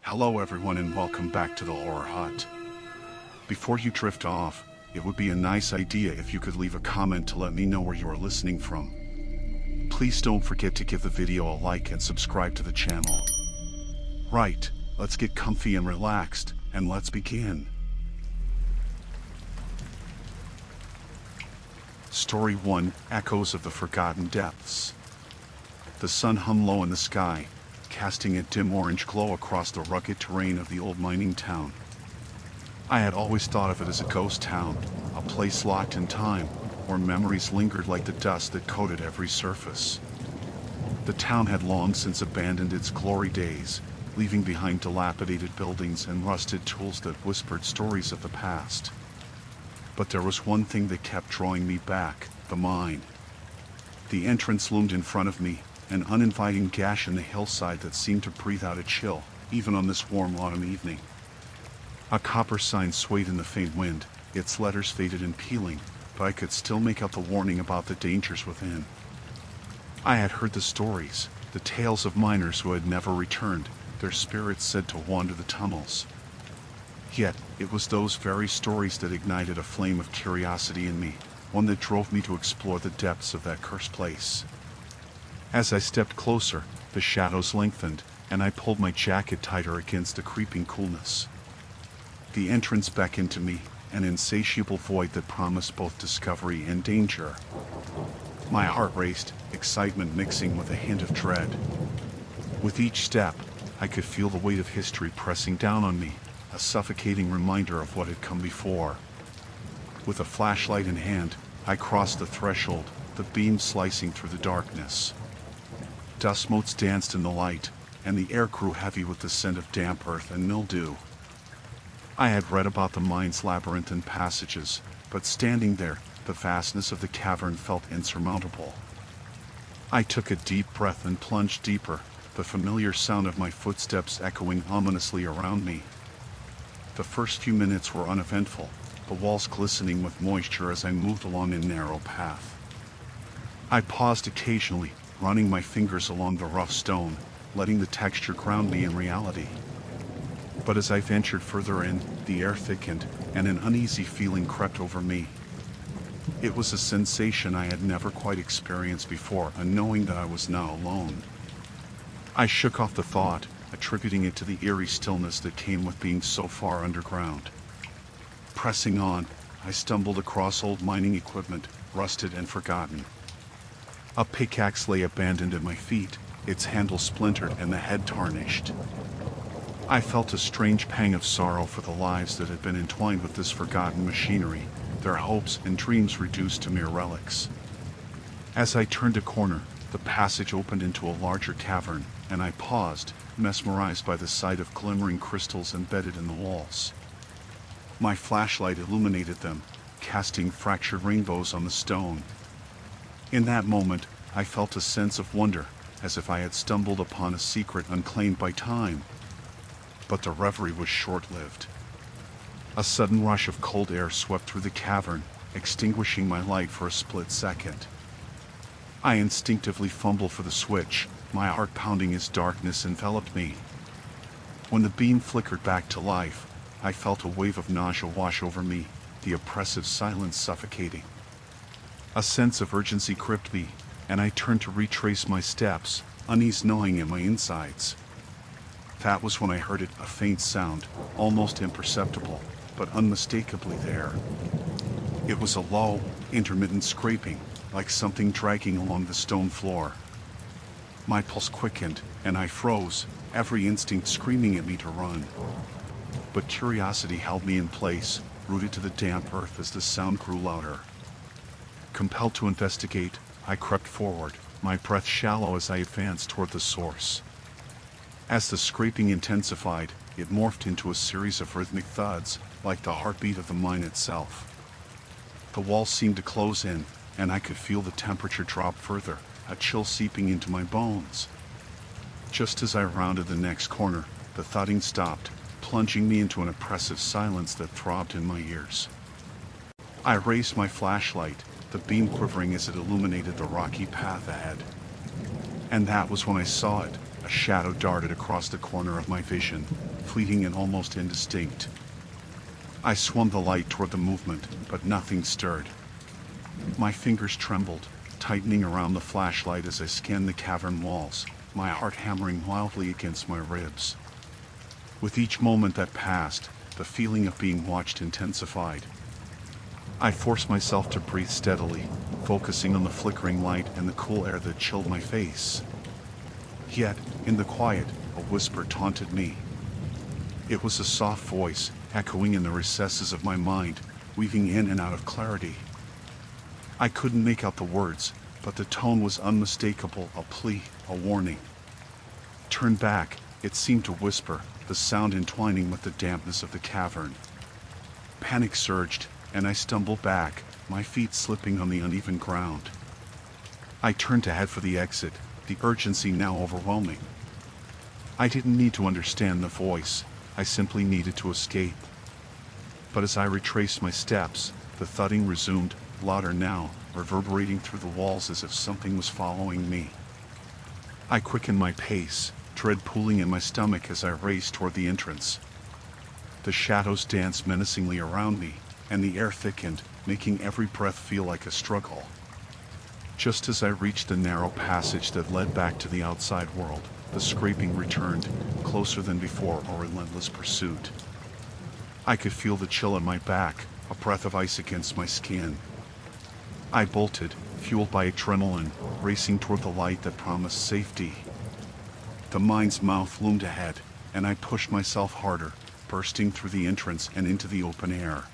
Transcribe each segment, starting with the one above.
Hello everyone and welcome back to the Horror Hut. Before you drift off, it would be a nice idea if you could leave a comment to let me know where you are listening from. Please don't forget to give the video a like and subscribe to the channel. Right, let's get comfy and relaxed, and let's begin. Story 1, Echoes of the Forgotten Depths. The sun hung low in the sky, casting a dim orange glow across the rugged terrain of the old mining town. I had always thought of it as a ghost town, a place locked in time, where memories lingered like the dust that coated every surface. The town had long since abandoned its glory days, leaving behind dilapidated buildings and rusted tools that whispered stories of the past. But there was one thing that kept drawing me back, the mine. The entrance loomed in front of me, an uninviting gash in the hillside that seemed to breathe out a chill, even on this warm autumn evening. A copper sign swayed in the faint wind, its letters faded and peeling, but I could still make out the warning about the dangers within. I had heard the stories, the tales of miners who had never returned, their spirits said to wander the tunnels. Yet, it was those very stories that ignited a flame of curiosity in me, one that drove me to explore the depths of that cursed place. As I stepped closer, the shadows lengthened, and I pulled my jacket tighter against the creeping coolness. The entrance beckoned to me, an insatiable void that promised both discovery and danger. My heart raced, excitement mixing with a hint of dread. With each step, I could feel the weight of history pressing down on me, a suffocating reminder of what had come before. With a flashlight in hand, I crossed the threshold, the beam slicing through the darkness. Dust motes danced in the light, and the air grew heavy with the scent of damp earth and mildew. I had read about the mine's labyrinthine passages, but standing there, the vastness of the cavern felt insurmountable. I took a deep breath and plunged deeper, the familiar sound of my footsteps echoing ominously around me. The first few minutes were uneventful, the walls glistening with moisture as I moved along a narrow path. I paused occasionally, running my fingers along the rough stone, letting the texture ground me in reality. But as I ventured further in, the air thickened, and an uneasy feeling crept over me. It was a sensation I had never quite experienced before, a knowing that I was now alone. I shook off the thought, attributing it to the eerie stillness that came with being so far underground. Pressing on, I stumbled across old mining equipment, rusted and forgotten. A pickaxe lay abandoned at my feet, its handle splintered and the head tarnished. I felt a strange pang of sorrow for the lives that had been entwined with this forgotten machinery, their hopes and dreams reduced to mere relics. As I turned a corner, the passage opened into a larger cavern, and I paused, mesmerized by the sight of glimmering crystals embedded in the walls. My flashlight illuminated them, casting fractured rainbows on the stone. In that moment, I felt a sense of wonder, as if I had stumbled upon a secret unclaimed by time. But the reverie was short-lived. A sudden rush of cold air swept through the cavern, extinguishing my light for a split second. I instinctively fumbled for the switch, my heart pounding as darkness enveloped me. When the beam flickered back to life, I felt a wave of nausea wash over me, the oppressive silence suffocating. A sense of urgency gripped me, and I turned to retrace my steps, unease gnawing at my insides. That was when I heard it, a faint sound, almost imperceptible, but unmistakably there. It was a low, intermittent scraping, like something dragging along the stone floor. My pulse quickened, and I froze, every instinct screaming at me to run. But curiosity held me in place, rooted to the damp earth as the sound grew louder. Compelled to investigate, I crept forward, my breath shallow as I advanced toward the source. As the scraping intensified, it morphed into a series of rhythmic thuds, like the heartbeat of the mine itself. The walls seemed to close in, and I could feel the temperature drop further, a chill seeping into my bones. Just as I rounded the next corner, the thudding stopped, plunging me into an oppressive silence that throbbed in my ears. I raised my flashlight, the beam quivering as it illuminated the rocky path ahead. And that was when I saw it, a shadow darted across the corner of my vision, fleeting and almost indistinct. I swung the light toward the movement, but nothing stirred. My fingers trembled, tightening around the flashlight as I scanned the cavern walls, my heart hammering wildly against my ribs. With each moment that passed, the feeling of being watched intensified. I forced myself to breathe steadily, focusing on the flickering light and the cool air that chilled my face. Yet, in the quiet, a whisper taunted me. It was a soft voice, echoing in the recesses of my mind, weaving in and out of clarity. I couldn't make out the words, but the tone was unmistakable, a plea, a warning. Turn back, it seemed to whisper, the sound entwining with the dampness of the cavern. Panic surged, and I stumbled back, my feet slipping on the uneven ground. I turned to head for the exit, the urgency now overwhelming. I didn't need to understand the voice, I simply needed to escape. But as I retraced my steps, the thudding resumed, louder now, reverberating through the walls as if something was following me. I quickened my pace, dread pooling in my stomach as I raced toward the entrance. The shadows danced menacingly around me, and the air thickened, making every breath feel like a struggle. Just as I reached the narrow passage that led back to the outside world, the scraping returned, closer than before, a relentless pursuit. I could feel the chill in my back, a breath of ice against my skin. I bolted, fueled by adrenaline, racing toward the light that promised safety. The mine's mouth loomed ahead, and I pushed myself harder, bursting through the entrance and into the open air.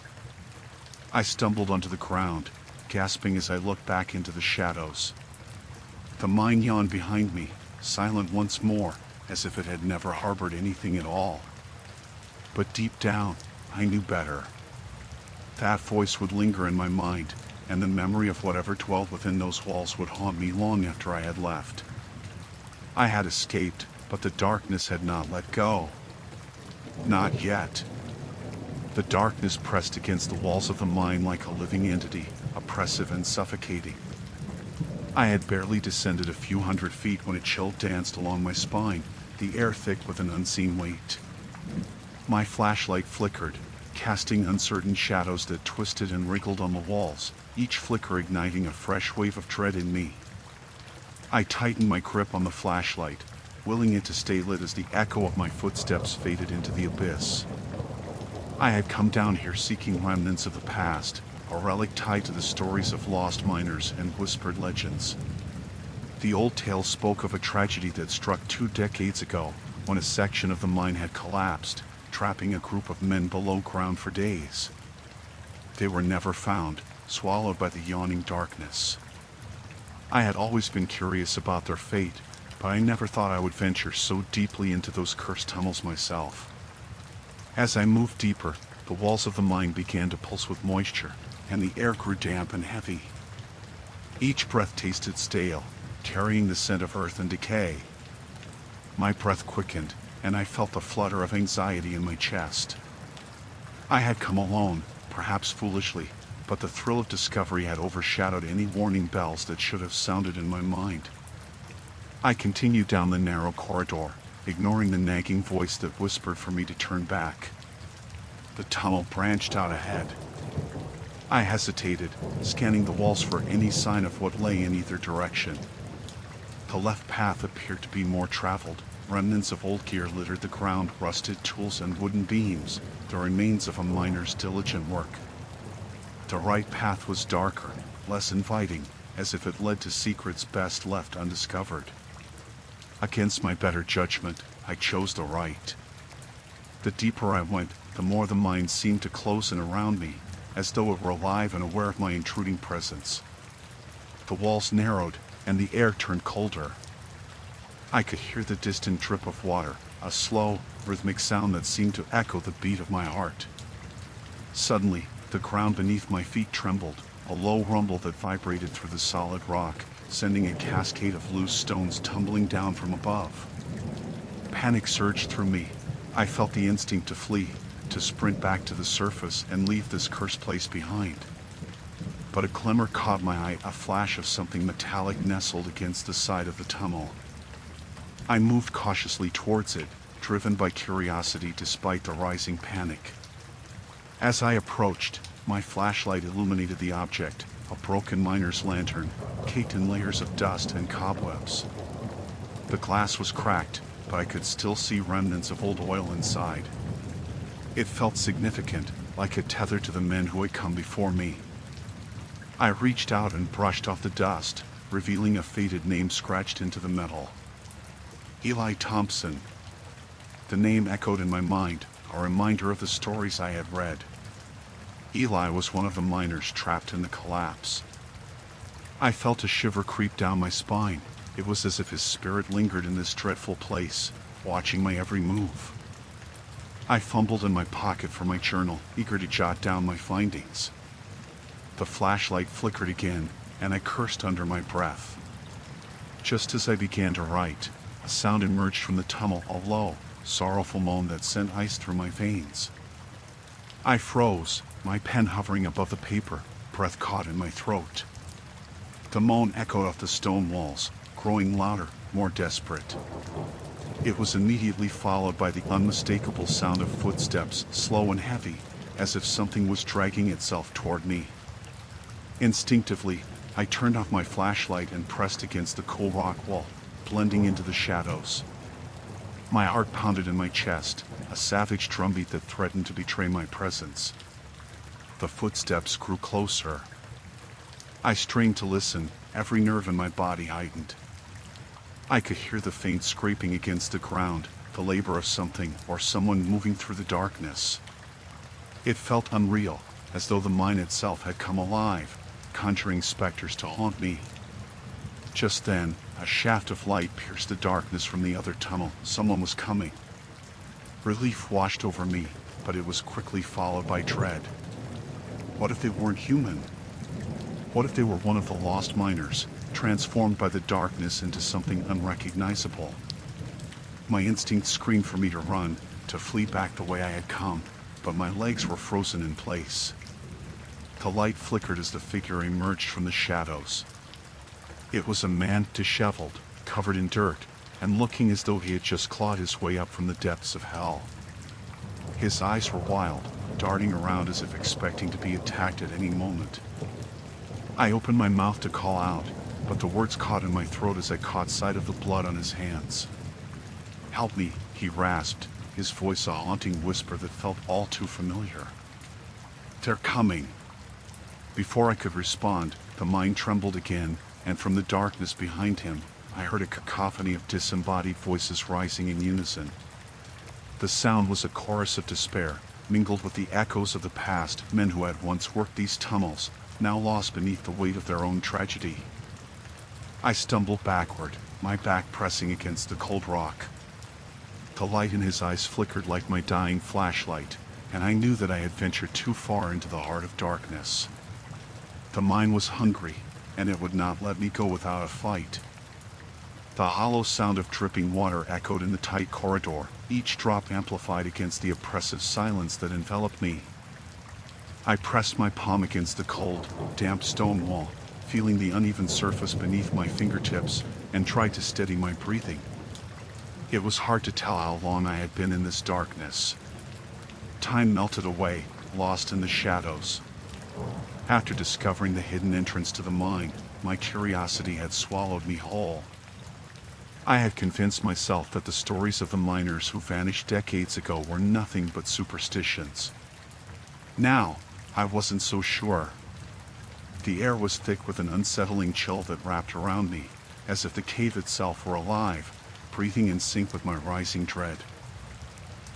I stumbled onto the ground, gasping as I looked back into the shadows. The mine yawned behind me, silent once more, as if it had never harbored anything at all. But deep down, I knew better. That voice would linger in my mind, and the memory of whatever dwelled within those walls would haunt me long after I had left. I had escaped, but the darkness had not let go. Not yet. The darkness pressed against the walls of the mine like a living entity, oppressive and suffocating. I had barely descended a few hundred feet when a chill danced along my spine, the air thick with an unseen weight. My flashlight flickered, casting uncertain shadows that twisted and wriggled on the walls, each flicker igniting a fresh wave of dread in me. I tightened my grip on the flashlight, willing it to stay lit as the echo of my footsteps faded into the abyss. I had come down here seeking remnants of the past, a relic tied to the stories of lost miners and whispered legends. The old tales spoke of a tragedy that struck 2 decades ago, when a section of the mine had collapsed, trapping a group of men below ground for days. They were never found, swallowed by the yawning darkness. I had always been curious about their fate, but I never thought I would venture so deeply into those cursed tunnels myself. As I moved deeper, the walls of the mine began to pulse with moisture, and the air grew damp and heavy. Each breath tasted stale, carrying the scent of earth and decay. My breath quickened, and I felt the flutter of anxiety in my chest. I had come alone, perhaps foolishly, but the thrill of discovery had overshadowed any warning bells that should have sounded in my mind. I continued down the narrow corridor, ignoring the nagging voice that whispered for me to turn back. The tunnel branched out ahead. I hesitated, scanning the walls for any sign of what lay in either direction. The left path appeared to be more traveled. Remnants of old gear littered the ground, rusted tools and wooden beams, the remains of a miner's diligent work. The right path was darker, less inviting, as if it led to secrets best left undiscovered. Against my better judgment, I chose the right. The deeper I went, the more the mine seemed to close in around me, as though it were alive and aware of my intruding presence. The walls narrowed, and the air turned colder. I could hear the distant drip of water, a slow, rhythmic sound that seemed to echo the beat of my heart. Suddenly, the ground beneath my feet trembled, a low rumble that vibrated through the solid rock, sending a cascade of loose stones tumbling down from above. Panic surged through me. I felt the instinct to flee, to sprint back to the surface and leave this cursed place behind. But a glimmer caught my eye, a flash of something metallic nestled against the side of the tunnel. I moved cautiously towards it, driven by curiosity despite the rising panic. As I approached, my flashlight illuminated the object, a broken miner's lantern, caked in layers of dust and cobwebs. The glass was cracked, but I could still see remnants of old oil inside. It felt significant, like it tethered to the men who had come before me. I reached out and brushed off the dust, revealing a faded name scratched into the metal. Eli Thompson. The name echoed in my mind, a reminder of the stories I had read. Eli was one of the miners trapped in the collapse. I felt a shiver creep down my spine. It was as if his spirit lingered in this dreadful place, watching my every move. I fumbled in my pocket for my journal, eager to jot down my findings. The flashlight flickered again, and I cursed under my breath. Just as I began to write, a sound emerged from the tunnel, a low, sorrowful moan that sent ice through my veins. I froze, my pen hovering above the paper, breath caught in my throat. The moan echoed off the stone walls, growing louder, more desperate. It was immediately followed by the unmistakable sound of footsteps, slow and heavy, as if something was dragging itself toward me. Instinctively, I turned off my flashlight and pressed against the cold rock wall, blending into the shadows. My heart pounded in my chest, a savage drumbeat that threatened to betray my presence. The footsteps grew closer. I strained to listen, every nerve in my body heightened. I could hear the faint scraping against the ground, the labor of something or someone moving through the darkness. It felt unreal, as though the mine itself had come alive, conjuring specters to haunt me. Just then, a shaft of light pierced the darkness from the other tunnel. Someone was coming. Relief washed over me, but it was quickly followed by dread. What if they weren't human? What if they were one of the lost miners, transformed by the darkness into something unrecognizable? My instinct screamed for me to run, to flee back the way I had come, but my legs were frozen in place. The light flickered as the figure emerged from the shadows. It was a man, disheveled, covered in dirt, and looking as though he had just clawed his way up from the depths of hell. His eyes were wild, darting around as if expecting to be attacked at any moment. I opened my mouth to call out, but the words caught in my throat as I caught sight of the blood on his hands. "Help me," he rasped, his voice a haunting whisper that felt all too familiar. "They're coming." Before I could respond, the mine trembled again, and from the darkness behind him, I heard a cacophony of disembodied voices rising in unison. The sound was a chorus of despair, mingled with the echoes of the past, men who had once worked these tunnels, now lost beneath the weight of their own tragedy. I stumbled backward, my back pressing against the cold rock. The light in his eyes flickered like my dying flashlight, and I knew that I had ventured too far into the heart of darkness. The mine was hungry, and it would not let me go without a fight. The hollow sound of dripping water echoed in the tight corridor, each drop amplified against the oppressive silence that enveloped me. I pressed my palm against the cold, damp stone wall, feeling the uneven surface beneath my fingertips, and tried to steady my breathing. It was hard to tell how long I had been in this darkness. Time melted away, lost in the shadows. After discovering the hidden entrance to the mine, my curiosity had swallowed me whole. I had convinced myself that the stories of the miners who vanished decades ago were nothing but superstitions. Now, I wasn't so sure. The air was thick with an unsettling chill that wrapped around me, as if the cave itself were alive, breathing in sync with my rising dread.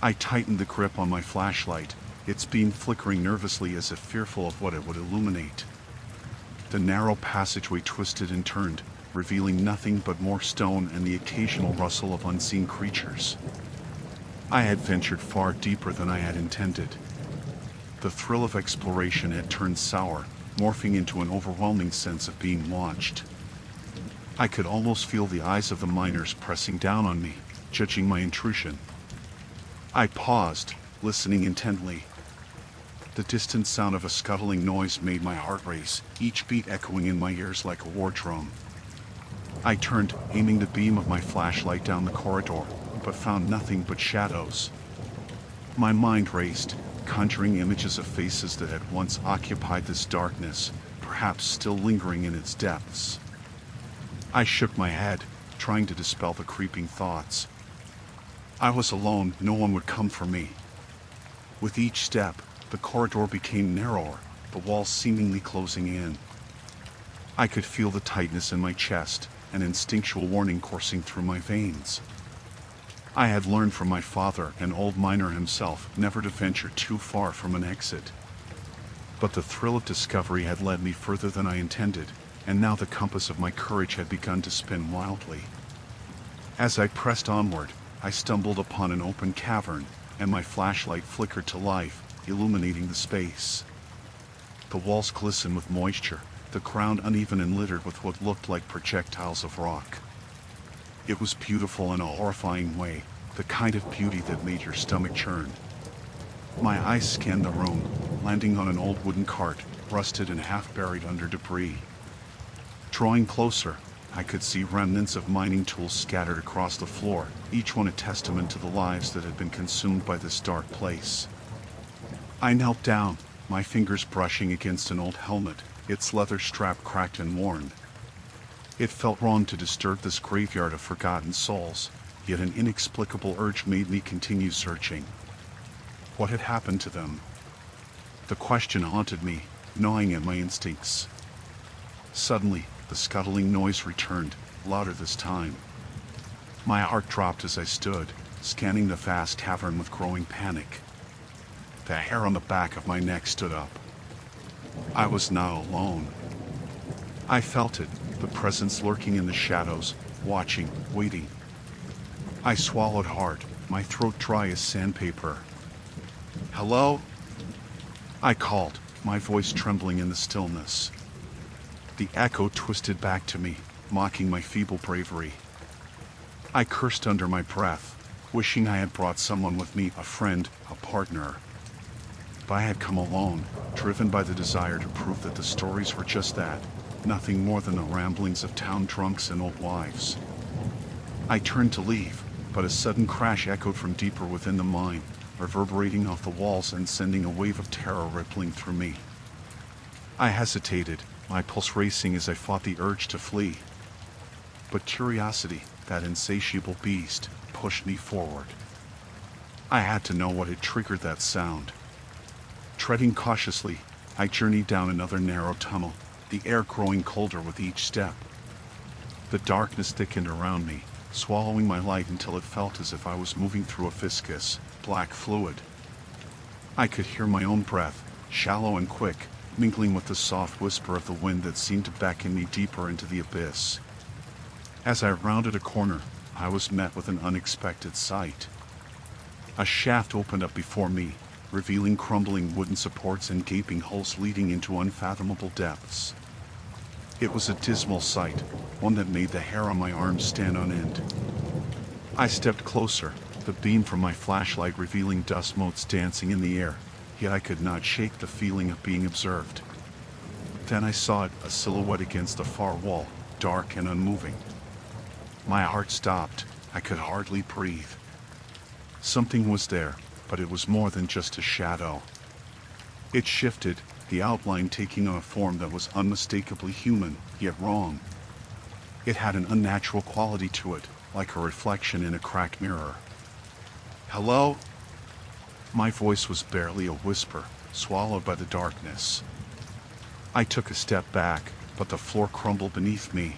I tightened the grip on my flashlight, its beam flickering nervously as if fearful of what it would illuminate. The narrow passageway twisted and turned, revealing nothing but more stone and the occasional rustle of unseen creatures. I had ventured far deeper than I had intended. The thrill of exploration had turned sour, morphing into an overwhelming sense of being watched. I could almost feel the eyes of the miners pressing down on me, judging my intrusion. I paused, listening intently. The distant sound of a scuttling noise made my heart race, each beat echoing in my ears like a war drum. I turned, aiming the beam of my flashlight down the corridor, but found nothing but shadows. My mind raced, conjuring images of faces that had once occupied this darkness, perhaps still lingering in its depths. I shook my head, trying to dispel the creeping thoughts. I was alone, no one would come for me. With each step, the corridor became narrower, the walls seemingly closing in. I could feel the tightness in my chest, an instinctual warning coursing through my veins. I had learned from my father, an old miner himself, never to venture too far from an exit. But the thrill of discovery had led me further than I intended, and now the compass of my courage had begun to spin wildly. As I pressed onward, I stumbled upon an open cavern, and my flashlight flickered to life, illuminating the space. The walls glistened with moisture, the ground uneven and littered with what looked like projectiles of rock. It was beautiful in a horrifying way, the kind of beauty that made your stomach churn. My eyes scanned the room, landing on an old wooden cart, rusted and half buried under debris. Drawing closer, I could see remnants of mining tools scattered across the floor, each one a testament to the lives that had been consumed by this dark place. I knelt down, my fingers brushing against an old helmet, its leather strap cracked and worn. It felt wrong to disturb this graveyard of forgotten souls, yet an inexplicable urge made me continue searching. What had happened to them? The question haunted me, gnawing at my instincts. Suddenly, the scuttling noise returned, louder this time. My heart dropped as I stood, scanning the vast cavern with growing panic. The hair on the back of my neck stood up. I was not alone. I felt it, the presence lurking in the shadows, watching, waiting. I swallowed hard, my throat dry as sandpaper. "Hello?" I called, my voice trembling in the stillness. The echo twisted back to me, mocking my feeble bravery. I cursed under my breath, wishing I had brought someone with me, a friend, a partner. But I had come alone, driven by the desire to prove that the stories were just that, nothing more than the ramblings of town drunks and old wives. I turned to leave, but a sudden crash echoed from deeper within the mine, reverberating off the walls and sending a wave of terror rippling through me. I hesitated, my pulse racing as I fought the urge to flee. But curiosity, that insatiable beast, pushed me forward. I had to know what had triggered that sound. Treading cautiously, I journeyed down another narrow tunnel, the air growing colder with each step. The darkness thickened around me, swallowing my light until it felt as if I was moving through a viscous, black fluid. I could hear my own breath, shallow and quick, mingling with the soft whisper of the wind that seemed to beckon me deeper into the abyss. As I rounded a corner, I was met with an unexpected sight. A shaft opened up before me, revealing crumbling wooden supports and gaping holes leading into unfathomable depths. It was a dismal sight, one that made the hair on my arms stand on end. I stepped closer, the beam from my flashlight revealing dust motes dancing in the air, yet I could not shake the feeling of being observed. Then I saw it, a silhouette against the far wall, dark and unmoving. My heart stopped, I could hardly breathe. Something was there, but it was more than just a shadow. It shifted, the outline taking on a form that was unmistakably human, yet wrong. It had an unnatural quality to it, like a reflection in a cracked mirror. "Hello?" My voice was barely a whisper, swallowed by the darkness. I took a step back, but the floor crumbled beneath me.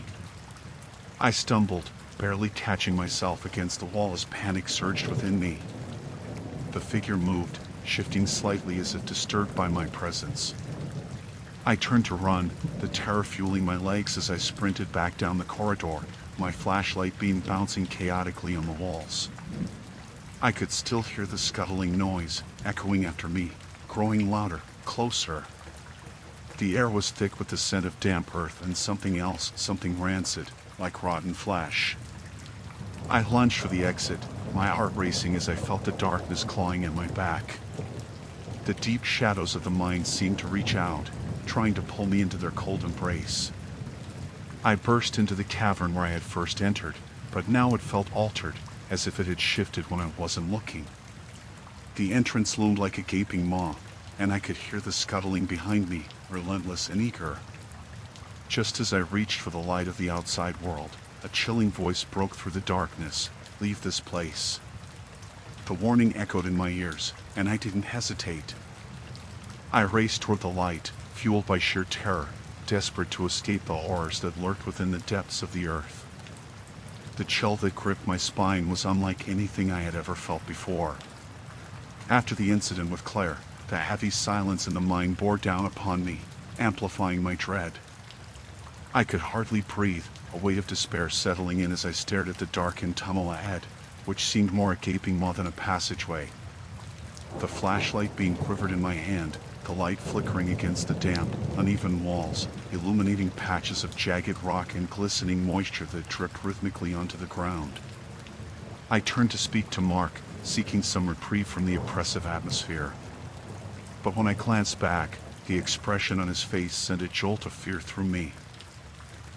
I stumbled, barely catching myself against the wall as panic surged within me. The figure moved, shifting slightly as if disturbed by my presence. I turned to run, the terror fueling my legs as I sprinted back down the corridor, my flashlight beam bouncing chaotically on the walls. I could still hear the scuttling noise, echoing after me, growing louder, closer. The air was thick with the scent of damp earth and something else, something rancid, like rotten flesh. I lunged for the exit, my heart racing as I felt the darkness clawing at my back. The deep shadows of the mine seemed to reach out, trying to pull me into their cold embrace. I burst into the cavern where I had first entered, but now it felt altered, as if it had shifted when I wasn't looking. The entrance loomed like a gaping maw, and I could hear the scuttling behind me, relentless and eager. Just as I reached for the light of the outside world, a chilling voice broke through the darkness. "Leave this place." The warning echoed in my ears, and I didn't hesitate. I raced toward the light, fueled by sheer terror, desperate to escape the horrors that lurked within the depths of the earth. The chill that gripped my spine was unlike anything I had ever felt before. After the incident with Claire, the heavy silence in the mine bore down upon me, amplifying my dread. I could hardly breathe, a weight of despair settling in as I stared at the darkened tunnel ahead, which seemed more a gaping maw than a passageway. The flashlight beam quivered in my hand, the light flickering against the damp, uneven walls, illuminating patches of jagged rock and glistening moisture that dripped rhythmically onto the ground. I turned to speak to Mark, seeking some reprieve from the oppressive atmosphere. But when I glanced back, the expression on his face sent a jolt of fear through me.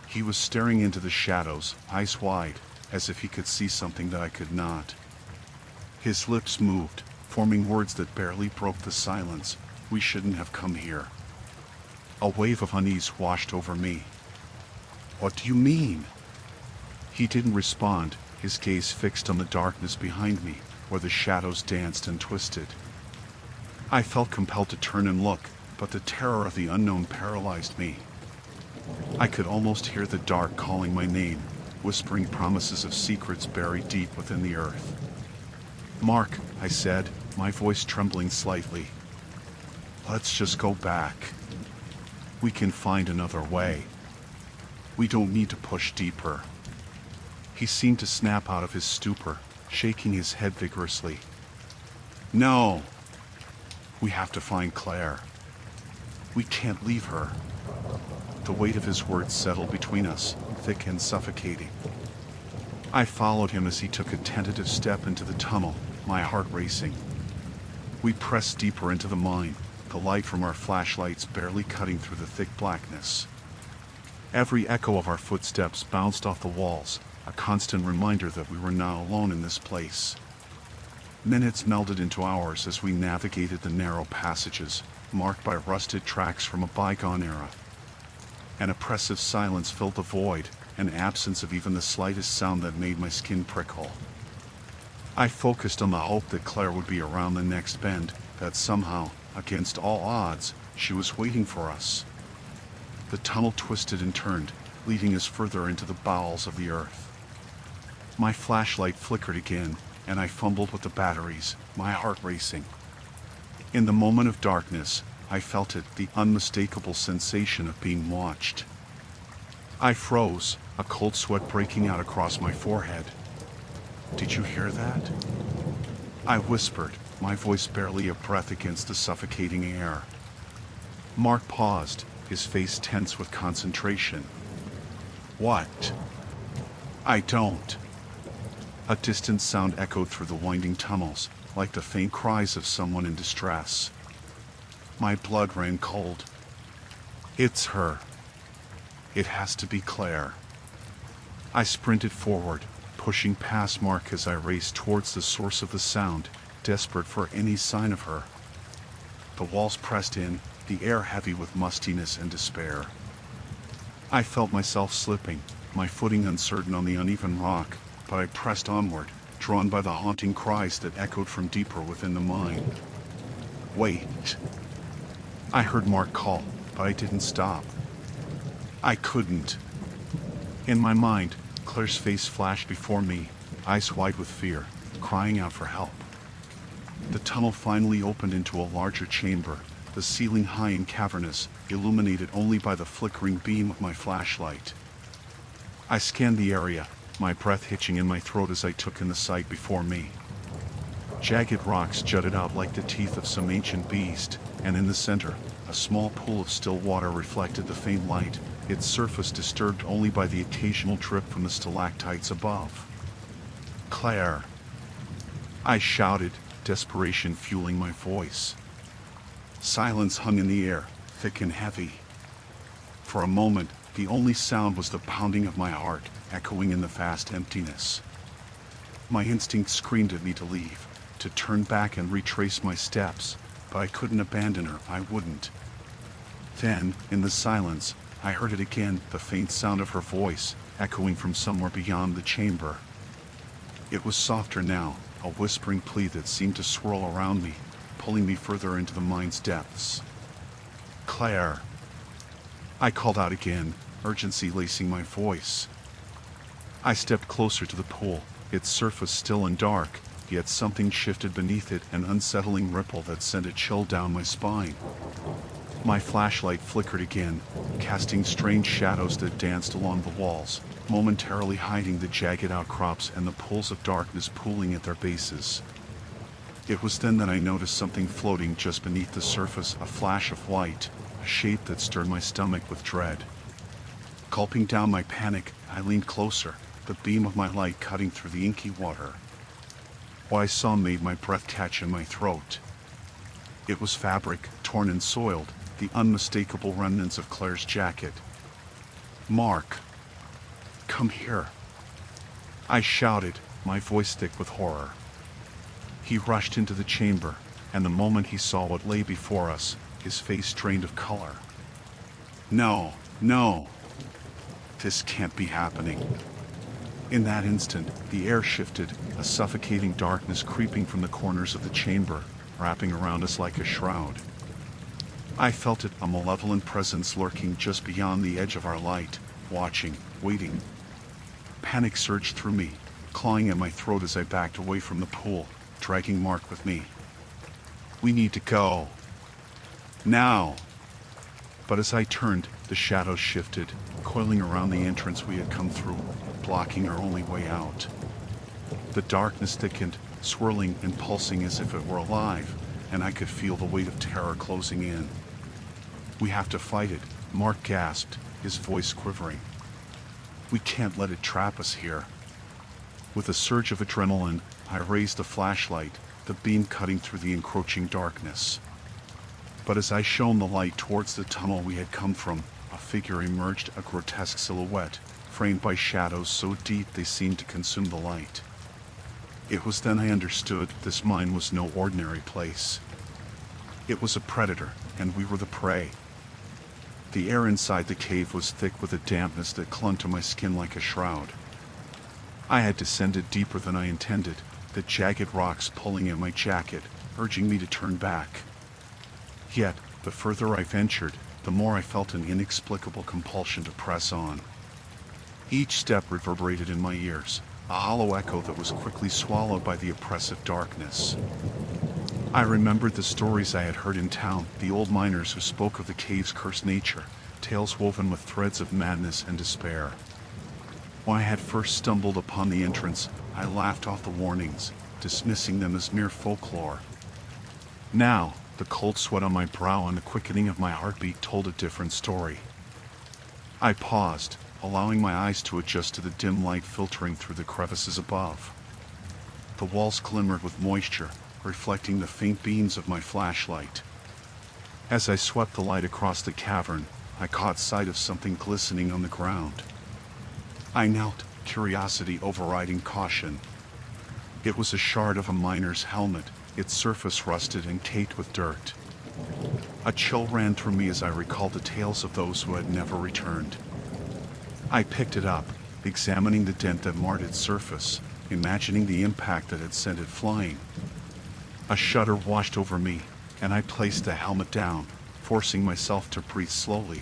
He was staring into the shadows, eyes wide, as if he could see something that I could not. His lips moved, forming words that barely broke the silence. "We shouldn't have come here." A wave of unease washed over me. "What do you mean?" He didn't respond, his gaze fixed on the darkness behind me, where the shadows danced and twisted. I felt compelled to turn and look, but the terror of the unknown paralyzed me. I could almost hear the dark calling my name, whispering promises of secrets buried deep within the earth. "Mark," I said, my voice trembling slightly. "Let's just go back. We can find another way. We don't need to push deeper." He seemed to snap out of his stupor, shaking his head vigorously. "No! We have to find Claire. We can't leave her." The weight of his words settled between us, thick and suffocating. I followed him as he took a tentative step into the tunnel, my heart racing. We pressed deeper into the mine, the light from our flashlights barely cutting through the thick blackness. Every echo of our footsteps bounced off the walls, a constant reminder that we were not alone in this place. Minutes melded into hours as we navigated the narrow passages, marked by rusted tracks from a bygone era. An oppressive silence filled the void, an absence of even the slightest sound that made my skin prickle. I focused on the hope that Claire would be around the next bend, that somehow, against all odds, she was waiting for us. The tunnel twisted and turned, leading us further into the bowels of the earth. My flashlight flickered again, and I fumbled with the batteries, my heart racing. In the moment of darkness, I felt it, the unmistakable sensation of being watched. I froze, a cold sweat breaking out across my forehead. "Did you hear that?" I whispered, my voice barely a breath against the suffocating air. Mark paused, his face tense with concentration. "What?" "I don't." A distant sound echoed through the winding tunnels, like the faint cries of someone in distress. My blood ran cold. "It's her. It has to be Claire." I sprinted forward, pushing past Mark as I raced towards the source of the sound, desperate for any sign of her. The walls pressed in, the air heavy with mustiness and despair. I felt myself slipping, my footing uncertain on the uneven rock, but I pressed onward, drawn by the haunting cries that echoed from deeper within the mine. "Wait!" I heard Mark call, but I didn't stop. I couldn't. In my mind, Claire's face flashed before me, eyes wide with fear, crying out for help. The tunnel finally opened into a larger chamber, the ceiling high and cavernous, illuminated only by the flickering beam of my flashlight. I scanned the area, my breath hitching in my throat as I took in the sight before me. Jagged rocks jutted out like the teeth of some ancient beast, and in the center, a small pool of still water reflected the faint light, its surface disturbed only by the occasional drip from the stalactites above. "Claire!" I shouted, desperation fueling my voice. Silence hung in the air, thick and heavy. For a moment, the only sound was the pounding of my heart, echoing in the vast emptiness. My instinct screamed at me to leave, to turn back and retrace my steps, but I couldn't abandon her, I wouldn't. Then, in the silence, I heard it again, the faint sound of her voice, echoing from somewhere beyond the chamber. It was softer now, a whispering plea that seemed to swirl around me, pulling me further into the mind's depths. "Claire!" I called out again, urgency lacing my voice. I stepped closer to the pool, its surface still and dark, yet something shifted beneath it, an unsettling ripple that sent a chill down my spine. My flashlight flickered again, casting strange shadows that danced along the walls, momentarily hiding the jagged outcrops and the pools of darkness pooling at their bases. It was then that I noticed something floating just beneath the surface, a flash of light, a shape that stirred my stomach with dread. Gulping down my panic, I leaned closer, the beam of my light cutting through the inky water. What I saw made my breath catch in my throat. It was fabric, torn and soiled, the unmistakable remnants of Claire's jacket. "Mark! Come here!" I shouted, my voice thick with horror. He rushed into the chamber, and the moment he saw what lay before us, his face drained of color. "No, no! This can't be happening." In that instant, the air shifted, a suffocating darkness creeping from the corners of the chamber, wrapping around us like a shroud. I felt it, a malevolent presence lurking just beyond the edge of our light, watching, waiting. Panic surged through me, clawing at my throat as I backed away from the pool, dragging Mark with me. "We need to go. Now!" But as I turned, the shadows shifted, coiling around the entrance we had come through, blocking our only way out. The darkness thickened, swirling and pulsing as if it were alive, and I could feel the weight of terror closing in. "We have to fight it," Mark gasped, his voice quivering. "We can't let it trap us here." With a surge of adrenaline, I raised the flashlight, the beam cutting through the encroaching darkness. But as I shone the light towards the tunnel we had come from, a figure emerged, a grotesque silhouette, framed by shadows so deep they seemed to consume the light. It was then I understood this mine was no ordinary place. It was a predator, and we were the prey. The air inside the cave was thick with a dampness that clung to my skin like a shroud. I had descended deeper than I intended, the jagged rocks pulling at my jacket, urging me to turn back. Yet, the further I ventured, the more I felt an inexplicable compulsion to press on. Each step reverberated in my ears, a hollow echo that was quickly swallowed by the oppressive darkness. I remembered the stories I had heard in town, the old miners who spoke of the cave's cursed nature, tales woven with threads of madness and despair. When I had first stumbled upon the entrance, I laughed off the warnings, dismissing them as mere folklore. Now, the cold sweat on my brow and the quickening of my heartbeat told a different story. I paused, allowing my eyes to adjust to the dim light filtering through the crevices above. The walls glimmered with moisture, reflecting the faint beams of my flashlight. As I swept the light across the cavern, I caught sight of something glistening on the ground. I knelt, curiosity overriding caution. It was a shard of a miner's helmet, its surface rusted and caked with dirt. A chill ran through me as I recalled the tales of those who had never returned. I picked it up, examining the dent that marred its surface, imagining the impact that had sent it flying. A shudder washed over me, and I placed the helmet down, forcing myself to breathe slowly.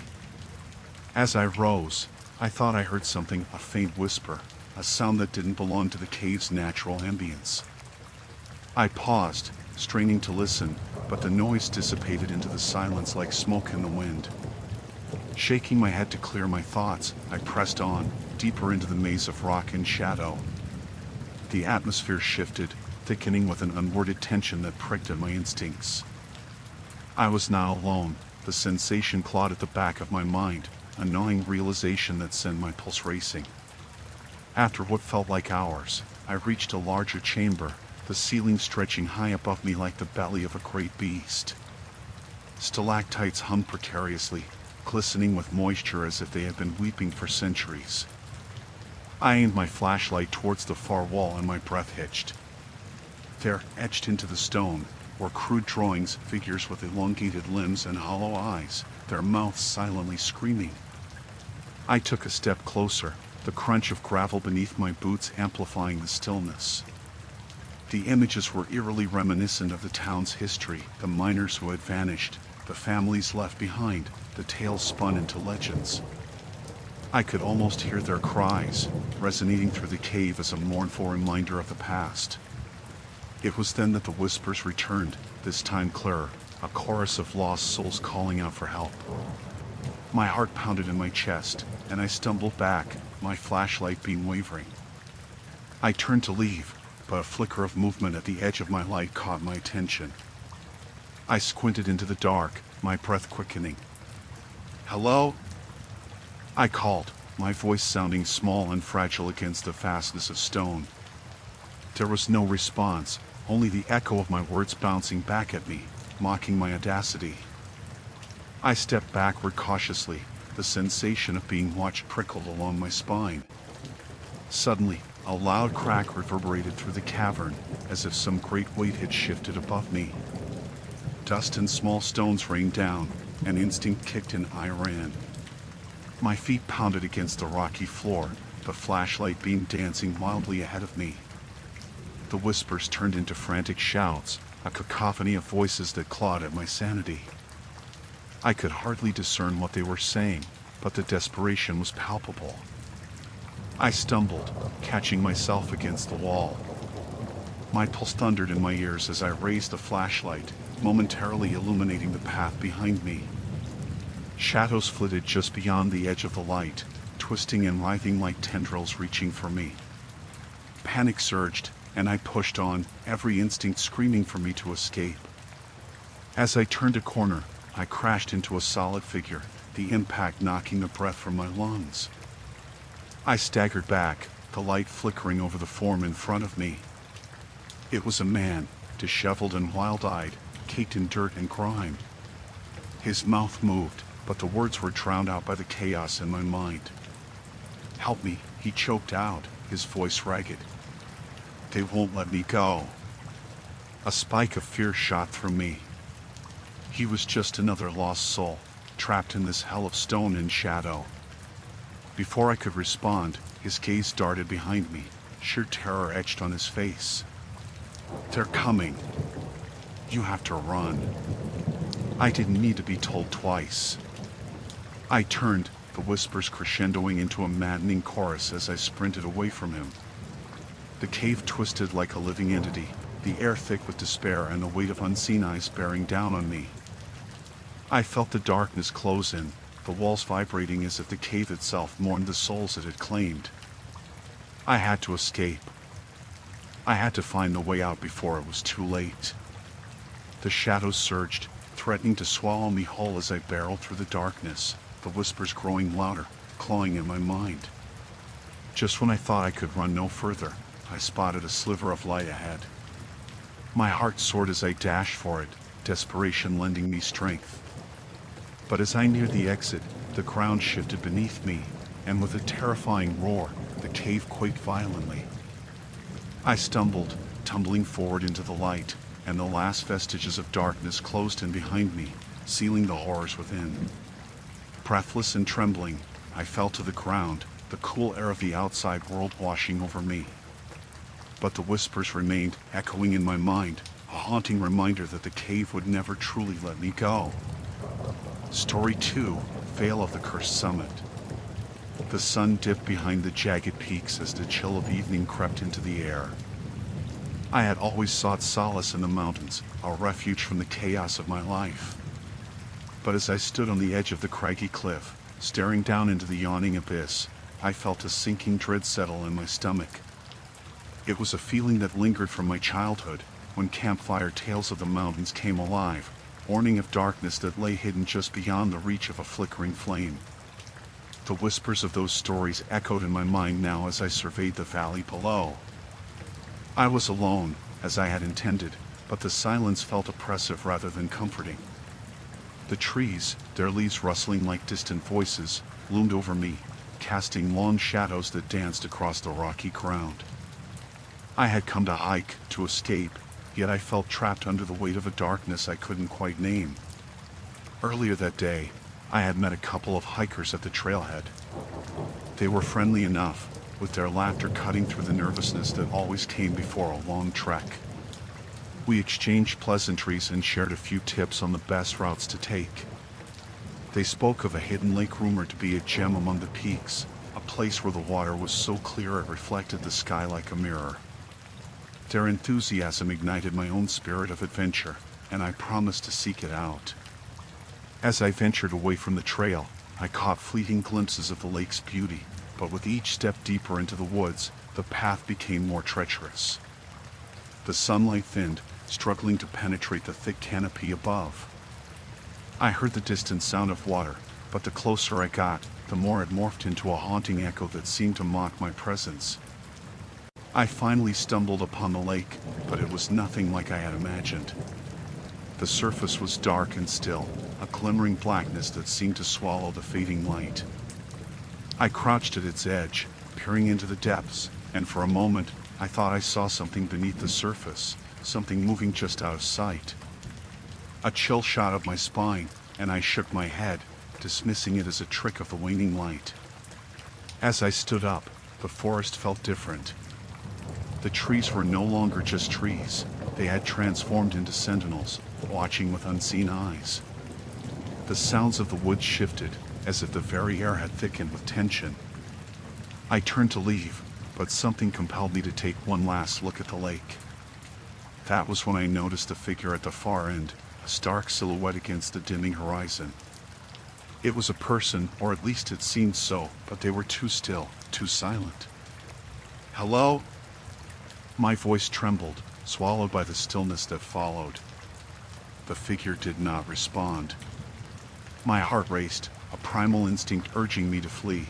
As I rose, I thought I heard something, a faint whisper, a sound that didn't belong to the cave's natural ambience. I paused, straining to listen, but the noise dissipated into the silence like smoke in the wind. Shaking my head to clear my thoughts, I pressed on, deeper into the maze of rock and shadow. The atmosphere shifted, thickening with an unworded tension that pricked at my instincts. I was now alone, the sensation clawed at the back of my mind, a gnawing realization that sent my pulse racing. After what felt like hours, I reached a larger chamber, the ceiling stretching high above me like the belly of a great beast. Stalactites hung precariously, glistening with moisture as if they had been weeping for centuries. I aimed my flashlight towards the far wall and my breath hitched. There, etched into the stone, were crude drawings, figures with elongated limbs and hollow eyes, their mouths silently screaming. I took a step closer, the crunch of gravel beneath my boots amplifying the stillness. The images were eerily reminiscent of the town's history, the miners who had vanished, the families left behind, the tales spun into legends. I could almost hear their cries, resonating through the cave as a mournful reminder of the past. It was then that the whispers returned, this time clearer, a chorus of lost souls calling out for help. My heart pounded in my chest, and I stumbled back, my flashlight beam wavering. I turned to leave, but a flicker of movement at the edge of my light caught my attention. I squinted into the dark, my breath quickening. "Hello?" I called, my voice sounding small and fragile against the fastness of stone. There was no response, only the echo of my words bouncing back at me, mocking my audacity. I stepped backward cautiously, the sensation of being watched prickled along my spine. Suddenly, a loud crack reverberated through the cavern, as if some great weight had shifted above me. Dust and small stones rained down, and instinct kicked and I ran. My feet pounded against the rocky floor, the flashlight beam dancing wildly ahead of me. The whispers turned into frantic shouts, a cacophony of voices that clawed at my sanity. I could hardly discern what they were saying, but the desperation was palpable. I stumbled, catching myself against the wall. My pulse thundered in my ears as I raised the flashlight, momentarily illuminating the path behind me. Shadows flitted just beyond the edge of the light, twisting and writhing like tendrils reaching for me. Panic surged, and I pushed on, every instinct screaming for me to escape. As I turned a corner, I crashed into a solid figure, the impact knocking the breath from my lungs. I staggered back, the light flickering over the form in front of me. It was a man, disheveled and wild-eyed, caked in dirt and grime. His mouth moved, but the words were drowned out by the chaos in my mind. "Help me," he choked out, his voice ragged. "They won't let me go." A spike of fear shot through me. He was just another lost soul, trapped in this hell of stone and shadow. Before I could respond, his gaze darted behind me, sheer terror etched on his face. "They're coming. You have to run." I didn't need to be told twice. I turned, the whispers crescendoing into a maddening chorus as I sprinted away from him. The cave twisted like a living entity, the air thick with despair and the weight of unseen eyes bearing down on me. I felt the darkness close in, the walls vibrating as if the cave itself mourned the souls it had claimed. I had to escape. I had to find the way out before it was too late. The shadows surged, threatening to swallow me whole as I barreled through the darkness, the whispers growing louder, clawing at my mind. Just when I thought I could run no further, I spotted a sliver of light ahead. My heart soared as I dashed for it, desperation lending me strength. But as I neared the exit, the ground shifted beneath me, and with a terrifying roar, the cave quaked violently. I stumbled, tumbling forward into the light, and the last vestiges of darkness closed in behind me, sealing the horrors within. Breathless and trembling, I fell to the ground, the cool air of the outside world washing over me. But the whispers remained, echoing in my mind, a haunting reminder that the cave would never truly let me go. Story 2, Veil of the Cursed Summit. The sun dipped behind the jagged peaks as the chill of evening crept into the air. I had always sought solace in the mountains, a refuge from the chaos of my life. But as I stood on the edge of the craggy cliff, staring down into the yawning abyss, I felt a sinking dread settle in my stomach. It was a feeling that lingered from my childhood, when campfire tales of the mountains came alive, warning of darkness that lay hidden just beyond the reach of a flickering flame. The whispers of those stories echoed in my mind now as I surveyed the valley below. I was alone, as I had intended, but the silence felt oppressive rather than comforting. The trees, their leaves rustling like distant voices, loomed over me, casting long shadows that danced across the rocky ground. I had come to hike, to escape, yet I felt trapped under the weight of a darkness I couldn't quite name. Earlier that day, I had met a couple of hikers at the trailhead. They were friendly enough, with their laughter cutting through the nervousness that always came before a long trek. We exchanged pleasantries and shared a few tips on the best routes to take. They spoke of a hidden lake rumored to be a gem among the peaks, a place where the water was so clear it reflected the sky like a mirror. Their enthusiasm ignited my own spirit of adventure, and I promised to seek it out. As I ventured away from the trail, I caught fleeting glimpses of the lake's beauty, but with each step deeper into the woods, the path became more treacherous. The sunlight thinned, struggling to penetrate the thick canopy above. I heard the distant sound of water, but the closer I got, the more it morphed into a haunting echo that seemed to mock my presence. I finally stumbled upon the lake, but it was nothing like I had imagined. The surface was dark and still, a glimmering blackness that seemed to swallow the fading light. I crouched at its edge, peering into the depths, and for a moment, I thought I saw something beneath the surface, something moving just out of sight. A chill shot up my spine, and I shook my head, dismissing it as a trick of the waning light. As I stood up, the forest felt different. The trees were no longer just trees, they had transformed into sentinels, watching with unseen eyes. The sounds of the woods shifted, as if the very air had thickened with tension. I turned to leave, but something compelled me to take one last look at the lake. That was when I noticed a figure at the far end, a stark silhouette against the dimming horizon. It was a person, or at least it seemed so, but they were too still, too silent. "Hello?" My voice trembled, swallowed by the stillness that followed. The figure did not respond. My heart raced, a primal instinct urging me to flee.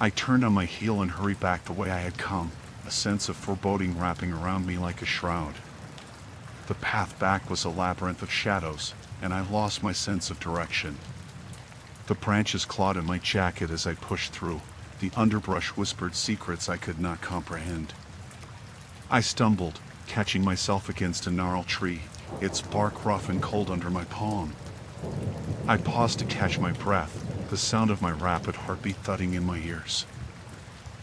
I turned on my heel and hurried back the way I had come, a sense of foreboding wrapping around me like a shroud. The path back was a labyrinth of shadows, and I lost my sense of direction. The branches clawed at my jacket as I pushed through, the underbrush whispered secrets I could not comprehend. I stumbled, catching myself against a gnarled tree, its bark rough and cold under my palm. I paused to catch my breath, the sound of my rapid heartbeat thudding in my ears.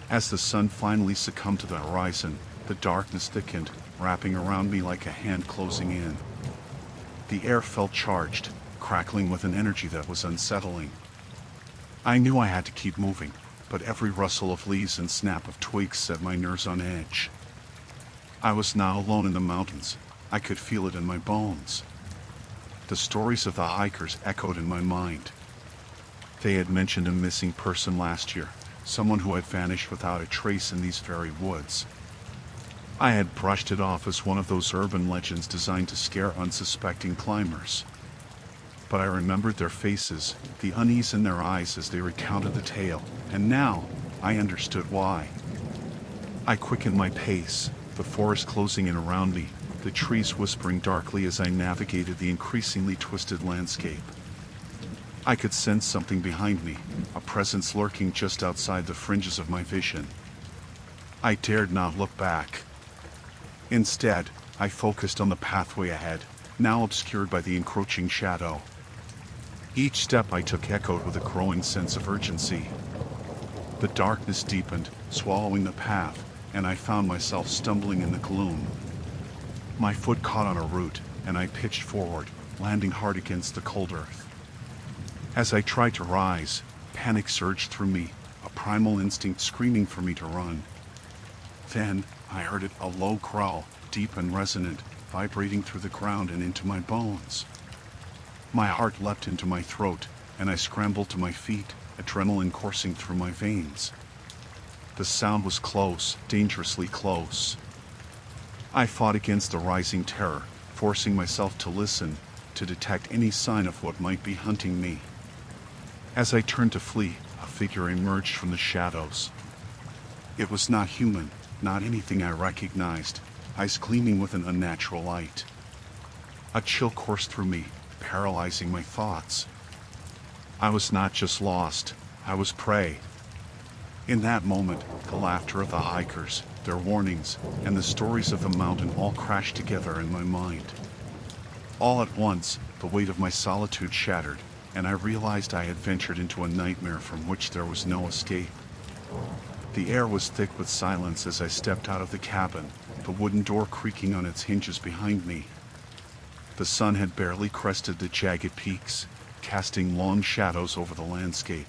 As the sun finally succumbed to the horizon, the darkness thickened, wrapping around me like a hand closing in. The air felt charged, crackling with an energy that was unsettling. I knew I had to keep moving, but every rustle of leaves and snap of twigs set my nerves on edge. I was now alone in the mountains. I could feel it in my bones. The stories of the hikers echoed in my mind. They had mentioned a missing person last year, someone who had vanished without a trace in these very woods. I had brushed it off as one of those urban legends designed to scare unsuspecting climbers. But I remembered their faces, the unease in their eyes as they recounted the tale, and now I understood why. I quickened my pace, the forest closing in around me, the trees whispering darkly as I navigated the increasingly twisted landscape. I could sense something behind me, a presence lurking just outside the fringes of my vision. I dared not look back. Instead, I focused on the pathway ahead, now obscured by the encroaching shadow. Each step I took echoed with a growing sense of urgency. The darkness deepened, swallowing the path, and I found myself stumbling in the gloom. My foot caught on a root, and I pitched forward, landing hard against the cold earth. As I tried to rise, panic surged through me, a primal instinct screaming for me to run. Then, I heard it, a low growl, deep and resonant, vibrating through the ground and into my bones. My heart leapt into my throat, and I scrambled to my feet, adrenaline coursing through my veins. The sound was close, dangerously close. I fought against the rising terror, forcing myself to listen, to detect any sign of what might be hunting me. As I turned to flee, a figure emerged from the shadows. It was not human, not anything I recognized, eyes gleaming with an unnatural light. A chill coursed through me, paralyzing my thoughts. I was not just lost, I was prey, In that moment, the laughter of the hikers, their warnings, and the stories of the mountain all crashed together in my mind. All at once, the weight of my solitude shattered, and I realized I had ventured into a nightmare from which there was no escape. The air was thick with silence as I stepped out of the cabin, the wooden door creaking on its hinges behind me. The sun had barely crested the jagged peaks, casting long shadows over the landscape.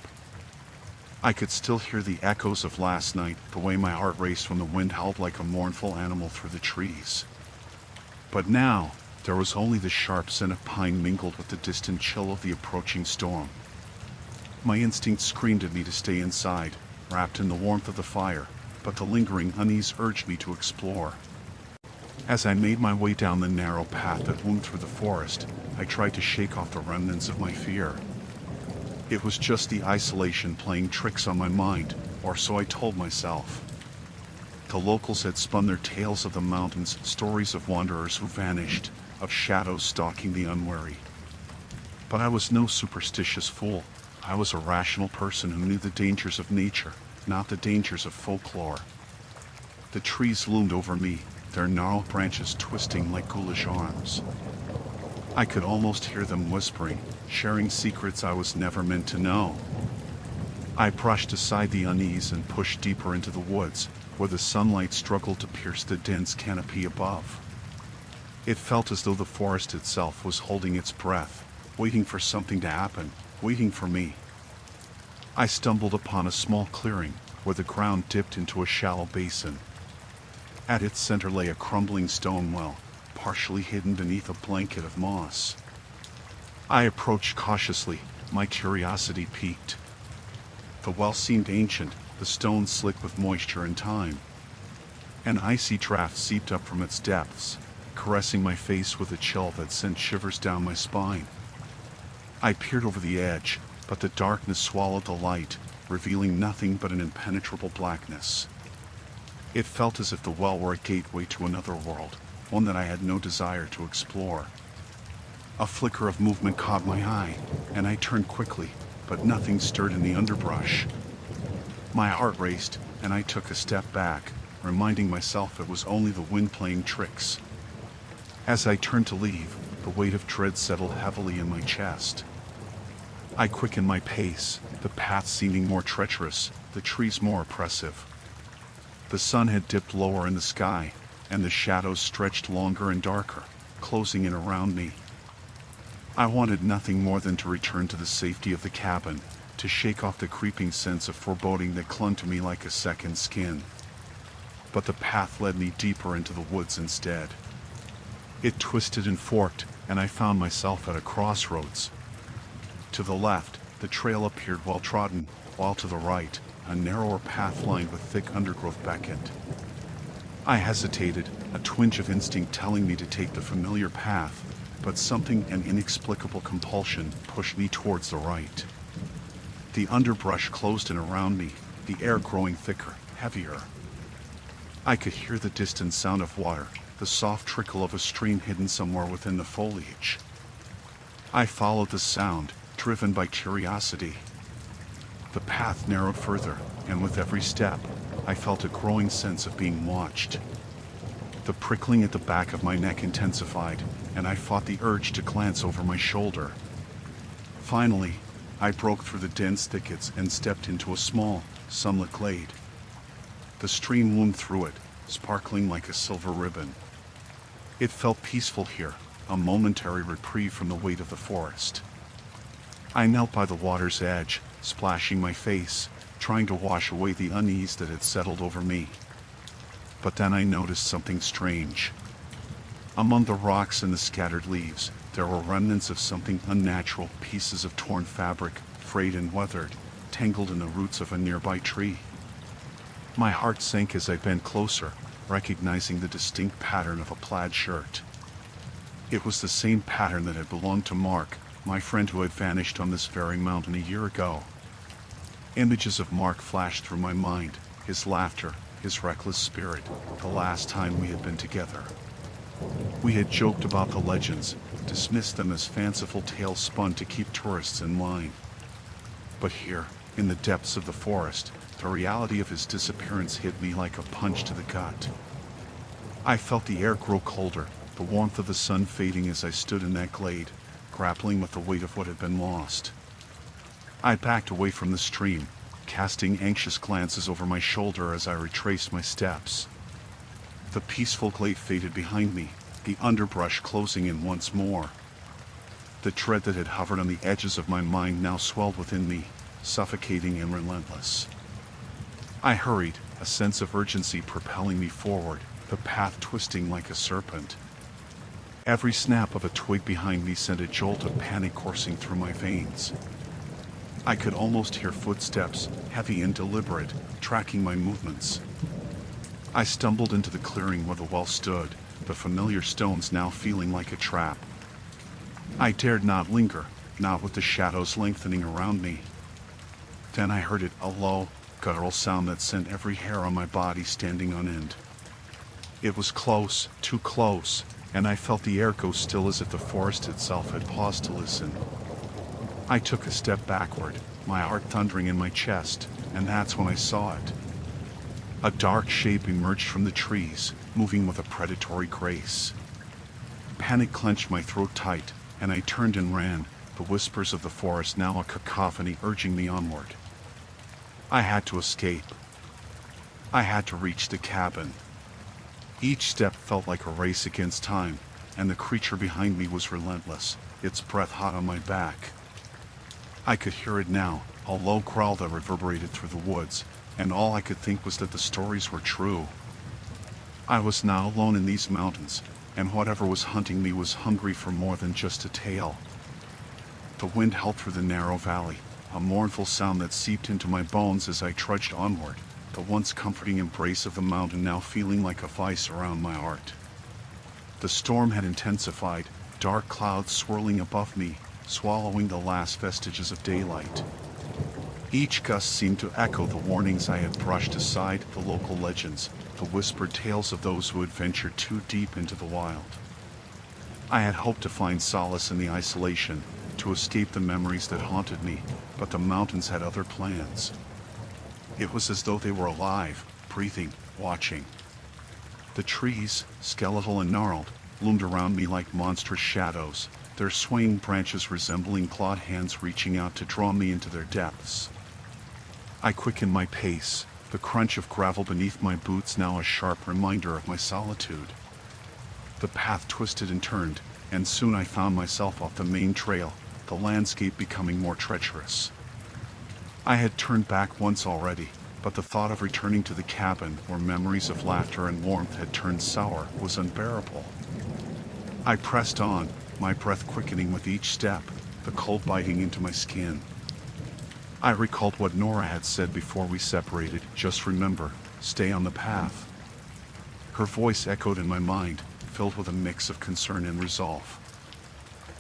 I could still hear the echoes of last night, the way my heart raced when the wind howled like a mournful animal through the trees. But now, there was only the sharp scent of pine mingled with the distant chill of the approaching storm. My instinct screamed at me to stay inside, wrapped in the warmth of the fire, but the lingering unease urged me to explore. As I made my way down the narrow path that wound through the forest, I tried to shake off the remnants of my fear. It was just the isolation playing tricks on my mind, or so I told myself. The locals had spun their tales of the mountains, stories of wanderers who vanished, of shadows stalking the unwary. But I was no superstitious fool. I was a rational person who knew the dangers of nature, not the dangers of folklore. The trees loomed over me, their gnarled branches twisting like ghoulish arms. I could almost hear them whispering, sharing secrets I was never meant to know. I brushed aside the unease and pushed deeper into the woods, where the sunlight struggled to pierce the dense canopy above. It felt as though the forest itself was holding its breath, waiting for something to happen, waiting for me. I stumbled upon a small clearing, where the ground dipped into a shallow basin. At its center lay a crumbling stone well, partially hidden beneath a blanket of moss. I approached cautiously, my curiosity piqued. The well seemed ancient, the stone slick with moisture and time. An icy draft seeped up from its depths, caressing my face with a chill that sent shivers down my spine. I peered over the edge, but the darkness swallowed the light, revealing nothing but an impenetrable blackness. It felt as if the well were a gateway to another world, one that I had no desire to explore. A flicker of movement caught my eye, and I turned quickly, but nothing stirred in the underbrush. My heart raced, and I took a step back, reminding myself it was only the wind playing tricks. As I turned to leave, the weight of dread settled heavily in my chest. I quickened my pace, the path seeming more treacherous, the trees more oppressive. The sun had dipped lower in the sky, and the shadows stretched longer and darker, closing in around me. I wanted nothing more than to return to the safety of the cabin, to shake off the creeping sense of foreboding that clung to me like a second skin. But the path led me deeper into the woods instead. It twisted and forked, and I found myself at a crossroads. To the left, the trail appeared well trodden, while to the right, a narrower path lined with thick undergrowth beckoned. I hesitated, a twinge of instinct telling me to take the familiar path, but something, an inexplicable compulsion, pushed me towards the right. The underbrush closed in around me, the air growing thicker, heavier. I could hear the distant sound of water, the soft trickle of a stream hidden somewhere within the foliage. I followed the sound, driven by curiosity. The path narrowed further, and with every step, I felt a growing sense of being watched. The prickling at the back of my neck intensified, and I fought the urge to glance over my shoulder. Finally, I broke through the dense thickets and stepped into a small, sunlit glade. The stream wound through it, sparkling like a silver ribbon. It felt peaceful here, a momentary reprieve from the weight of the forest. I knelt by the water's edge, splashing my face, trying to wash away the unease that had settled over me. But then I noticed something strange. Among the rocks and the scattered leaves, there were remnants of something unnatural, pieces of torn fabric, frayed and weathered, tangled in the roots of a nearby tree. My heart sank as I bent closer, recognizing the distinct pattern of a plaid shirt. It was the same pattern that had belonged to Mark, my friend who had vanished on this very mountain a year ago. Images of Mark flashed through my mind, his laughter, his reckless spirit, the last time we had been together. We had joked about the legends, dismissed them as fanciful tales spun to keep tourists in line. But here, in the depths of the forest, The reality of his disappearance hit me like a punch to the gut. I felt the air grow colder, the warmth of the sun fading as I stood in that glade, grappling with the weight of what had been lost. I backed away from the stream, casting anxious glances over my shoulder as I retraced my steps. The peaceful glade faded behind me, the underbrush closing in once more. The dread that had hovered on the edges of my mind now swelled within me, suffocating and relentless. I hurried, a sense of urgency propelling me forward, the path twisting like a serpent. Every snap of a twig behind me sent a jolt of panic coursing through my veins. I could almost hear footsteps, heavy and deliberate, tracking my movements. I stumbled into the clearing where the well stood, the familiar stones now feeling like a trap. I dared not linger, not with the shadows lengthening around me. Then I heard it, a low, guttural sound that sent every hair on my body standing on end. It was close, too close, and I felt the air go still as if the forest itself had paused to listen. I took a step backward, my heart thundering in my chest, and that's when I saw it. A dark shape emerged from the trees, moving with a predatory grace. Panic clenched my throat tight, and I turned and ran, the whispers of the forest now a cacophony urging me onward. I had to escape. I had to reach the cabin. Each step felt like a race against time, and the creature behind me was relentless, its breath hot on my back. I could hear it now, a low growl that reverberated through the woods, and all I could think was that the stories were true. I was now alone in these mountains, and whatever was hunting me was hungry for more than just a tale. The wind howled through the narrow valley, a mournful sound that seeped into my bones as I trudged onward, the once comforting embrace of the mountain now feeling like a vice around my heart. The storm had intensified, dark clouds swirling above me, swallowing the last vestiges of daylight. Each gust seemed to echo the warnings I had brushed aside, the local legends, the whispered tales of those who had ventured too deep into the wild. I had hoped to find solace in the isolation, to escape the memories that haunted me, but the mountains had other plans. It was as though they were alive, breathing, watching. The trees, skeletal and gnarled, loomed around me like monstrous shadows, their swaying branches resembling clawed hands reaching out to draw me into their depths. I quickened my pace, the crunch of gravel beneath my boots now a sharp reminder of my solitude. The path twisted and turned, and soon I found myself off the main trail, the landscape becoming more treacherous. I had turned back once already, but the thought of returning to the cabin, where memories of laughter and warmth had turned sour, was unbearable. I pressed on, my breath quickening with each step, the cold biting into my skin. I recalled what Nora had said before we separated, just remember, stay on the path. Her voice echoed in my mind, filled with a mix of concern and resolve.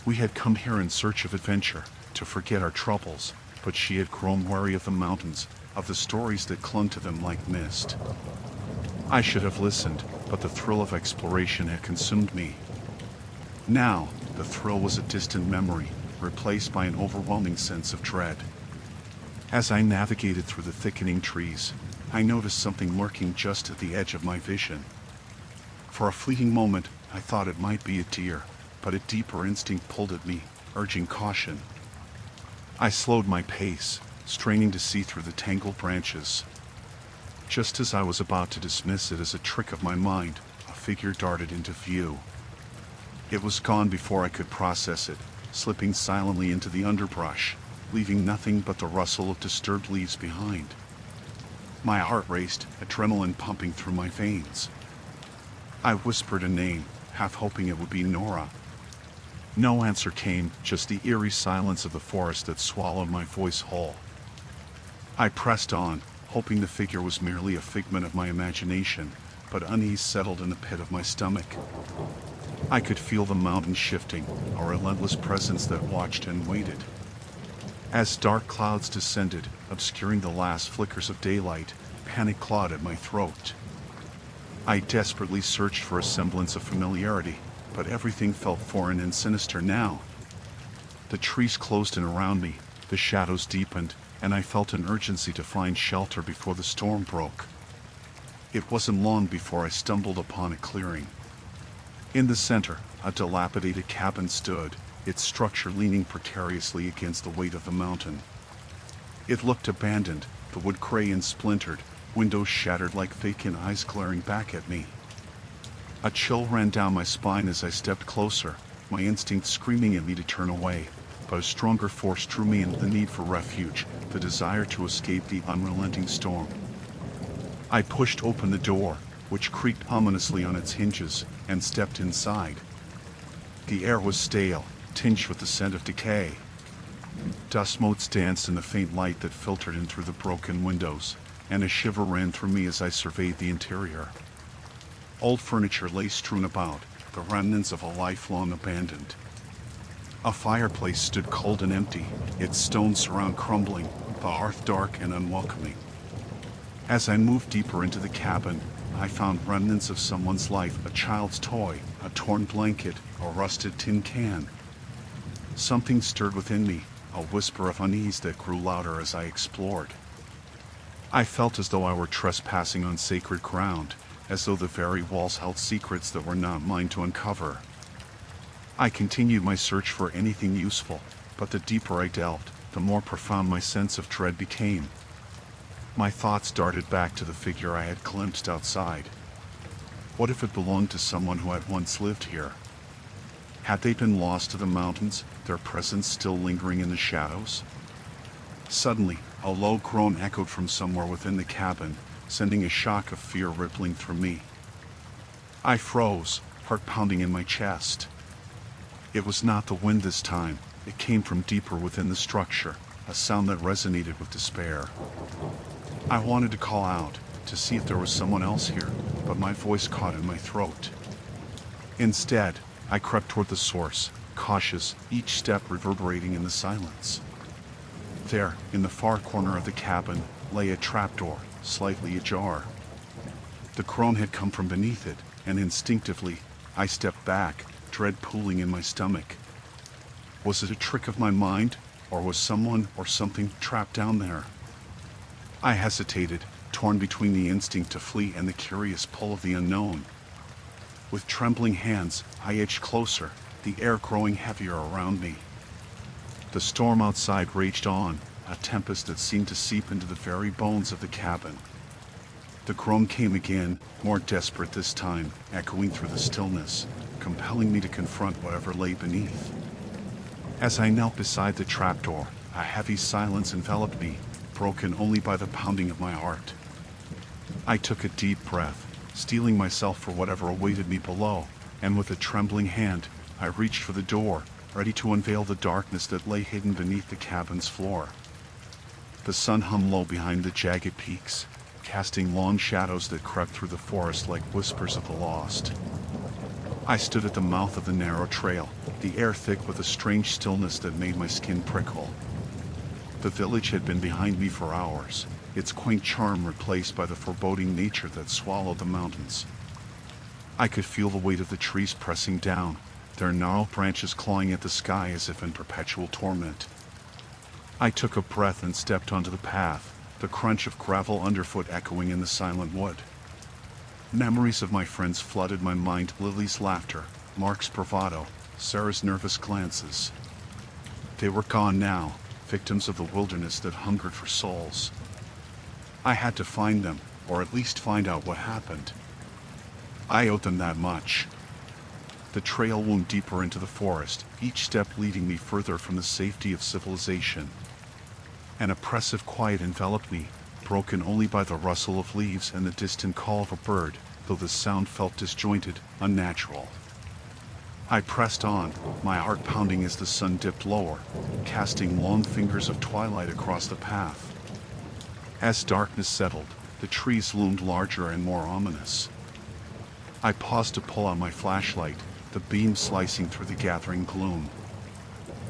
We had come here in search of adventure, to forget our troubles, but she had grown wary of the mountains, of the stories that clung to them like mist. I should have listened, but the thrill of exploration had consumed me. Now, the thrill was a distant memory, replaced by an overwhelming sense of dread. As I navigated through the thickening trees, I noticed something lurking just at the edge of my vision. For a fleeting moment, I thought it might be a deer, but a deeper instinct pulled at me, urging caution. I slowed my pace, straining to see through the tangled branches. Just as I was about to dismiss it as a trick of my mind, a figure darted into view. It was gone before I could process it, slipping silently into the underbrush, leaving nothing but the rustle of disturbed leaves behind. My heart raced, adrenaline pumping through my veins. I whispered a name, half hoping it would be Nora. No answer came, just the eerie silence of the forest that swallowed my voice whole. I pressed on, hoping the figure was merely a figment of my imagination, but unease settled in the pit of my stomach. I could feel the mountain shifting, a relentless presence that watched and waited. As dark clouds descended, obscuring the last flickers of daylight, panic clawed at my throat. I desperately searched for a semblance of familiarity, but everything felt foreign and sinister now. The trees closed in around me, the shadows deepened, and I felt an urgency to find shelter before the storm broke. It wasn't long before I stumbled upon a clearing. In the center, a dilapidated cabin stood, its structure leaning precariously against the weight of the mountain. It looked abandoned, the wood gray and splintered, windows shattered like vacant eyes glaring back at me. A chill ran down my spine as I stepped closer, my instinct screaming at me to turn away, but a stronger force drew me into the need for refuge, the desire to escape the unrelenting storm. I pushed open the door, which creaked ominously on its hinges, and stepped inside. The air was stale, tinged with the scent of decay. Dust motes danced in the faint light that filtered in through the broken windows, and a shiver ran through me as I surveyed the interior. Old furniture lay strewn about, the remnants of a life long abandoned. A fireplace stood cold and empty, its stone surround crumbling, the hearth dark and unwelcoming. As I moved deeper into the cabin, I found remnants of someone's life, a child's toy, a torn blanket, a rusted tin can. Something stirred within me, a whisper of unease that grew louder as I explored. I felt as though I were trespassing on sacred ground, as though the very walls held secrets that were not mine to uncover. I continued my search for anything useful, but the deeper I delved, the more profound my sense of dread became. My thoughts darted back to the figure I had glimpsed outside. What if it belonged to someone who had once lived here? Had they been lost to the mountains, their presence still lingering in the shadows? Suddenly, a low groan echoed from somewhere within the cabin, sending a shock of fear rippling through me. I froze, heart pounding in my chest. It was not the wind this time. It came from deeper within the structure, a sound that resonated with despair. I wanted to call out, to see if there was someone else here, but my voice caught in my throat. Instead, I crept toward the source, cautious, each step reverberating in the silence. There, in the far corner of the cabin, lay a trapdoor, slightly ajar. The groan had come from beneath it, and instinctively, I stepped back, dread pooling in my stomach. Was it a trick of my mind, or was someone or something trapped down there? I hesitated, torn between the instinct to flee and the curious pull of the unknown. With trembling hands, I edged closer, the air growing heavier around me. The storm outside raged on, a tempest that seemed to seep into the very bones of the cabin. The groan came again, more desperate this time, echoing through the stillness, compelling me to confront whatever lay beneath. As I knelt beside the trapdoor, a heavy silence enveloped me, broken only by the pounding of my heart. I took a deep breath, steeling myself for whatever awaited me below, and with a trembling hand, I reached for the door, ready to unveil the darkness that lay hidden beneath the cabin's floor. The sun hung low behind the jagged peaks, casting long shadows that crept through the forest like whispers of the lost. I stood at the mouth of the narrow trail, the air thick with a strange stillness that made my skin prickle. The village had been behind me for hours, its quaint charm replaced by the foreboding nature that swallowed the mountains. I could feel the weight of the trees pressing down, their gnarled branches clawing at the sky as if in perpetual torment. I took a breath and stepped onto the path, the crunch of gravel underfoot echoing in the silent wood. Memories of my friends flooded my mind, Lily's laughter, Mark's bravado, Sarah's nervous glances. They were gone now, victims of the wilderness that hungered for souls. I had to find them, or at least find out what happened. I owed them that much. The trail wound deeper into the forest, each step leading me further from the safety of civilization. An oppressive quiet enveloped me, broken only by the rustle of leaves and the distant call of a bird, though the sound felt disjointed, unnatural. I pressed on, my heart pounding as the sun dipped lower, casting long fingers of twilight across the path. As darkness settled, the trees loomed larger and more ominous. I paused to pull out my flashlight, the beam slicing through the gathering gloom.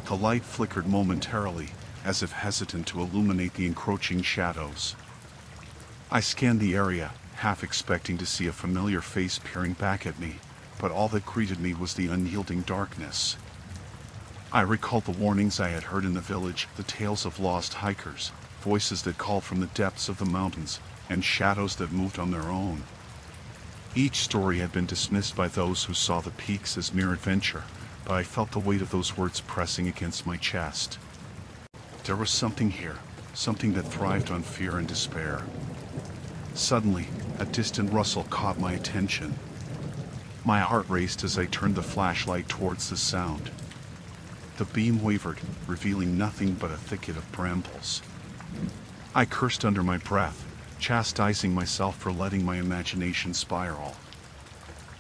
The light flickered momentarily, as if hesitant to illuminate the encroaching shadows. I scanned the area, half expecting to see a familiar face peering back at me, but all that greeted me was the unyielding darkness. I recalled the warnings I had heard in the village, the tales of lost hikers, voices that called from the depths of the mountains, and shadows that moved on their own. Each story had been dismissed by those who saw the peaks as mere adventure, but I felt the weight of those words pressing against my chest. There was something here, something that thrived on fear and despair. Suddenly, a distant rustle caught my attention. My heart raced as I turned the flashlight towards the sound. The beam wavered, revealing nothing but a thicket of brambles. I cursed under my breath, chastising myself for letting my imagination spiral.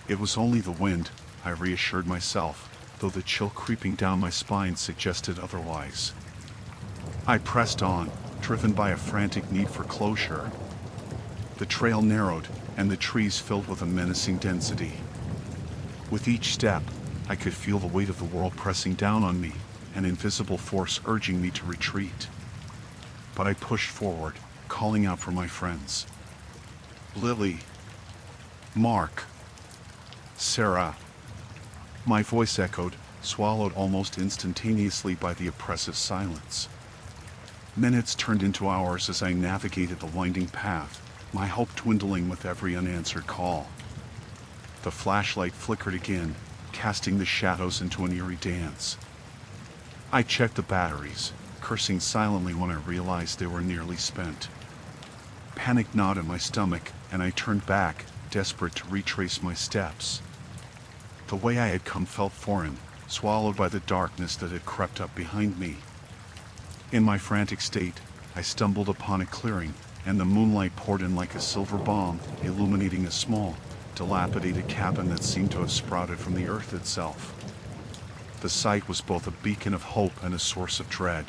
It was only the wind, I reassured myself, though the chill creeping down my spine suggested otherwise. I pressed on, driven by a frantic need for closure. The trail narrowed, and the trees filled with a menacing density. With each step, I could feel the weight of the world pressing down on me, an invisible force urging me to retreat. But I pushed forward, calling out for my friends. Lily, Mark, Sarah. My voice echoed, swallowed almost instantaneously by the oppressive silence. Minutes turned into hours as I navigated the winding path, my hope dwindling with every unanswered call. The flashlight flickered again, casting the shadows into an eerie dance. I checked the batteries, cursing silently when I realized they were nearly spent. Panic gnawed at my stomach, and I turned back, desperate to retrace my steps. The way I had come felt foreign, swallowed by the darkness that had crept up behind me. In my frantic state, I stumbled upon a clearing, and the moonlight poured in like a silver bomb, illuminating a small, dilapidated cabin that seemed to have sprouted from the earth itself. The sight was both a beacon of hope and a source of dread.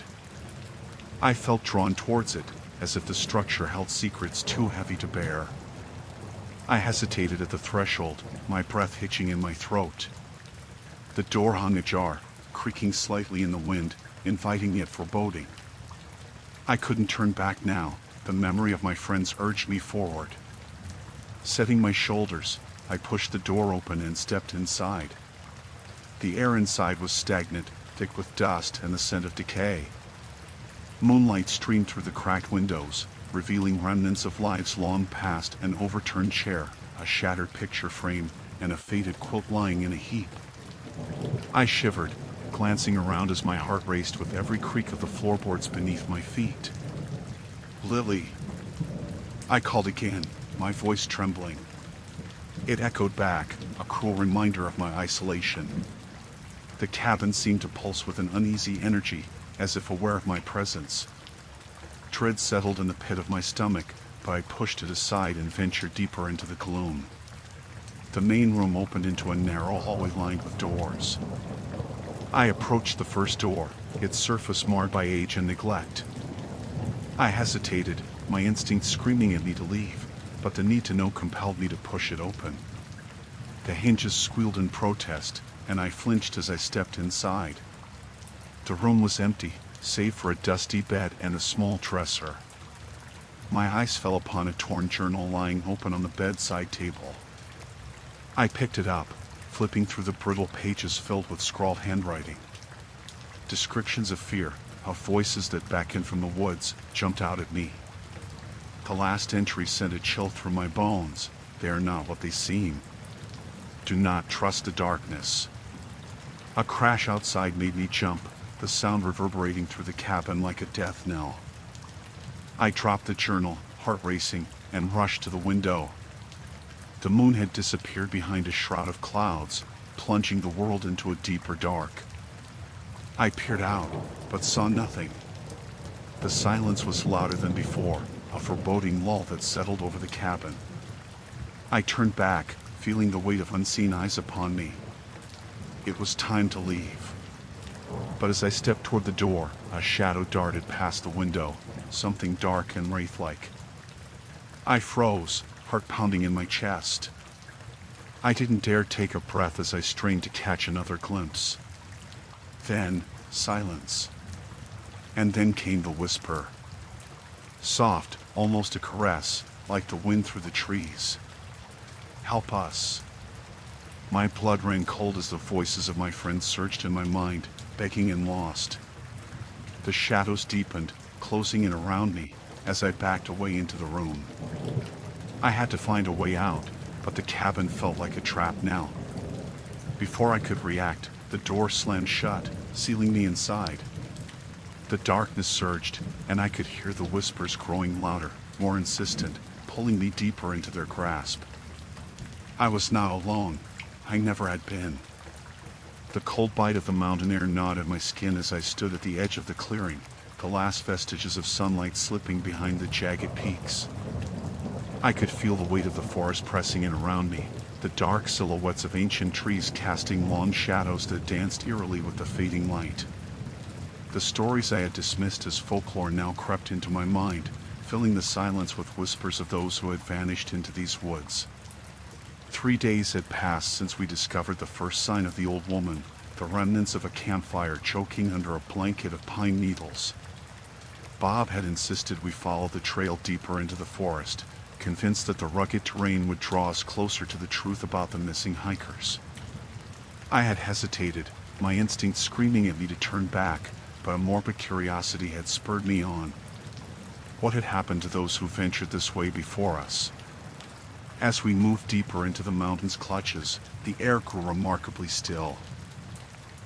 I felt drawn towards it, as if the structure held secrets too heavy to bear. I hesitated at the threshold, my breath hitching in my throat. The door hung ajar, creaking slightly in the wind, inviting yet foreboding. I couldn't turn back now, the memory of my friends urged me forward. Setting my shoulders, I pushed the door open and stepped inside. The air inside was stagnant, thick with dust and the scent of decay. Moonlight streamed through the cracked windows, revealing remnants of lives long past, an overturned chair, a shattered picture frame, and a faded quilt lying in a heap. I shivered, glancing around as my heart raced with every creak of the floorboards beneath my feet. Lily. I called again, my voice trembling. It echoed back, a cruel reminder of my isolation. The cabin seemed to pulse with an uneasy energy, as if aware of my presence. Dread settled in the pit of my stomach, but I pushed it aside and ventured deeper into the gloom. The main room opened into a narrow hallway lined with doors. I approached the first door, its surface marred by age and neglect. I hesitated, my instinct screaming at me to leave, but the need to know compelled me to push it open. The hinges squealed in protest, and I flinched as I stepped inside. The room was empty, save for a dusty bed and a small dresser. My eyes fell upon a torn journal lying open on the bedside table. I picked it up, flipping through the brittle pages filled with scrawled handwriting. Descriptions of fear, of voices that beckoned from the woods, jumped out at me. The last entry sent a chill through my bones. They are not what they seem. Do not trust the darkness. A crash outside made me jump, the sound reverberating through the cabin like a death knell. I dropped the journal, heart racing, and rushed to the window. The moon had disappeared behind a shroud of clouds, plunging the world into a deeper dark. I peered out, but saw nothing. The silence was louder than before, a foreboding lull that settled over the cabin. I turned back, feeling the weight of unseen eyes upon me. It was time to leave. But as I stepped toward the door, a shadow darted past the window, something dark and wraith-like. I froze, heart pounding in my chest. I didn't dare take a breath as I strained to catch another glimpse. Then, silence. And then came the whisper. Soft, almost a caress, like the wind through the trees. Help us. My blood ran cold as the voices of my friends surged in my mind, begging and lost. The shadows deepened, closing in around me as I backed away into the room. I had to find a way out, but the cabin felt like a trap now. Before I could react, the door slammed shut, sealing me inside. The darkness surged, and I could hear the whispers growing louder, more insistent, pulling me deeper into their grasp. I was not alone. I never had been. The cold bite of the mountain air gnawed at my skin as I stood at the edge of the clearing, the last vestiges of sunlight slipping behind the jagged peaks. I could feel the weight of the forest pressing in around me, the dark silhouettes of ancient trees casting long shadows that danced eerily with the fading light. The stories I had dismissed as folklore now crept into my mind, filling the silence with whispers of those who had vanished into these woods. 3 days had passed since we discovered the first sign of the old woman, the remnants of a campfire choking under a blanket of pine needles. Bob had insisted we follow the trail deeper into the forest, convinced that the rugged terrain would draw us closer to the truth about the missing hikers. I had hesitated, my instinct screaming at me to turn back, but a morbid curiosity had spurred me on. What had happened to those who ventured this way before us? As we moved deeper into the mountain's clutches, the air grew remarkably still.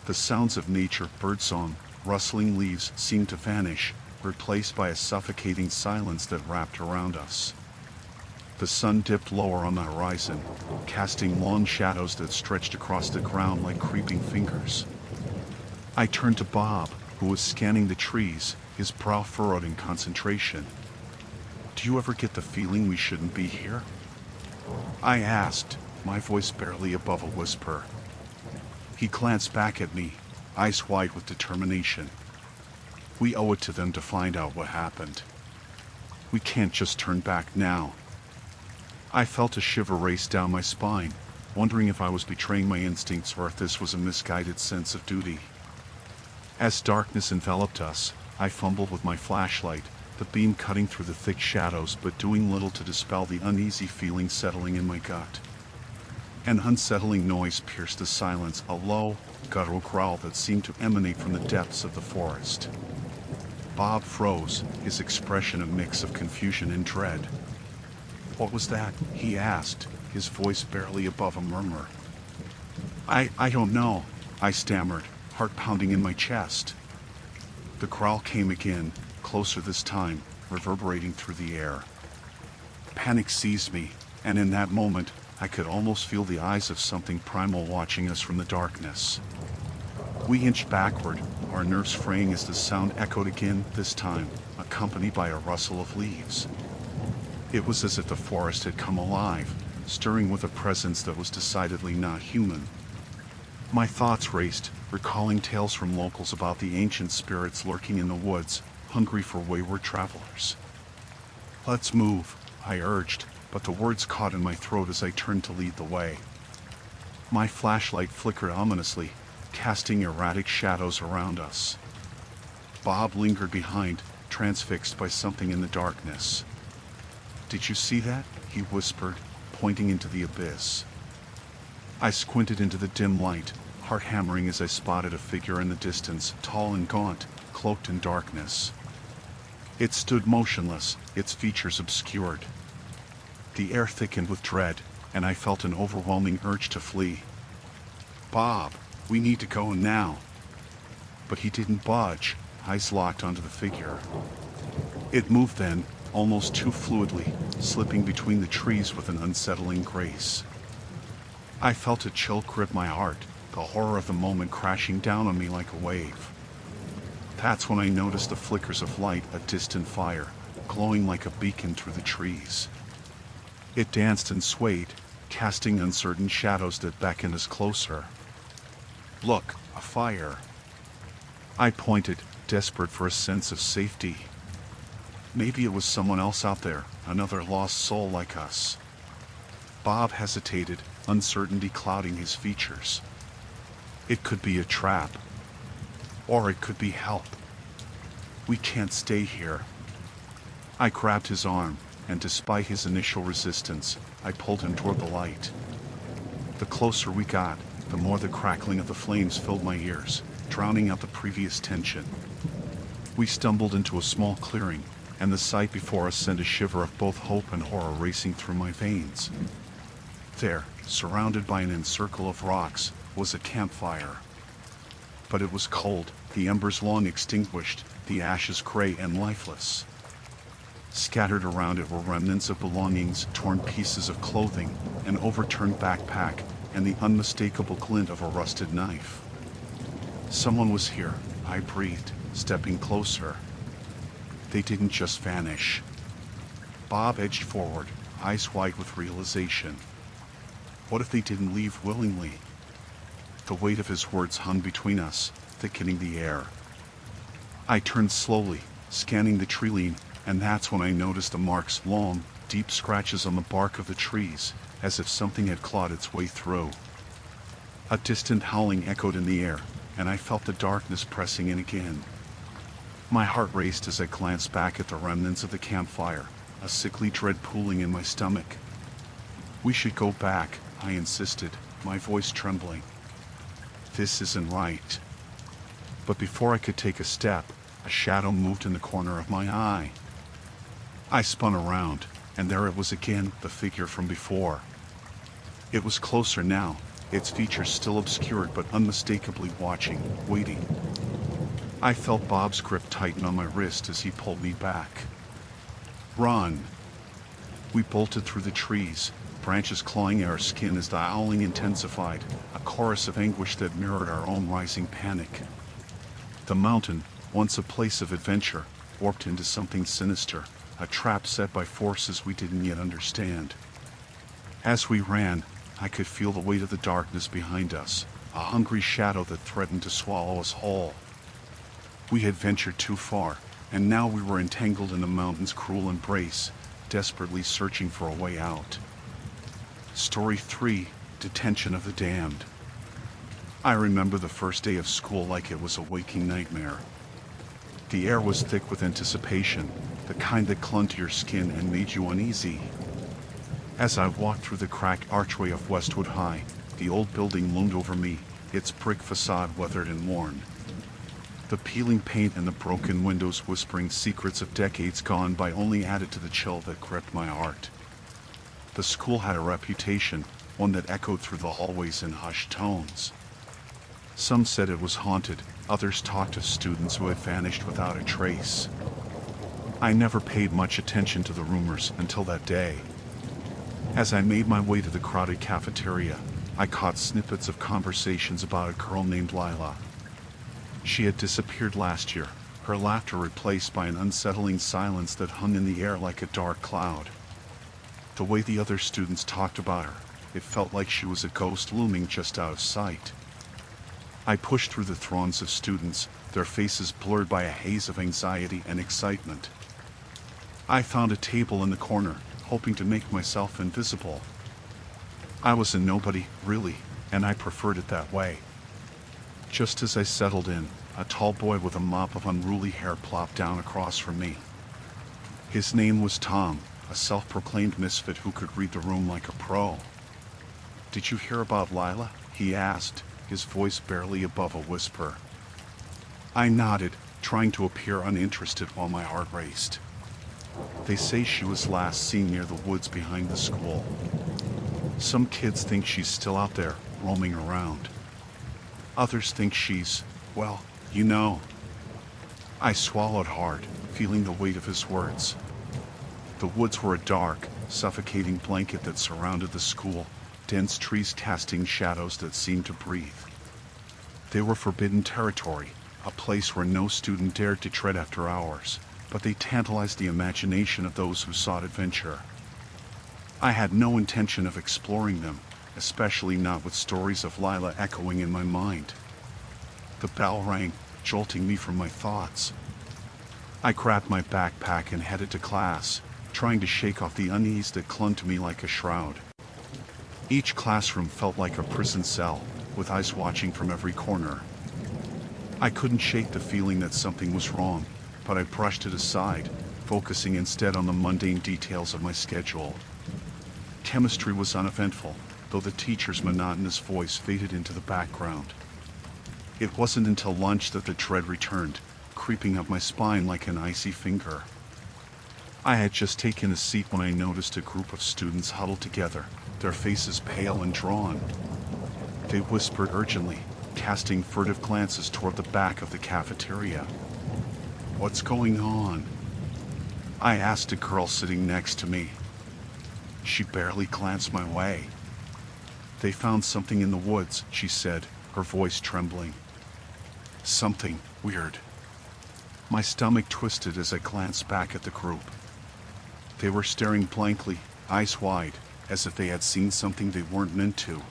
The sounds of nature, birdsong, rustling leaves seemed to vanish, replaced by a suffocating silence that wrapped around us. The sun dipped lower on the horizon, casting long shadows that stretched across the ground like creeping fingers. I turned to Bob, who was scanning the trees, his brow furrowed in concentration. "Do you ever get the feeling we shouldn't be here?" I asked, my voice barely above a whisper. He glanced back at me, eyes wide with determination. "We owe it to them to find out what happened. We can't just turn back now." I felt a shiver race down my spine, wondering if I was betraying my instincts or if this was a misguided sense of duty. As darkness enveloped us, I fumbled with my flashlight, the beam cutting through the thick shadows but doing little to dispel the uneasy feeling settling in my gut. An unsettling noise pierced the silence, a low, guttural growl that seemed to emanate from the depths of the forest. Bob froze, his expression a mix of confusion and dread. "What was that?" he asked, his voice barely above a murmur. I don't know," I stammered, heart pounding in my chest. The growl came again, closer this time, reverberating through the air. Panic seized me, and in that moment, I could almost feel the eyes of something primal watching us from the darkness. We inched backward, our nerves fraying as the sound echoed again, this time, accompanied by a rustle of leaves. It was as if the forest had come alive, stirring with a presence that was decidedly not human. My thoughts raced, recalling tales from locals about the ancient spirits lurking in the woods, hungry for wayward travelers. "Let's move," I urged, but the words caught in my throat as I turned to lead the way. My flashlight flickered ominously, casting erratic shadows around us. Bob lingered behind, transfixed by something in the darkness. "Did you see that?" he whispered, pointing into the abyss. I squinted into the dim light, heart hammering as I spotted a figure in the distance, tall and gaunt, cloaked in darkness. It stood motionless, its features obscured. The air thickened with dread, and I felt an overwhelming urge to flee. "Bob, we need to go now." But he didn't budge, eyes locked onto the figure. It moved then, almost too fluidly, slipping between the trees with an unsettling grace. I felt a chill grip my heart, the horror of the moment crashing down on me like a wave. That's when I noticed the flickers of light, a distant fire, glowing like a beacon through the trees. It danced and swayed, casting uncertain shadows that beckoned us closer. "Look, a fire." I pointed, desperate for a sense of safety. Maybe it was someone else out there, another lost soul like us. Bob hesitated, uncertainty clouding his features. It could be a trap. Or it could be help. "We can't stay here." I grabbed his arm, and despite his initial resistance, I pulled him toward the light. The closer we got, the more the crackling of the flames filled my ears, drowning out the previous tension. We stumbled into a small clearing, and the sight before us sent a shiver of both hope and horror racing through my veins. There, surrounded by an encircle of rocks, was a campfire. But it was cold, the embers long extinguished, the ashes gray and lifeless. Scattered around it were remnants of belongings, torn pieces of clothing, an overturned backpack, and the unmistakable glint of a rusted knife. Someone was here, I breathed, stepping closer. They didn't just vanish. Bob edged forward, eyes wide with realization. What if they didn't leave willingly? The weight of his words hung between us, thickening the air. I turned slowly, scanning the tree line, and that's when I noticed the marks, long, deep scratches on the bark of the trees, as if something had clawed its way through. A distant howling echoed in the air, and I felt the darkness pressing in again. My heart raced as I glanced back at the remnants of the campfire, a sickly dread pooling in my stomach. "We should go back," I insisted, my voice trembling. "This isn't right." But before I could take a step, a shadow moved in the corner of my eye. I spun around, and there it was again, the figure from before. It was closer now, its features still obscured but unmistakably watching, waiting. I felt Bob's grip tighten on my wrist as he pulled me back. "Run!" We bolted through the trees, branches clawing at our skin as the howling intensified, a chorus of anguish that mirrored our own rising panic. The mountain, once a place of adventure, warped into something sinister, a trap set by forces we didn't yet understand. As we ran, I could feel the weight of the darkness behind us, a hungry shadow that threatened to swallow us whole. We had ventured too far, and now we were entangled in the mountain's cruel embrace, desperately searching for a way out. Story 3: Detention of the Damned. I remember the first day of school like it was a waking nightmare. The air was thick with anticipation, the kind that clung to your skin and made you uneasy. As I walked through the cracked archway of Westwood High, the old building loomed over me, its brick facade weathered and worn. The peeling paint and the broken windows whispering secrets of decades gone by only added to the chill that gripped my heart. The school had a reputation, one that echoed through the hallways in hushed tones. Some said it was haunted, others talked of students who had vanished without a trace. I never paid much attention to the rumors until that day. As I made my way to the crowded cafeteria, I caught snippets of conversations about a girl named Lila. She had disappeared last year, her laughter replaced by an unsettling silence that hung in the air like a dark cloud. The way the other students talked about her, it felt like she was a ghost looming just out of sight. I pushed through the throngs of students, their faces blurred by a haze of anxiety and excitement. I found a table in the corner, hoping to make myself invisible. I was a nobody, really, and I preferred it that way. Just as I settled in, a tall boy with a mop of unruly hair plopped down across from me. His name was Tom, a self-proclaimed misfit who could read the room like a pro. "Did you hear about Lila?" he asked, his voice barely above a whisper. I nodded, trying to appear uninterested while my heart raced. "They say she was last seen near the woods behind the school. Some kids think she's still out there, roaming around. Others think she's, well, you know." I swallowed hard, feeling the weight of his words. The woods were a dark, suffocating blanket that surrounded the school, dense trees casting shadows that seemed to breathe. They were forbidden territory, a place where no student dared to tread after hours, but they tantalized the imagination of those who sought adventure. I had no intention of exploring them, especially not with stories of Lila echoing in my mind. The bell rang, jolting me from my thoughts. I grabbed my backpack and headed to class, trying to shake off the unease that clung to me like a shroud. Each classroom felt like a prison cell, with eyes watching from every corner. I couldn't shake the feeling that something was wrong, but I brushed it aside, focusing instead on the mundane details of my schedule. Chemistry was uneventful, though the teacher's monotonous voice faded into the background. It wasn't until lunch that the dread returned, creeping up my spine like an icy finger. I had just taken a seat when I noticed a group of students huddled together, their faces pale and drawn. They whispered urgently, casting furtive glances toward the back of the cafeteria. "What's going on?" I asked a girl sitting next to me. She barely glanced my way. "They found something in the woods," she said, her voice trembling. "Something weird." My stomach twisted as I glanced back at the group. They were staring blankly, eyes wide, as if they had seen something they weren't meant to.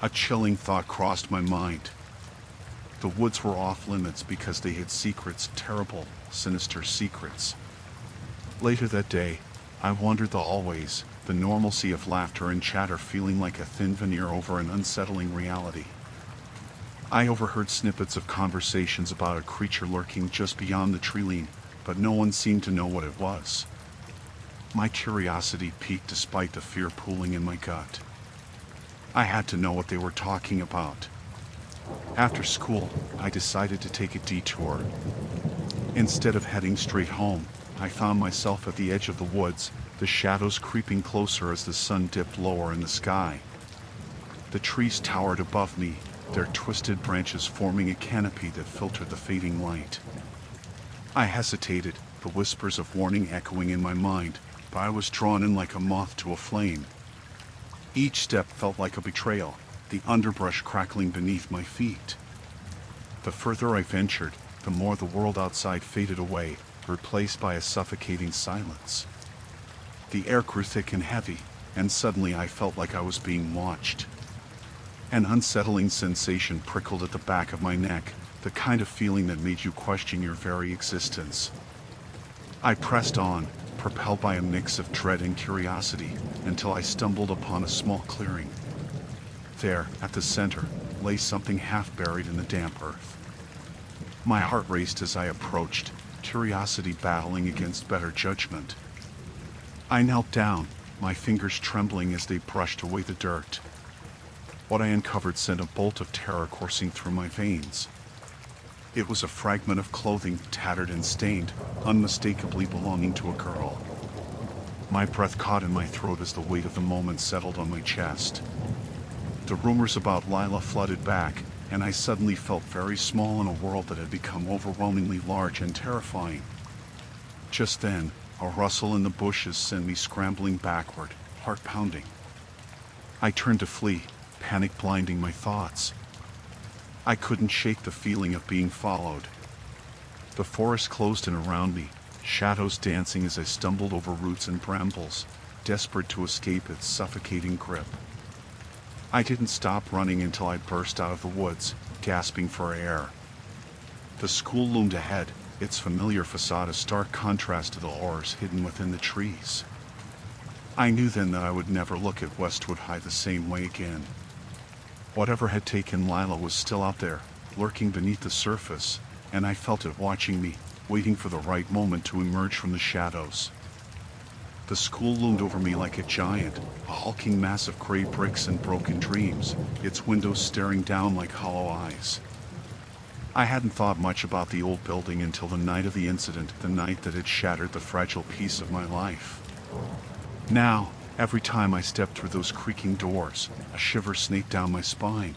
A chilling thought crossed my mind. The woods were off limits because they hid secrets, terrible, sinister secrets. Later that day, I wandered the hallways, the normalcy of laughter and chatter feeling like a thin veneer over an unsettling reality. I overheard snippets of conversations about a creature lurking just beyond the tree line, but no one seemed to know what it was. My curiosity piqued despite the fear pooling in my gut. I had to know what they were talking about. After school, I decided to take a detour. Instead of heading straight home, I found myself at the edge of the woods, the shadows creeping closer as the sun dipped lower in the sky. The trees towered above me, their twisted branches forming a canopy that filtered the fading light. I hesitated, the whispers of warning echoing in my mind, but I was drawn in like a moth to a flame. Each step felt like a betrayal, the underbrush crackling beneath my feet. The further I ventured, the more the world outside faded away, replaced by a suffocating silence. The air grew thick and heavy, and suddenly I felt like I was being watched. An unsettling sensation prickled at the back of my neck, the kind of feeling that made you question your very existence. I pressed on, propelled by a mix of dread and curiosity, until I stumbled upon a small clearing. There, at the center, lay something half buried in the damp earth. My heart raced as I approached, curiosity battling against better judgment. I knelt down, my fingers trembling as they brushed away the dirt. What I uncovered sent a bolt of terror coursing through my veins. It was a fragment of clothing, tattered and stained, unmistakably belonging to a girl. My breath caught in my throat as the weight of the moment settled on my chest. The rumors about Lila flooded back, and I suddenly felt very small in a world that had become overwhelmingly large and terrifying. Just then, a rustle in the bushes sent me scrambling backward, heart pounding. I turned to flee, panic blinding my thoughts. I couldn't shake the feeling of being followed. The forest closed in around me, shadows dancing as I stumbled over roots and brambles, desperate to escape its suffocating grip. I didn't stop running until I burst out of the woods, gasping for air. The school loomed ahead, its familiar facade a stark contrast to the horrors hidden within the trees. I knew then that I would never look at Westwood High the same way again. Whatever had taken Lila was still out there, lurking beneath the surface, and I felt it watching me, waiting for the right moment to emerge from the shadows. The school loomed over me like a giant, a hulking mass of gray bricks and broken dreams, its windows staring down like hollow eyes. I hadn't thought much about the old building until the night of the incident, the night that had shattered the fragile piece of my life. Now, every time I stepped through those creaking doors, a shiver snaked down my spine.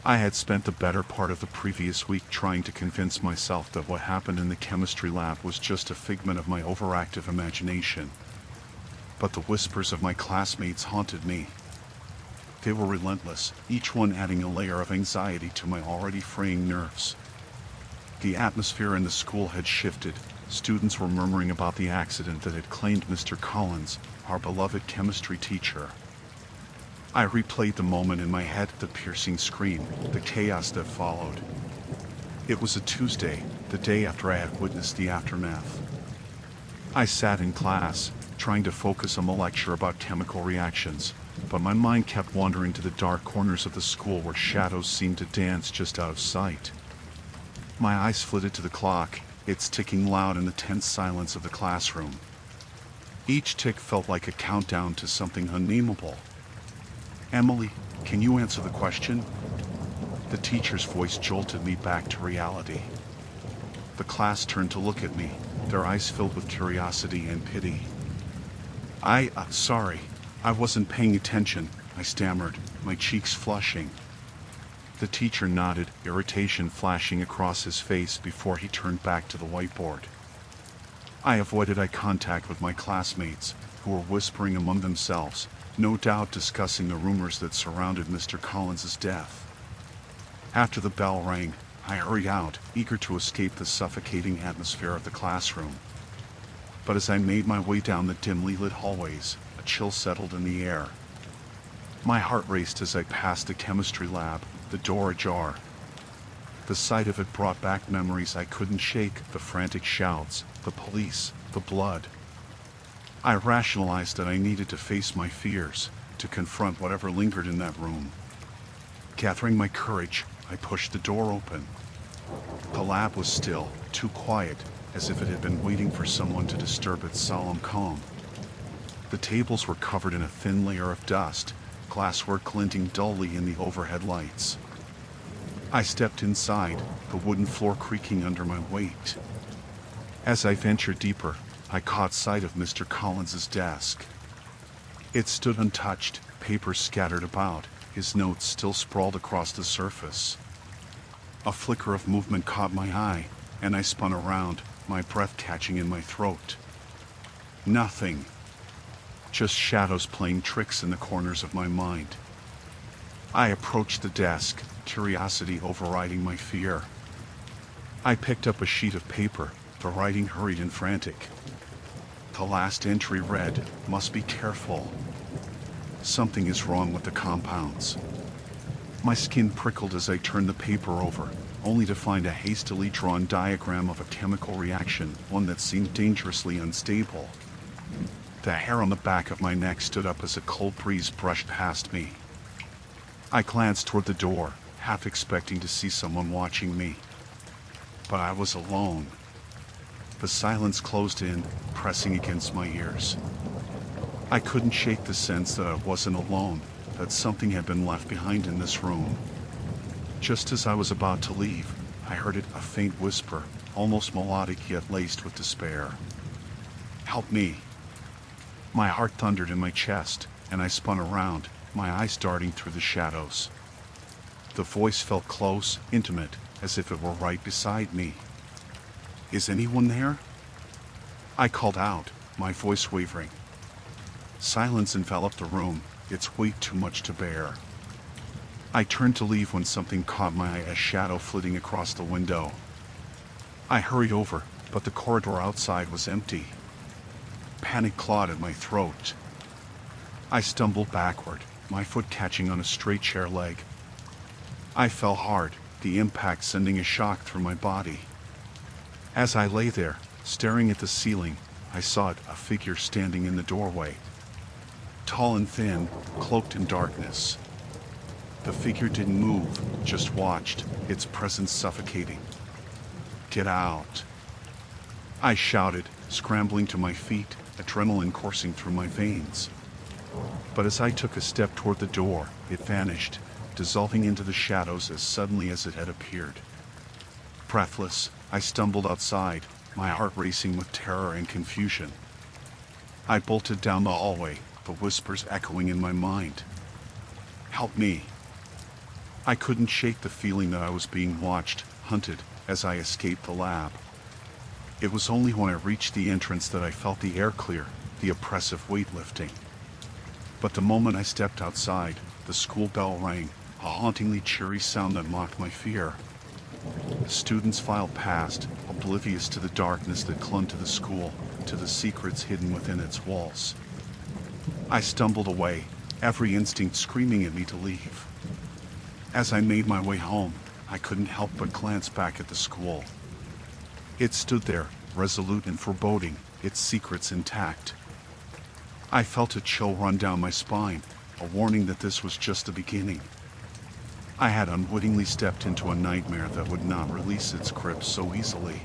I had spent the better part of the previous week trying to convince myself that what happened in the chemistry lab was just a figment of my overactive imagination. But the whispers of my classmates haunted me. They were relentless, each one adding a layer of anxiety to my already fraying nerves. The atmosphere in the school had shifted. Students were murmuring about the accident that had claimed Mr. Collins, our beloved chemistry teacher. I replayed the moment in my head, the piercing scream, the chaos that followed. It was a Tuesday, the day after I had witnessed the aftermath. I sat in class, trying to focus on the lecture about chemical reactions, but my mind kept wandering to the dark corners of the school where shadows seemed to dance just out of sight. My eyes flitted to the clock, its ticking loud in the tense silence of the classroom. Each tick felt like a countdown to something unnameable. "Emily, can you answer the question?" The teacher's voice jolted me back to reality. The class turned to look at me, their eyes filled with curiosity and pity. Sorry, I wasn't paying attention," I stammered, my cheeks flushing. The teacher nodded, irritation flashing across his face before he turned back to the whiteboard. I avoided eye contact with my classmates, who were whispering among themselves, no doubt discussing the rumors that surrounded Mr. Collins's death. After the bell rang, I hurried out, eager to escape the suffocating atmosphere of the classroom. But as I made my way down the dimly lit hallways, a chill settled in the air. My heart raced as I passed the chemistry lab, the door ajar. The sight of it brought back memories I couldn't shake, the frantic shouts, the police, the blood. I rationalized that I needed to face my fears, to confront whatever lingered in that room. Gathering my courage, I pushed the door open. The lab was still, too quiet, as if it had been waiting for someone to disturb its solemn calm. The tables were covered in a thin layer of dust, glasswork glinting dully in the overhead lights. I stepped inside, the wooden floor creaking under my weight. As I ventured deeper, I caught sight of Mr. Collins's desk. It stood untouched, papers scattered about, his notes still sprawled across the surface. A flicker of movement caught my eye, and I spun around, my breath catching in my throat. Nothing. Just shadows playing tricks in the corners of my mind. I approached the desk, curiosity overriding my fear. I picked up a sheet of paper, the writing hurried and frantic. The last entry read, "Must be careful. Something is wrong with the compounds." My skin prickled as I turned the paper over, only to find a hastily drawn diagram of a chemical reaction, one that seemed dangerously unstable. The hair on the back of my neck stood up as a cold breeze brushed past me. I glanced toward the door, half expecting to see someone watching me. But I was alone. The silence closed in, pressing against my ears. I couldn't shake the sense that I wasn't alone, that something had been left behind in this room. Just as I was about to leave, I heard it, a faint whisper, almost melodic yet laced with despair. "Help me." My heart thundered in my chest, and I spun around, my eyes darting through the shadows. The voice felt close, intimate, as if it were right beside me. "Is anyone there?" I called out, my voice wavering. Silence enveloped the room, its weight too much to bear. I turned to leave when something caught my eye, a shadow flitting across the window. I hurried over, but the corridor outside was empty. Panic clawed at my throat. I stumbled backward, my foot catching on a straight chair leg. I fell hard, the impact sending a shock through my body. As I lay there, staring at the ceiling, I saw it, a figure standing in the doorway. Tall and thin, cloaked in darkness. The figure didn't move, just watched, its presence suffocating. "Get out!" I shouted, scrambling to my feet, adrenaline coursing through my veins. But as I took a step toward the door, it vanished, dissolving into the shadows as suddenly as it had appeared. Breathless, I stumbled outside, my heart racing with terror and confusion. I bolted down the hallway, the whispers echoing in my mind. "Help me!" I couldn't shake the feeling that I was being watched, hunted, as I escaped the lab. It was only when I reached the entrance that I felt the air clear, the oppressive weight lifting. But the moment I stepped outside, the school bell rang, a hauntingly cheery sound that mocked my fear. Students filed past, oblivious to the darkness that clung to the school, to the secrets hidden within its walls. I stumbled away, every instinct screaming at me to leave. As I made my way home, I couldn't help but glance back at the school. It stood there, resolute and foreboding, its secrets intact. I felt a chill run down my spine, a warning that this was just the beginning. I had unwittingly stepped into a nightmare that would not release its grip so easily.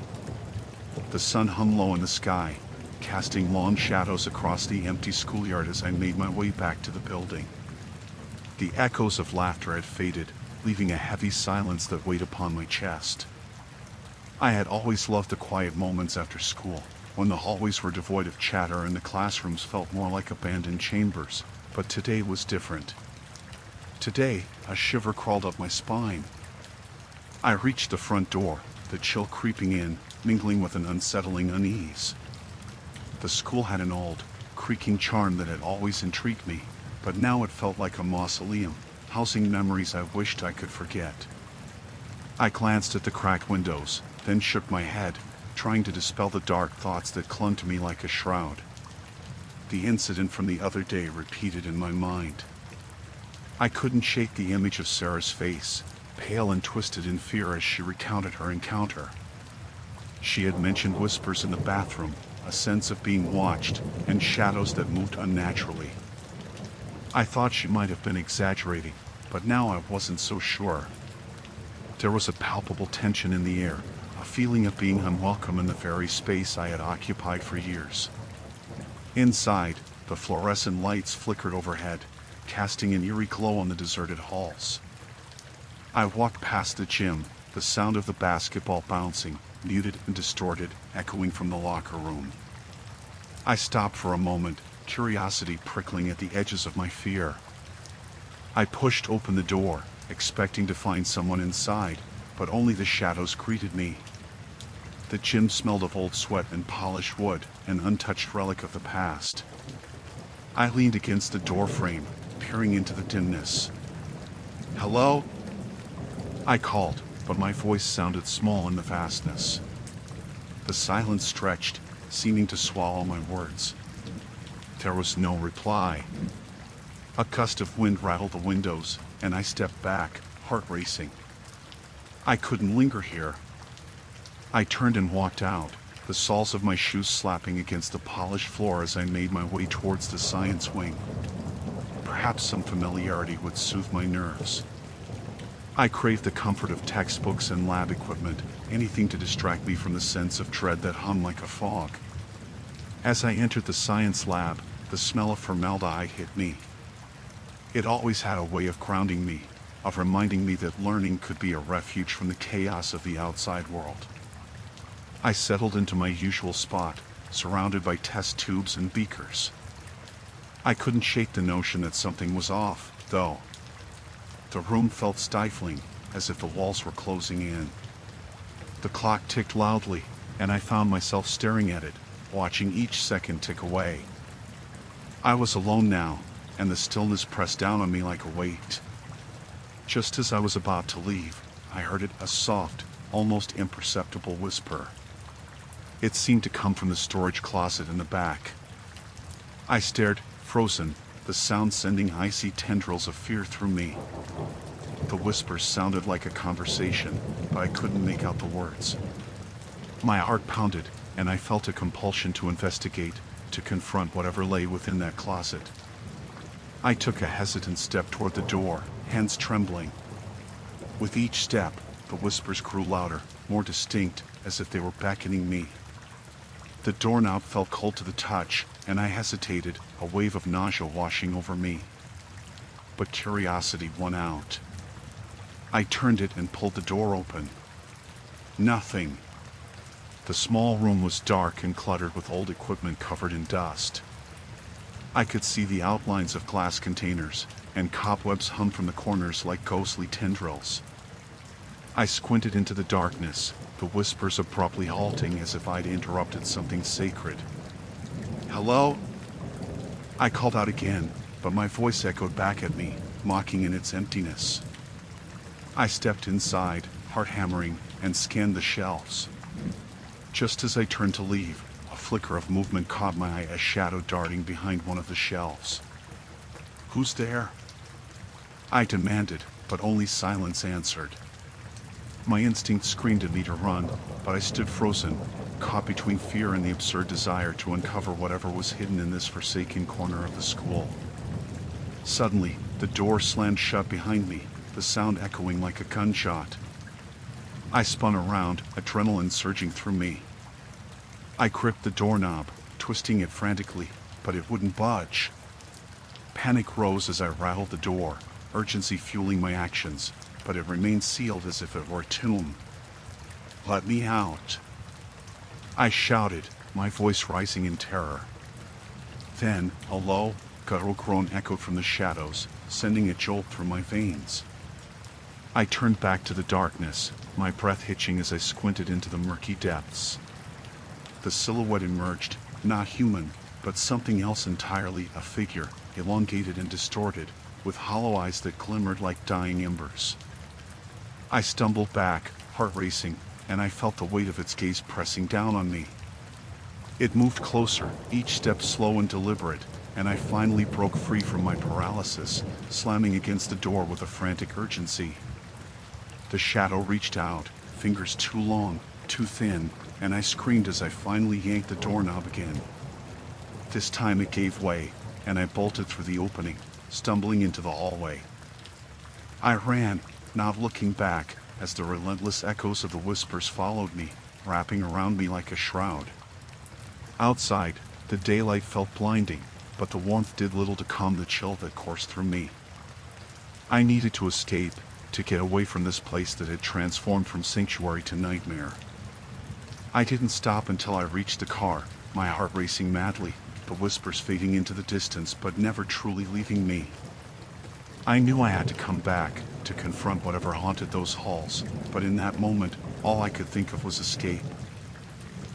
The sun hung low in the sky, casting long shadows across the empty schoolyard as I made my way back to the building. The echoes of laughter had faded, leaving a heavy silence that weighed upon my chest. I had always loved the quiet moments after school, when the hallways were devoid of chatter and the classrooms felt more like abandoned chambers, but today was different. Today, a shiver crawled up my spine. I reached the front door, the chill creeping in, mingling with an unsettling unease. The school had an old, creaking charm that had always intrigued me, but now it felt like a mausoleum, housing memories I wished I could forget. I glanced at the cracked windows, then shook my head, trying to dispel the dark thoughts that clung to me like a shroud. The incident from the other day repeated in my mind. I couldn't shake the image of Sarah's face, pale and twisted in fear as she recounted her encounter. She had mentioned whispers in the bathroom, a sense of being watched, and shadows that moved unnaturally. I thought she might have been exaggerating, but now I wasn't so sure. There was a palpable tension in the air, a feeling of being unwelcome in the very space I had occupied for years. Inside, the fluorescent lights flickered overhead, casting an eerie glow on the deserted halls. I walked past the gym, the sound of the basketball bouncing, muted and distorted, echoing from the locker room. I stopped for a moment, curiosity prickling at the edges of my fear. I pushed open the door, expecting to find someone inside, but only the shadows greeted me. The gym smelled of old sweat and polished wood, an untouched relic of the past. I leaned against the door frame, peering into the dimness. "Hello?" I called, but my voice sounded small in the vastness. The silence stretched, seeming to swallow my words. There was no reply. A gust of wind rattled the windows, and I stepped back, heart racing. I couldn't linger here. I turned and walked out, the soles of my shoes slapping against the polished floor as I made my way towards the science wing. Perhaps some familiarity would soothe my nerves. I craved the comfort of textbooks and lab equipment, anything to distract me from the sense of dread that hung like a fog. As I entered the science lab, the smell of formaldehyde hit me. It always had a way of grounding me, of reminding me that learning could be a refuge from the chaos of the outside world. I settled into my usual spot, surrounded by test tubes and beakers. I couldn't shake the notion that something was off, though. The room felt stifling, as if the walls were closing in. The clock ticked loudly, and I found myself staring at it, watching each second tick away. I was alone now, and the stillness pressed down on me like a weight. Just as I was about to leave, I heard it, a soft, almost imperceptible whisper. It seemed to come from the storage closet in the back. I stared, frozen, the sound sending icy tendrils of fear through me. The whisper sounded like a conversation, but I couldn't make out the words. My heart pounded, and I felt a compulsion to investigate, to confront whatever lay within that closet. I took a hesitant step toward the door, hands trembling. With each step, the whispers grew louder, more distinct, as if they were beckoning me. The doorknob felt cold to the touch, and I hesitated, a wave of nausea washing over me. But curiosity won out. I turned it and pulled the door open. Nothing. The small room was dark and cluttered with old equipment covered in dust. I could see the outlines of glass containers, and cobwebs hung from the corners like ghostly tendrils. I squinted into the darkness, the whispers abruptly halting as if I'd interrupted something sacred. "Hello?" I called out again, but my voice echoed back at me, mocking in its emptiness. I stepped inside, heart hammering, and scanned the shelves. Just as I turned to leave, a flicker of movement caught my eye, a shadow darting behind one of the shelves. "Who's there?" I demanded, but only silence answered. My instinct screamed at me to run, but I stood frozen, caught between fear and the absurd desire to uncover whatever was hidden in this forsaken corner of the school. Suddenly, the door slammed shut behind me, the sound echoing like a gunshot. I spun around, adrenaline surging through me. I gripped the doorknob, twisting it frantically, but it wouldn't budge. Panic rose as I rattled the door, urgency fueling my actions, but it remained sealed as if it were a tomb. Let me out. I shouted, my voice rising in terror. Then, a low, guttural groan echoed from the shadows, sending a jolt through my veins. I turned back to the darkness, my breath hitching as I squinted into the murky depths. The silhouette emerged, not human, but something else entirely, a figure, elongated and distorted, with hollow eyes that glimmered like dying embers. I stumbled back, heart racing, and I felt the weight of its gaze pressing down on me. It moved closer, each step slow and deliberate, and I finally broke free from my paralysis, slamming against the door with a frantic urgency. The shadow reached out, fingers too long, too thin, and I screamed as I finally yanked the doorknob again. This time it gave way, and I bolted through the opening, stumbling into the hallway. I ran, not looking back, as the relentless echoes of the whispers followed me, wrapping around me like a shroud. Outside, the daylight felt blinding, but the warmth did little to calm the chill that coursed through me. I needed to escape, to get away from this place that had transformed from sanctuary to nightmare. I didn't stop until I reached the car, my heart racing madly, the whispers fading into the distance but never truly leaving me. I knew I had to come back, to confront whatever haunted those halls, but in that moment, all I could think of was escape.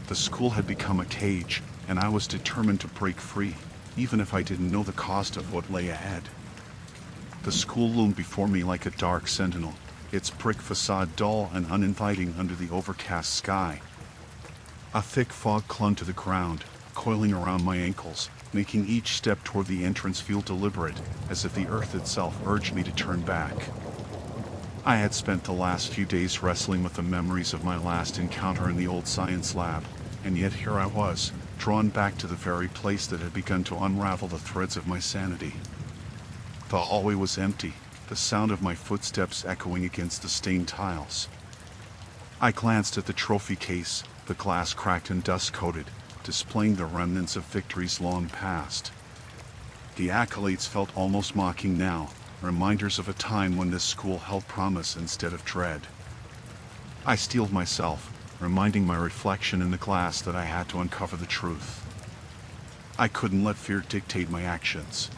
The school had become a cage, and I was determined to break free, even if I didn't know the cost of what lay ahead. The school loomed before me like a dark sentinel, its brick facade dull and uninviting under the overcast sky. A thick fog clung to the ground, coiling around my ankles, making each step toward the entrance feel deliberate, as if the earth itself urged me to turn back. I had spent the last few days wrestling with the memories of my last encounter in the old science lab, and yet here I was, drawn back to the very place that had begun to unravel the threads of my sanity. The hallway was empty, the sound of my footsteps echoing against the stained tiles. I glanced at the trophy case, the glass cracked and dust-coated, displaying the remnants of victories long past. The accolades felt almost mocking now, reminders of a time when this school held promise instead of dread. I steeled myself, reminding my reflection in the glass that I had to uncover the truth. I couldn't let fear dictate my actions.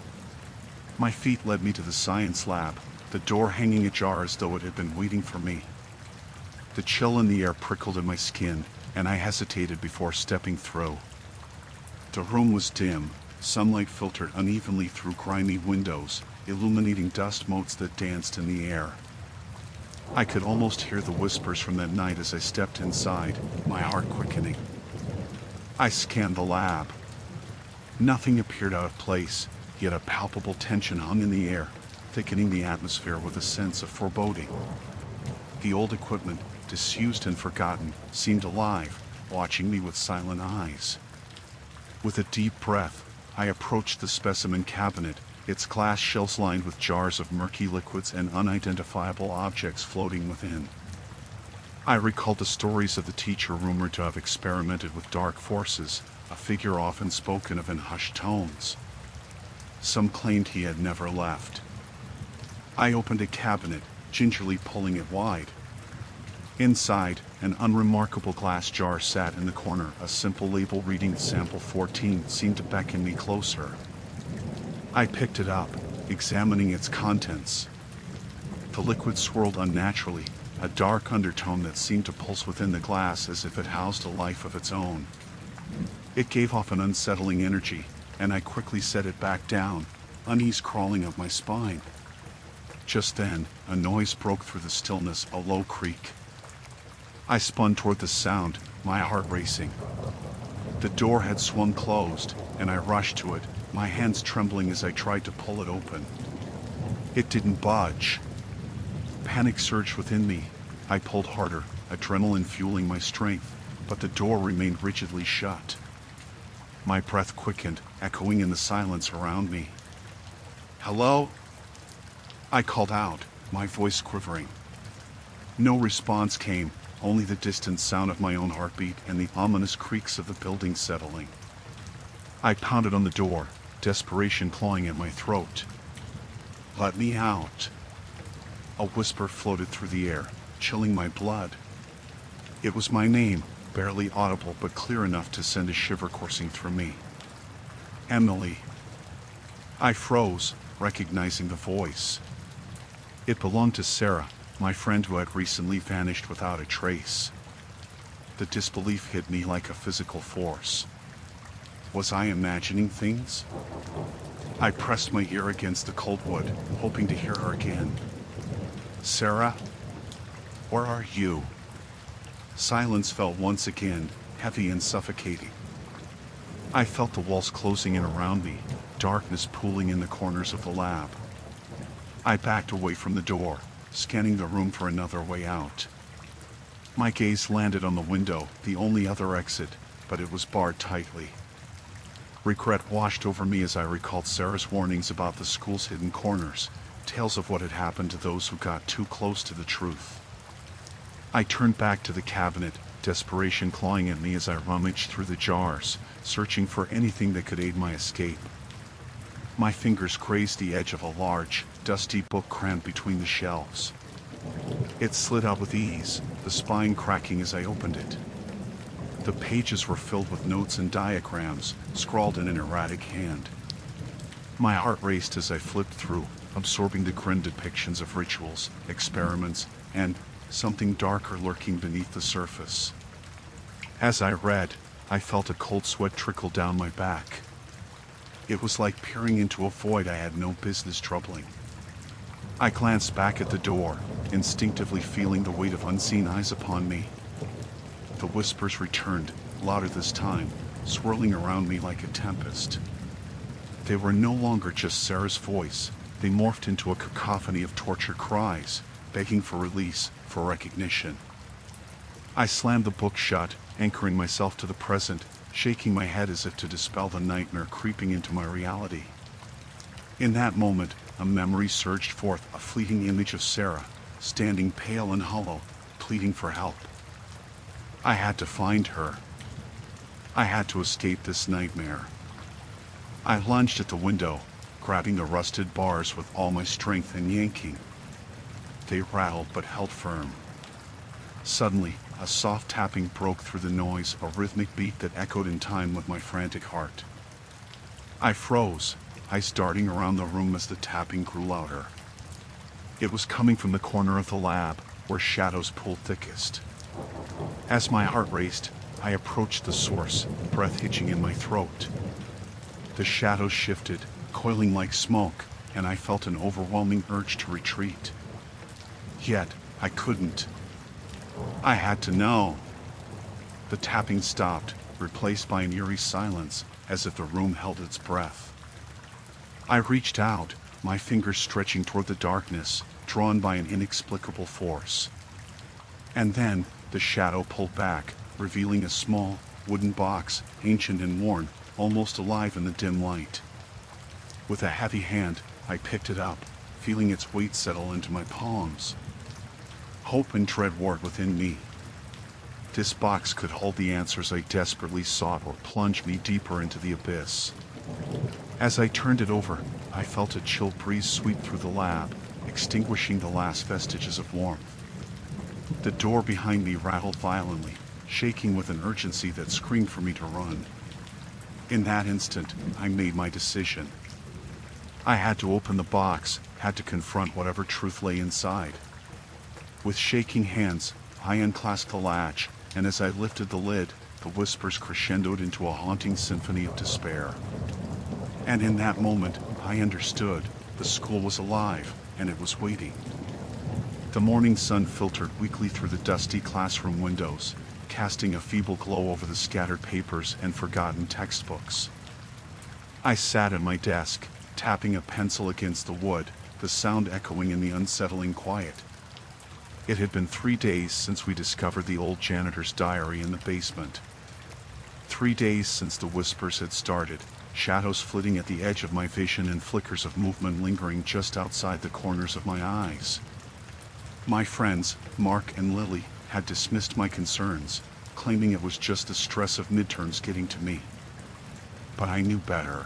My feet led me to the science lab, the door hanging ajar as though it had been waiting for me. The chill in the air prickled in my skin, and I hesitated before stepping through. The room was dim, sunlight filtered unevenly through grimy windows, illuminating dust motes that danced in the air. I could almost hear the whispers from that night as I stepped inside, my heart quickening. I scanned the lab. Nothing appeared out of place, yet a palpable tension hung in the air, thickening the atmosphere with a sense of foreboding. The old equipment, disused and forgotten, seemed alive, watching me with silent eyes. With a deep breath, I approached the specimen cabinet, its glass shelves lined with jars of murky liquids and unidentifiable objects floating within. I recalled the stories of the teacher rumored to have experimented with dark forces, a figure often spoken of in hushed tones. Some claimed he had never left. I opened a cabinet, gingerly pulling it wide. Inside, an unremarkable glass jar sat in the corner. A simple label reading Sample 14 seemed to beckon me closer. I picked it up, examining its contents. The liquid swirled unnaturally, a dark undertone that seemed to pulse within the glass as if it housed a life of its own. It gave off an unsettling energy, and I quickly set it back down, unease crawling up my spine. Just then, a noise broke through the stillness, a low creak. I spun toward the sound, my heart racing. The door had swung closed, and I rushed to it, my hands trembling as I tried to pull it open. It didn't budge. Panic surged within me. I pulled harder, adrenaline fueling my strength, but the door remained rigidly shut. My breath quickened, echoing in the silence around me. "Hello?" I called out, my voice quivering. No response came, only the distant sound of my own heartbeat and the ominous creaks of the building settling. I pounded on the door, desperation clawing at my throat. "Let me out." A whisper floated through the air, chilling my blood. It was my name, barely audible but clear enough to send a shiver coursing through me. Emily. I froze, recognizing the voice. It belonged to Sarah, my friend who had recently vanished without a trace. The disbelief hit me like a physical force. Was I imagining things? I pressed my ear against the cold wood, hoping to hear her again. Sarah? Where are you? Silence fell once again, heavy and suffocating. I felt the walls closing in around me, darkness pooling in the corners of the lab. I backed away from the door, scanning the room for another way out. My gaze landed on the window, the only other exit, but it was barred tightly. Regret washed over me as I recalled Sarah's warnings about the school's hidden corners, tales of what had happened to those who got too close to the truth. I turned back to the cabinet, desperation clawing at me as I rummaged through the jars, searching for anything that could aid my escape. My fingers grazed the edge of a large, dusty book crammed between the shelves. It slid out with ease, the spine cracking as I opened it. The pages were filled with notes and diagrams, scrawled in an erratic hand. My heart raced as I flipped through, absorbing the grim depictions of rituals, experiments, and something darker lurking beneath the surface. As I read, I felt a cold sweat trickle down my back. It was like peering into a void I had no business troubling. I glanced back at the door, instinctively feeling the weight of unseen eyes upon me. The whispers returned, louder this time, swirling around me like a tempest. They were no longer just Sarah's voice. They morphed into a cacophony of tortured cries, begging for release, for recognition. I slammed the book shut, anchoring myself to the present, shaking my head as if to dispel the nightmare creeping into my reality. In that moment, a memory surged forth, a fleeting image of Sarah, standing pale and hollow, pleading for help. I had to find her. I had to escape this nightmare. I lunged at the window, grabbing the rusted bars with all my strength and yanking. They rattled but held firm. Suddenly, a soft tapping broke through the noise, a rhythmic beat that echoed in time with my frantic heart. I froze, eyes darting around the room as the tapping grew louder. It was coming from the corner of the lab, where shadows pulled thickest. As my heart raced, I approached the source, breath hitching in my throat. The shadows shifted, coiling like smoke, and I felt an overwhelming urge to retreat. Yet, I couldn't. I had to know. The tapping stopped, replaced by an eerie silence, as if the room held its breath. I reached out, my fingers stretching toward the darkness, drawn by an inexplicable force. And then, the shadow pulled back, revealing a small, wooden box, ancient and worn, almost alive in the dim light. With a heavy hand, I picked it up, feeling its weight settle into my palms. Hope and dread warred within me. This box could hold the answers I desperately sought or plunge me deeper into the abyss. As I turned it over, I felt a chill breeze sweep through the lab, extinguishing the last vestiges of warmth. The door behind me rattled violently, shaking with an urgency that screamed for me to run. In that instant, I made my decision. I had to open the box, had to confront whatever truth lay inside. With shaking hands, I unclasped the latch, and as I lifted the lid, the whispers crescendoed into a haunting symphony of despair. And in that moment, I understood. The school was alive, and it was waiting. The morning sun filtered weakly through the dusty classroom windows, casting a feeble glow over the scattered papers and forgotten textbooks. I sat at my desk, tapping a pencil against the wood, the sound echoing in the unsettling quiet. It had been 3 days since we discovered the old janitor's diary in the basement. 3 days since the whispers had started, shadows flitting at the edge of my vision and flickers of movement lingering just outside the corners of my eyes. My friends, Mark and Lily, had dismissed my concerns, claiming it was just the stress of midterms getting to me. But I knew better.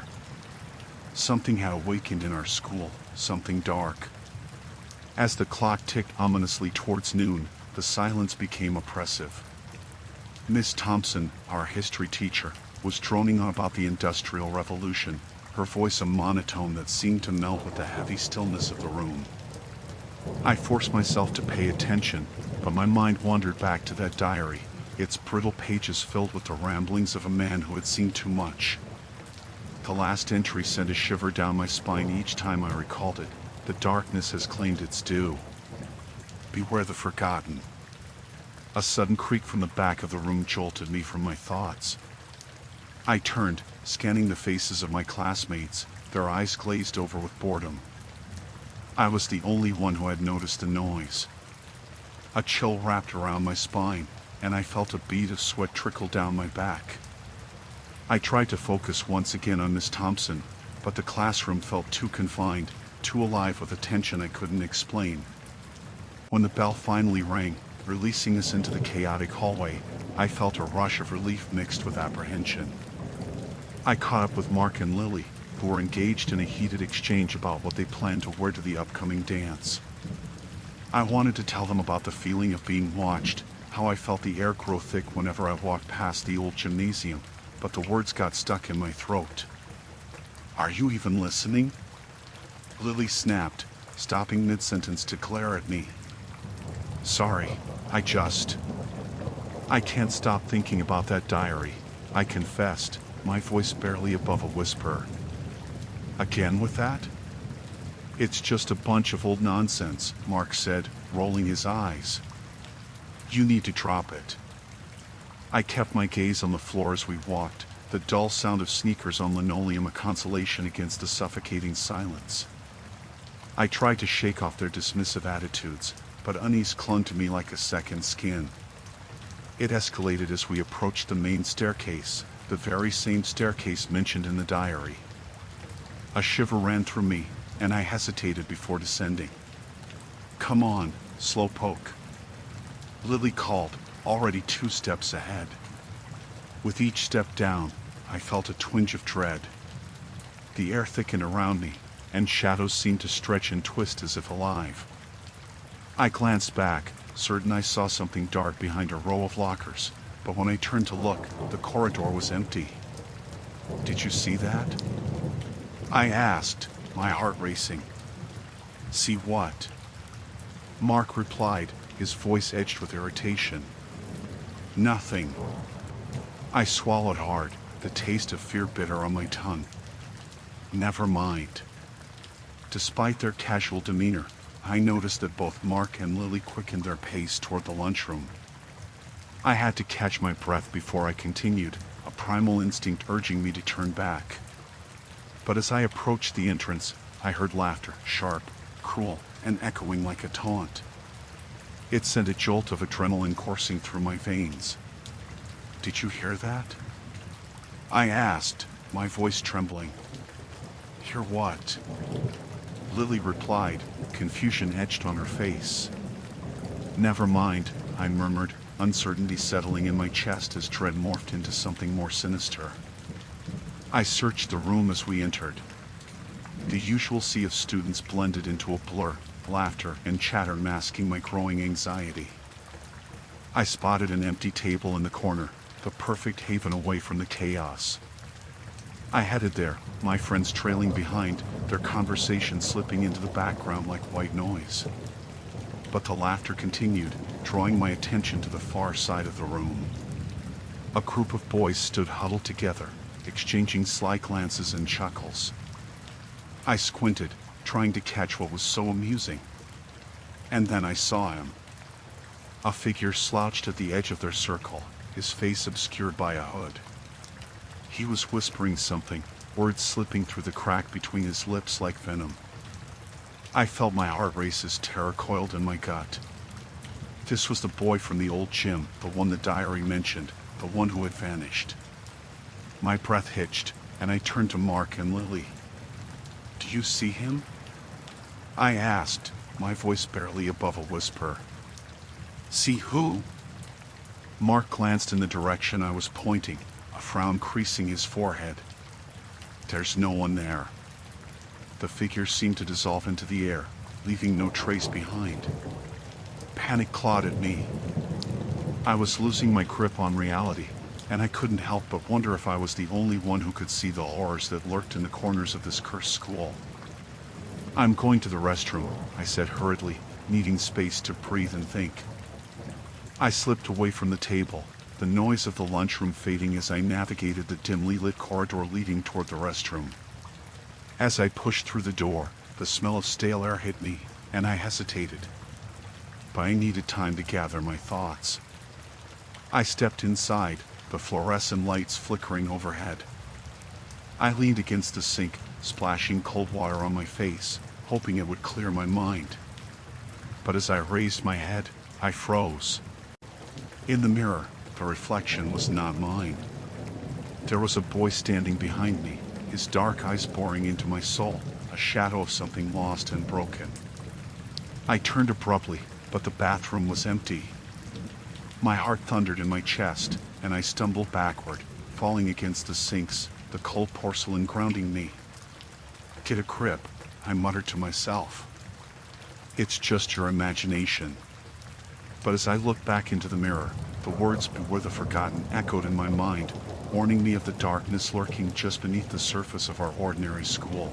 Something had awakened in our school, something dark. As the clock ticked ominously towards noon, the silence became oppressive. Miss Thompson, our history teacher, was droning on about the Industrial Revolution, her voice a monotone that seemed to melt with the heavy stillness of the room. I forced myself to pay attention, but my mind wandered back to that diary, its brittle pages filled with the ramblings of a man who had seen too much. The last entry sent a shiver down my spine each time I recalled it. The darkness has claimed its due. Beware the forgotten. A sudden creak from the back of the room jolted me from my thoughts. I turned, scanning the faces of my classmates, their eyes glazed over with boredom. I was the only one who had noticed the noise. A chill wrapped around my spine, and I felt a bead of sweat trickle down my back. I tried to focus once again on Miss Thompson, but the classroom felt too confined, too alive with a tension I couldn't explain. When the bell finally rang, releasing us into the chaotic hallway, I felt a rush of relief mixed with apprehension. I caught up with Mark and Lily, who were engaged in a heated exchange about what they planned to wear to the upcoming dance. I wanted to tell them about the feeling of being watched, how I felt the air grow thick whenever I walked past the old gymnasium, but the words got stuck in my throat. "Are you even listening?" Lily snapped, stopping mid-sentence to glare at me. "Sorry, I can't stop thinking about that diary," I confessed, my voice barely above a whisper. "Again with that?" "It's just a bunch of old nonsense," Mark said, rolling his eyes. "You need to drop it." I kept my gaze on the floor as we walked, the dull sound of sneakers on linoleum a consolation against the suffocating silence. I tried to shake off their dismissive attitudes, but unease clung to me like a second skin. It escalated as we approached the main staircase, the very same staircase mentioned in the diary. A shiver ran through me, and I hesitated before descending. "Come on, slowpoke," Lily called, already 2 steps ahead. With each step down, I felt a twinge of dread. The air thickened around me, and shadows seemed to stretch and twist as if alive. I glanced back, certain I saw something dart behind a row of lockers, but when I turned to look, the corridor was empty. "Did you see that?" I asked, my heart racing. "See what?" Mark replied, his voice edged with irritation. "Nothing." I swallowed hard, the taste of fear bitter on my tongue. "Never mind." Despite their casual demeanor, I noticed that both Mark and Lily quickened their pace toward the lunchroom. I had to catch my breath before I continued, a primal instinct urging me to turn back. But as I approached the entrance, I heard laughter, sharp, cruel, and echoing like a taunt. It sent a jolt of adrenaline coursing through my veins. "Did you hear that?" I asked, my voice trembling. "Hear what?" Lily replied, confusion etched on her face. "Never mind," I murmured, uncertainty settling in my chest as dread morphed into something more sinister. I searched the room as we entered. The usual sea of students blended into a blur, laughter and chatter masking my growing anxiety. I spotted an empty table in the corner, the perfect haven away from the chaos. I headed there, my friends trailing behind, their conversation slipping into the background like white noise. But the laughter continued, drawing my attention to the far side of the room. A group of boys stood huddled together, exchanging sly glances and chuckles. I squinted, trying to catch what was so amusing. And then I saw him. A figure slouched at the edge of their circle, his face obscured by a hood. He was whispering something, words slipping through the crack between his lips like venom. I felt my heart race as terror coiled in my gut. This was the boy from the old gym, the one the diary mentioned, the one who had vanished. My breath hitched, and I turned to Mark and Lily. "Do you see him?" I asked, my voice barely above a whisper. "See who?" Mark glanced in the direction I was pointing, a frown creasing his forehead. "There's no one there." The figure seemed to dissolve into the air, leaving no trace behind. Panic clawed at me. I was losing my grip on reality, and I couldn't help but wonder if I was the only one who could see the horrors that lurked in the corners of this cursed school. "I'm going to the restroom," I said hurriedly, needing space to breathe and think. I slipped away from the table, the noise of the lunchroom fading as I navigated the dimly lit corridor leading toward the restroom. As I pushed through the door, the smell of stale air hit me, and I hesitated. But I needed time to gather my thoughts. I stepped inside, the fluorescent lights flickering overhead. I leaned against the sink, splashing cold water on my face, hoping it would clear my mind. But as I raised my head, I froze. In the mirror, the reflection was not mine. There was a boy standing behind me, his dark eyes boring into my soul, a shadow of something lost and broken. I turned abruptly, but the bathroom was empty. My heart thundered in my chest, and I stumbled backward, falling against the sinks, the cold porcelain grounding me. "Get a grip," I muttered to myself. "It's just your imagination." But as I looked back into the mirror, the words "Beware the Forgotten" echoed in my mind, warning me of the darkness lurking just beneath the surface of our ordinary school.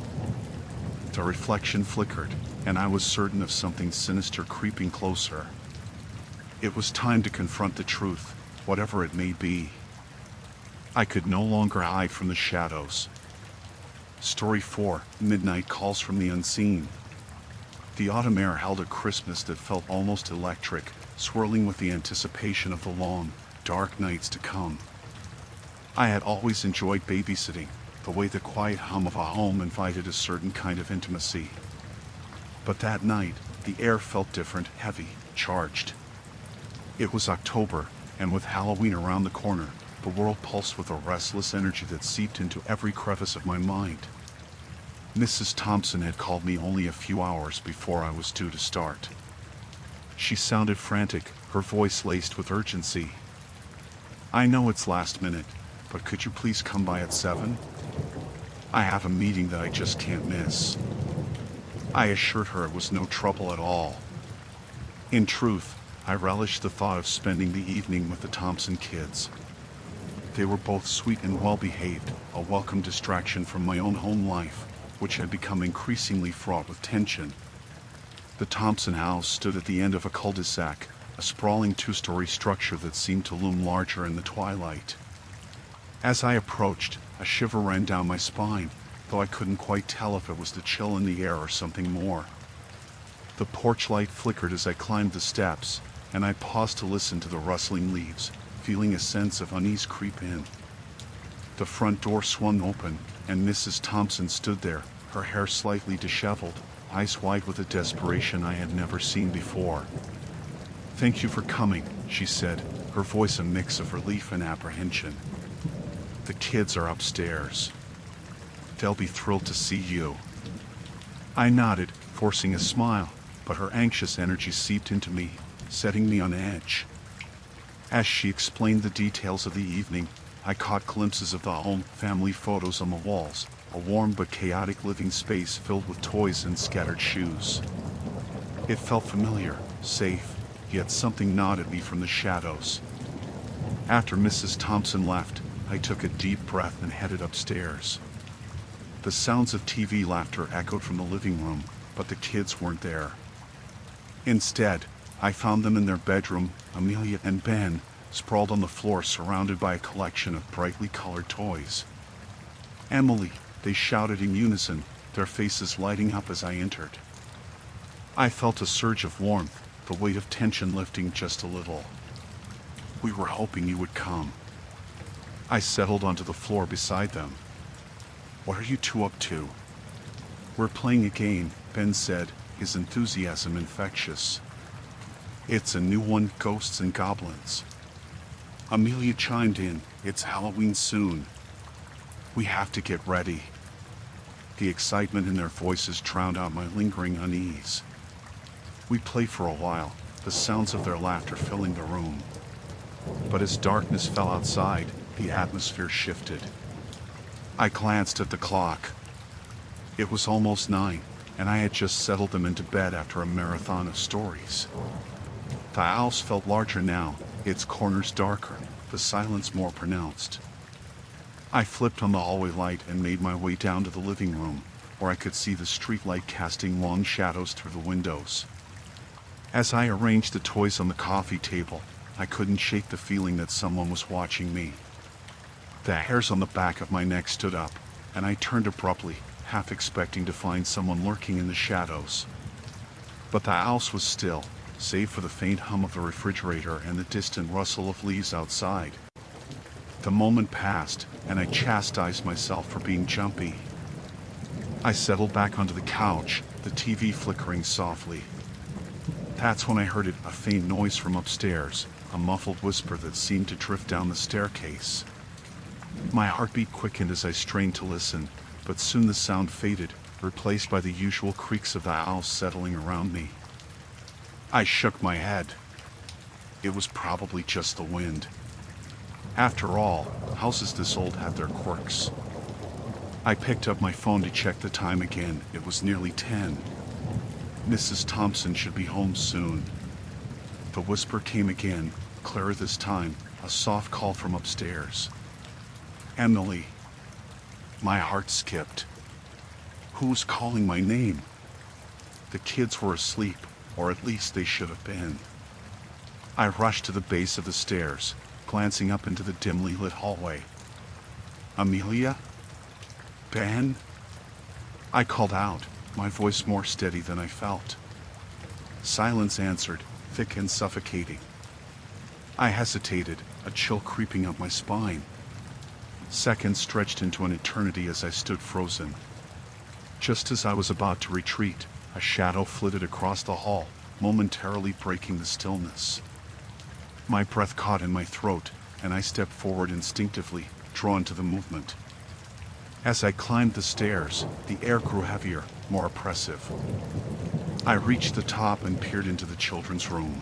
The reflection flickered, and I was certain of something sinister creeping closer. It was time to confront the truth, whatever it may be. I could no longer hide from the shadows. Story 4, Midnight Calls from the Unseen. The autumn air held a crispness that felt almost electric, swirling with the anticipation of the long, dark nights to come. I had always enjoyed babysitting, the way the quiet hum of a home invited a certain kind of intimacy. But that night, the air felt different, heavy, charged. It was October, and with Halloween around the corner, the world pulsed with a restless energy that seeped into every crevice of my mind. Mrs. Thompson had called me only a few hours before I was due to start. She sounded frantic, her voice laced with urgency. "I know it's last minute, but could you please come by at 7? I have a meeting that I just can't miss." I assured her it was no trouble at all. In truth, I relished the thought of spending the evening with the Thompson kids. They were both sweet and well-behaved, a welcome distraction from my own home life, which had become increasingly fraught with tension. The Thompson house stood at the end of a cul-de-sac, a sprawling two-story structure that seemed to loom larger in the twilight. As I approached, a shiver ran down my spine, though I couldn't quite tell if it was the chill in the air or something more. The porch light flickered as I climbed the steps, and I paused to listen to the rustling leaves, feeling a sense of unease creep in. The front door swung open, and Mrs. Thompson stood there, her hair slightly disheveled, eyes wide with a desperation I had never seen before. "Thank you for coming," she said, her voice a mix of relief and apprehension. "The kids are upstairs. They'll be thrilled to see you." I nodded, forcing a smile, but her anxious energy seeped into me, setting me on edge. As she explained the details of the evening, I caught glimpses of the home, family photos on the walls, a warm but chaotic living space filled with toys and scattered shoes. It felt familiar, safe, yet something gnawed at me from the shadows. After Mrs. Thompson left, I took a deep breath and headed upstairs. The sounds of TV laughter echoed from the living room, but the kids weren't there. Instead, I found them in their bedroom, Amelia and Ben, sprawled on the floor surrounded by a collection of brightly colored toys. "Emily," they shouted in unison, their faces lighting up as I entered. I felt a surge of warmth, the weight of tension lifting just a little. "We were hoping you would come." I settled onto the floor beside them. "What are you two up to?" "We're playing a game," Ben said, his enthusiasm infectious. "It's a new one, Ghosts and Goblins." Amelia chimed in, "It's Halloween soon. We have to get ready." The excitement in their voices drowned out my lingering unease. We played for a while, the sounds of their laughter filling the room. But as darkness fell outside, the atmosphere shifted. I glanced at the clock. It was almost 9, and I had just settled them into bed after a marathon of stories. The house felt larger now, its corners darker, the silence more pronounced. I flipped on the hallway light and made my way down to the living room, where I could see the streetlight casting long shadows through the windows. As I arranged the toys on the coffee table, I couldn't shake the feeling that someone was watching me. The hairs on the back of my neck stood up, and I turned abruptly, half expecting to find someone lurking in the shadows. But the house was still, save for the faint hum of the refrigerator and the distant rustle of leaves outside. The moment passed, and I chastised myself for being jumpy. I settled back onto the couch, the TV flickering softly. That's when I heard it, a faint noise from upstairs, a muffled whisper that seemed to drift down the staircase. My heartbeat quickened as I strained to listen, but soon the sound faded, replaced by the usual creaks of the house settling around me. I shook my head. It was probably just the wind. After all, houses this old have their quirks. I picked up my phone to check the time again. It was nearly 10. Mrs. Thompson should be home soon. The whisper came again, clearer this time, a soft call from upstairs. Emily. My heart skipped. Who was calling my name? The kids were asleep, or at least they should have been. I rushed to the base of the stairs, glancing up into the dimly lit hallway. Amelia? Ben? I called out, my voice more steady than I felt. Silence answered, thick and suffocating. I hesitated, a chill creeping up my spine. Seconds stretched into an eternity as I stood frozen. Just as I was about to retreat, a shadow flitted across the hall, momentarily breaking the stillness. My breath caught in my throat, and I stepped forward instinctively, drawn to the movement. As I climbed the stairs, the air grew heavier, more oppressive. I reached the top and peered into the children's room.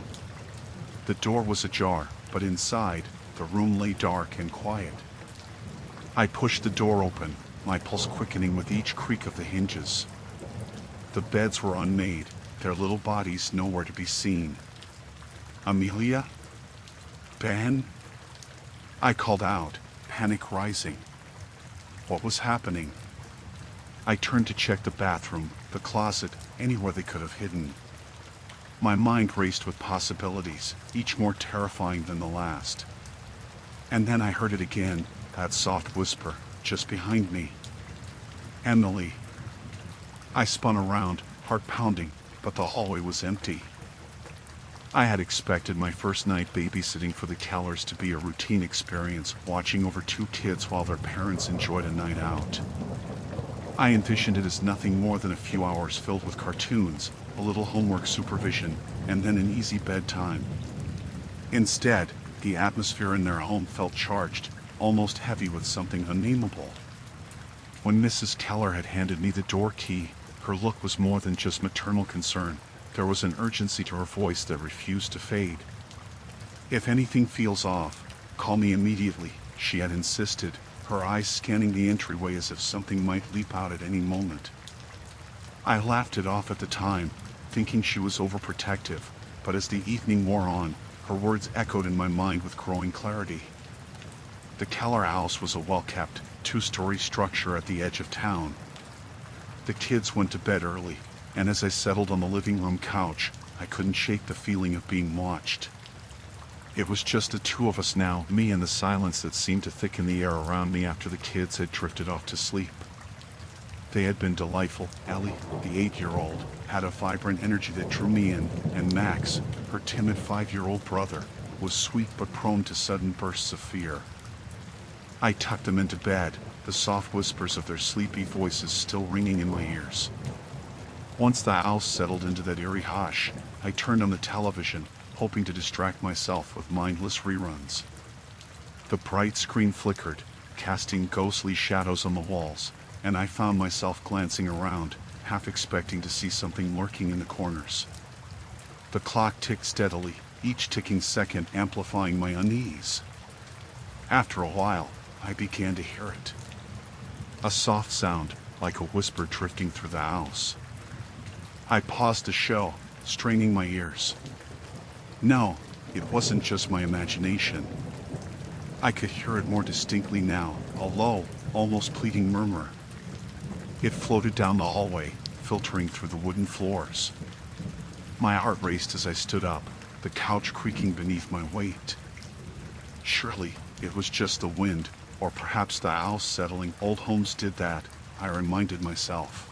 The door was ajar, but inside, the room lay dark and quiet. I pushed the door open, my pulse quickening with each creak of the hinges. The beds were unmade, their little bodies nowhere to be seen. Amelia? Ben? I called out, panic rising. What was happening? I turned to check the bathroom, the closet, anywhere they could have hidden. My mind raced with possibilities, each more terrifying than the last. And then I heard it again, that soft whisper, just behind me. Emily. I spun around, heart pounding, but the hallway was empty. I had expected my first night babysitting for the Kellers to be a routine experience, watching over two kids while their parents enjoyed a night out. I envisioned it as nothing more than a few hours filled with cartoons, a little homework supervision, and then an easy bedtime. Instead, the atmosphere in their home felt charged, almost heavy with something unnameable. When Mrs. Keller had handed me the door key, her look was more than just maternal concern. There was an urgency to her voice that refused to fade. If anything feels off, call me immediately, she had insisted, her eyes scanning the entryway as if something might leap out at any moment. I laughed it off at the time, thinking she was overprotective, but as the evening wore on, her words echoed in my mind with growing clarity. The Keller house was a well-kept, two-story structure at the edge of town. The kids went to bed early, and as I settled on the living room couch, I couldn't shake the feeling of being watched. It was just the two of us now, me and the silence that seemed to thicken the air around me after the kids had drifted off to sleep. They had been delightful. Ellie, the 8-year-old, had a vibrant energy that drew me in, and Max, her timid 5-year-old brother, was sweet but prone to sudden bursts of fear. I tucked them into bed, the soft whispers of their sleepy voices still ringing in my ears. Once the house settled into that eerie hush, I turned on the television, hoping to distract myself with mindless reruns. The bright screen flickered, casting ghostly shadows on the walls, and I found myself glancing around, half expecting to see something lurking in the corners. The clock ticked steadily, each ticking second amplifying my unease. After a while, I began to hear it. A soft sound, like a whisper drifting through the house. I paused the show, straining my ears. No, It wasn't just my imagination. I could hear it more distinctly now, a low, almost pleading murmur. It floated down the hallway, filtering through the wooden floors. My heart raced as I stood up, the couch creaking beneath my weight. Surely, it was just the wind, or perhaps the owls settling. Old homes did that, I reminded myself.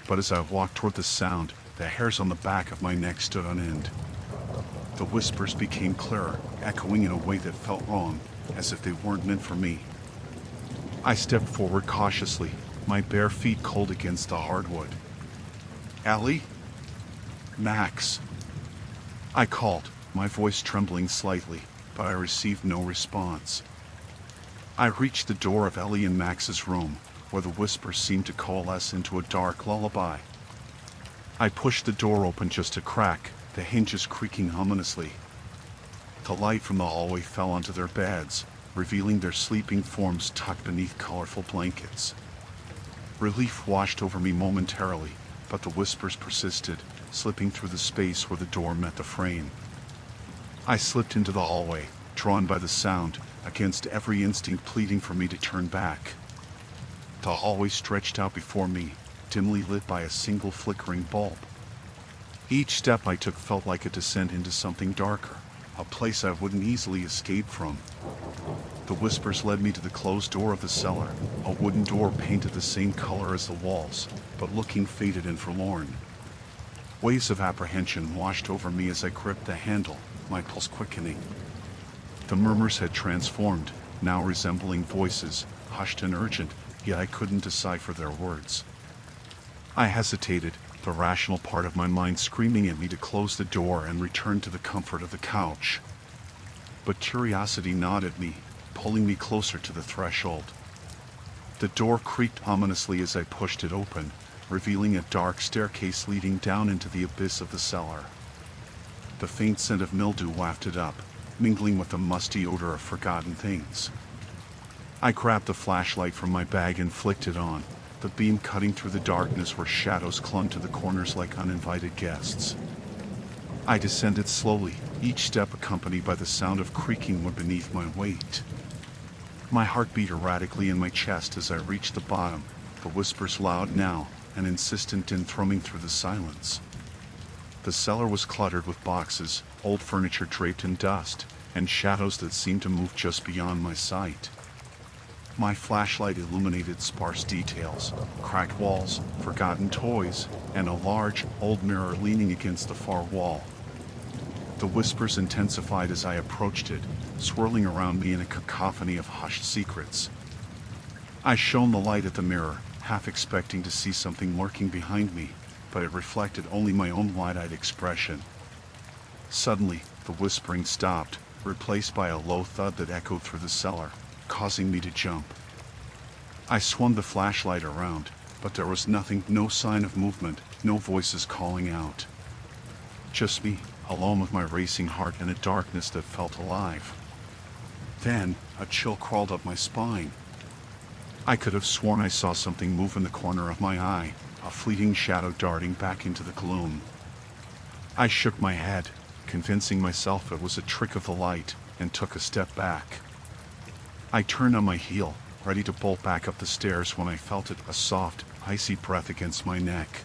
But as I walked toward the sound, the hairs on the back of my neck stood on end. The whispers became clearer, echoing in a way that felt wrong, as if they weren't meant for me. I stepped forward cautiously, my bare feet cold against the hardwood. "Allie?" "Max." I called, my voice trembling slightly, but I received no response. I reached the door of Ellie and Max's room, where the whispers seemed to coalesce into a dark lullaby. I pushed the door open just a crack, the hinges creaking ominously. The light from the hallway fell onto their beds, revealing their sleeping forms tucked beneath colorful blankets. Relief washed over me momentarily, but the whispers persisted, slipping through the space where the door met the frame. I slipped into the hallway, drawn by the sound, against every instinct pleading for me to turn back. The hallway stretched out before me, dimly lit by a single flickering bulb. Each step I took felt like a descent into something darker, a place I wouldn't easily escape from. The whispers led me to the closed door of the cellar, a wooden door painted the same color as the walls, but looking faded and forlorn. Waves of apprehension washed over me as I gripped the handle, my pulse quickening. The murmurs had transformed, now resembling voices, hushed and urgent, yet I couldn't decipher their words. I hesitated, the rational part of my mind screaming at me to close the door and return to the comfort of the couch. But curiosity gnawed at me, pulling me closer to the threshold. The door creaked ominously as I pushed it open, revealing a dark staircase leading down into the abyss of the cellar. The faint scent of mildew wafted up, mingling with the musty odor of forgotten things. I grabbed the flashlight from my bag and flicked it on, the beam cutting through the darkness where shadows clung to the corners like uninvited guests. I descended slowly, each step accompanied by the sound of creaking wood beneath my weight. My heart beat erratically in my chest as I reached the bottom, the whispers loud now and insistent in thrumming through the silence. The cellar was cluttered with boxes, old furniture draped in dust, and shadows that seemed to move just beyond my sight. My flashlight illuminated sparse details, cracked walls, forgotten toys, and a large, old mirror leaning against the far wall. The whispers intensified as I approached it, swirling around me in a cacophony of hushed secrets. I shone the light at the mirror, half expecting to see something lurking behind me, but it reflected only my own wide-eyed expression. Suddenly, the whispering stopped, replaced by a low thud that echoed through the cellar, causing me to jump. I swung the flashlight around, but there was nothing, no sign of movement, no voices calling out. Just me, alone with my racing heart in a darkness that felt alive. Then, a chill crawled up my spine. I could have sworn I saw something move in the corner of my eye, a fleeting shadow darting back into the gloom. I shook my head, convincing myself it was a trick of the light, and took a step back. I turned on my heel, ready to bolt back up the stairs when I felt a soft, icy breath against my neck.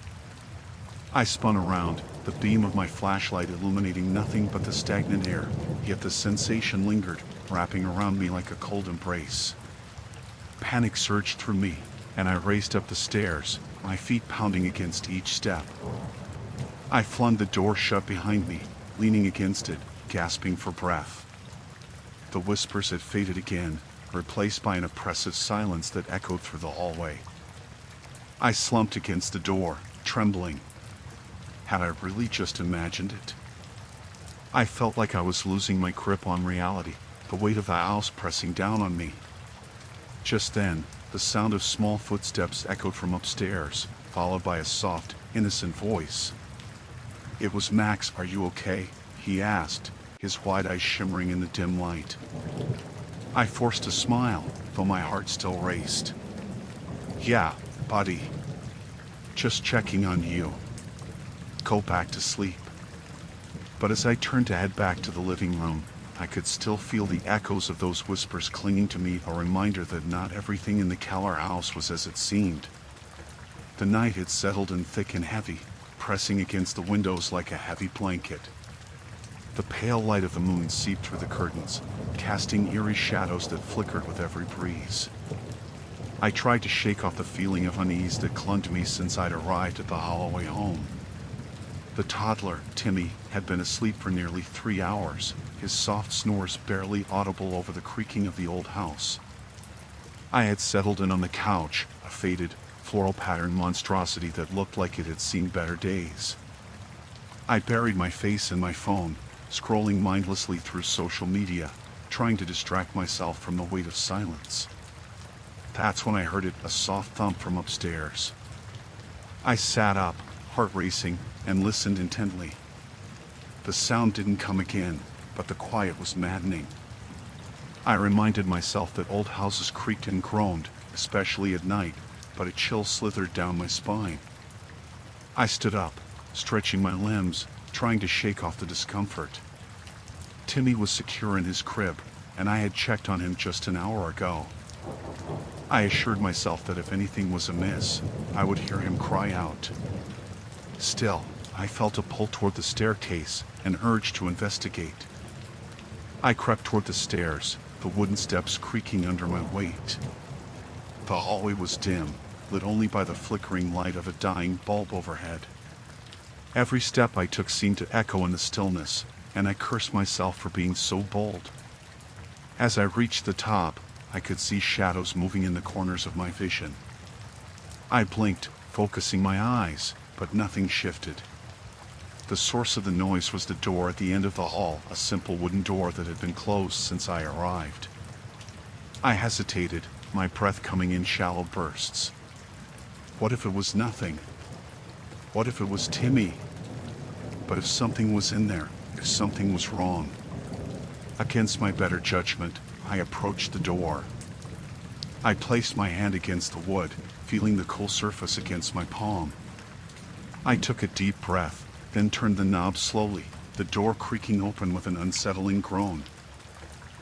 I spun around, the beam of my flashlight illuminating nothing but the stagnant air, yet the sensation lingered, wrapping around me like a cold embrace. Panic surged through me, and I raced up the stairs, my feet pounding against each step. I flung the door shut behind me, leaning against it, gasping for breath. The whispers had faded again, replaced by an oppressive silence that echoed through the hallway. I slumped against the door, trembling. Had I really just imagined it? I felt like I was losing my grip on reality, the weight of the house pressing down on me. Just then, the sound of small footsteps echoed from upstairs, followed by a soft, innocent voice. It was Max. "Are you okay?" he asked, his wide eyes shimmering in the dim light. I forced a smile, though my heart still raced. "Yeah, buddy. Just checking on you. Go back to sleep." But as I turned to head back to the living room, I could still feel the echoes of those whispers clinging to me, a reminder that not everything in the Keller house was as it seemed. The night had settled in thick and heavy, pressing against the windows like a heavy blanket. The pale light of the moon seeped through the curtains, casting eerie shadows that flickered with every breeze. I tried to shake off the feeling of unease that clung to me since I'd arrived at the Holloway home. The toddler, Timmy, had been asleep for nearly 3 hours, his soft snores barely audible over the creaking of the old house. I had settled in on the couch, a faded, floral-patterned monstrosity that looked like it had seen better days. I buried my face in my phone, scrolling mindlessly through social media, trying to distract myself from the weight of silence. That's when I heard a soft thump from upstairs. I sat up, heart racing, and listened intently. The sound didn't come again, but the quiet was maddening. I reminded myself that old houses creaked and groaned, especially at night, but a chill slithered down my spine. I stood up, stretching my limbs, trying to shake off the discomfort. Timmy was secure in his crib, and I had checked on him just an hour ago. I assured myself that if anything was amiss, I would hear him cry out. Still, I felt a pull toward the staircase, an urge to investigate. I crept toward the stairs, the wooden steps creaking under my weight. The hallway was dim, lit only by the flickering light of a dying bulb overhead. Every step I took seemed to echo in the stillness, and I cursed myself for being so bold. As I reached the top, I could see shadows moving in the corners of my vision. I blinked, focusing my eyes, but nothing shifted. The source of the noise was the door at the end of the hall, a simple wooden door that had been closed since I arrived. I hesitated, my breath coming in shallow bursts. What if it was nothing? What if it was Timmy? But if something was in there, if something was wrong? Against my better judgment, I approached the door. I placed my hand against the wood, feeling the cool surface against my palm. I took a deep breath, then turned the knob slowly, the door creaking open with an unsettling groan.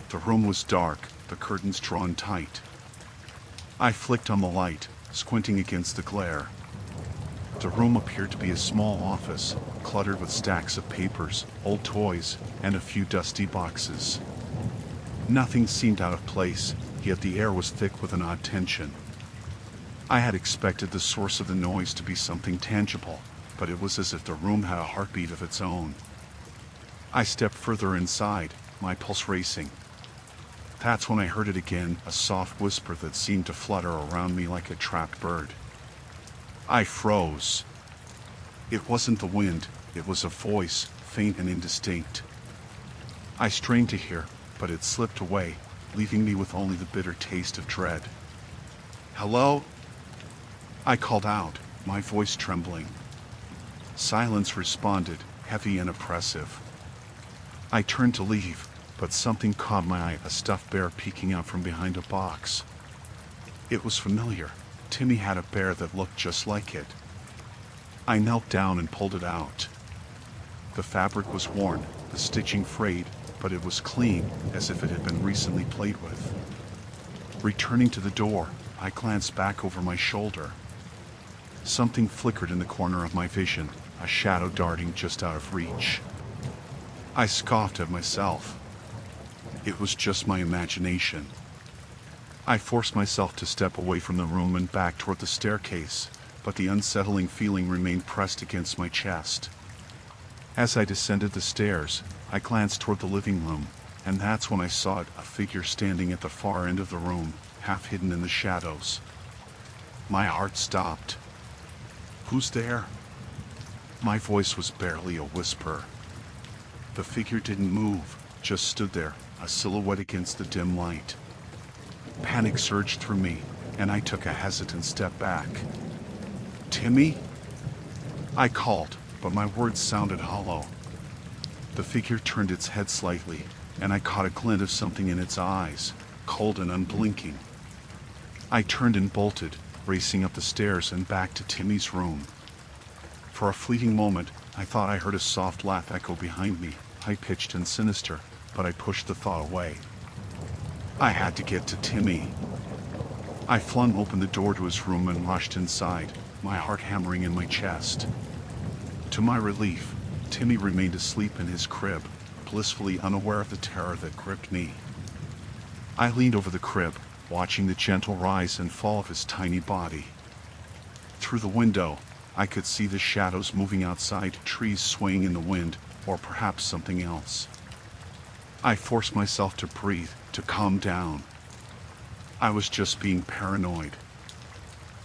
The room was dark, the curtains drawn tight. I flicked on the light, squinting against the glare. The room appeared to be a small office, cluttered with stacks of papers, old toys, and a few dusty boxes. Nothing seemed out of place, yet the air was thick with an odd tension. I had expected the source of the noise to be something tangible, but it was as if the room had a heartbeat of its own. I stepped further inside, my pulse racing. That's when I heard it again, a soft whisper that seemed to flutter around me like a trapped bird. I froze. It wasn't the wind, it was a voice, faint and indistinct. I strained to hear, but it slipped away, leaving me with only the bitter taste of dread. Hello? I called out, my voice trembling. Silence responded, heavy and oppressive. I turned to leave, but something caught my eye, a stuffed bear peeking out from behind a box. It was familiar. Timmy had a bear that looked just like it. I knelt down and pulled it out. The fabric was worn, the stitching frayed, but it was clean, as if it had been recently played with. Returning to the door, I glanced back over my shoulder. Something flickered in the corner of my vision, a shadow darting just out of reach. I scoffed at myself. It was just my imagination. I forced myself to step away from the room and back toward the staircase, but the unsettling feeling remained pressed against my chest. As I descended the stairs, I glanced toward the living room, and that's when I saw it, a figure standing at the far end of the room, half hidden in the shadows. My heart stopped. Who's there? My voice was barely a whisper. The figure didn't move, just stood there, a silhouette against the dim light. Panic surged through me, and I took a hesitant step back. Timmy? I called, but my words sounded hollow. The figure turned its head slightly, and I caught a glint of something in its eyes, cold and unblinking. I turned and bolted, racing up the stairs and back to Timmy's room. For a fleeting moment, I thought I heard a soft laugh echo behind me, high-pitched and sinister, but I pushed the thought away. I had to get to Timmy. I flung open the door to his room and rushed inside, my heart hammering in my chest. To my relief, Timmy remained asleep in his crib, blissfully unaware of the terror that gripped me. I leaned over the crib, watching the gentle rise and fall of his tiny body. Through the window, I could see the shadows moving outside, trees swaying in the wind, or perhaps something else. I forced myself to breathe, to calm down. I was just being paranoid.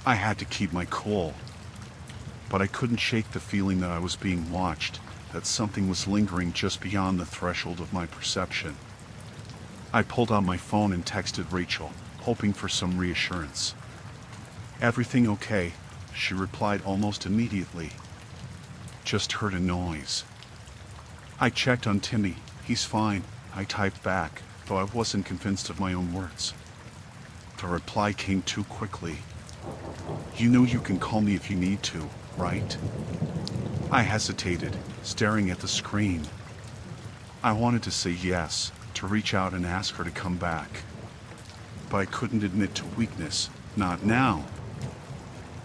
I had to keep my cool. But I couldn't shake the feeling that I was being watched, that something was lingering just beyond the threshold of my perception. I pulled out my phone and texted Rachel, hoping for some reassurance. "Everything okay?" she replied almost immediately. "Just heard a noise." I checked on Timmy. "He's fine," I typed back, though I wasn't convinced of my own words. The reply came too quickly. "You know you can call me if you need to, right?" I hesitated, staring at the screen. I wanted to say yes, to reach out and ask her to come back. But I couldn't admit to weakness, not now.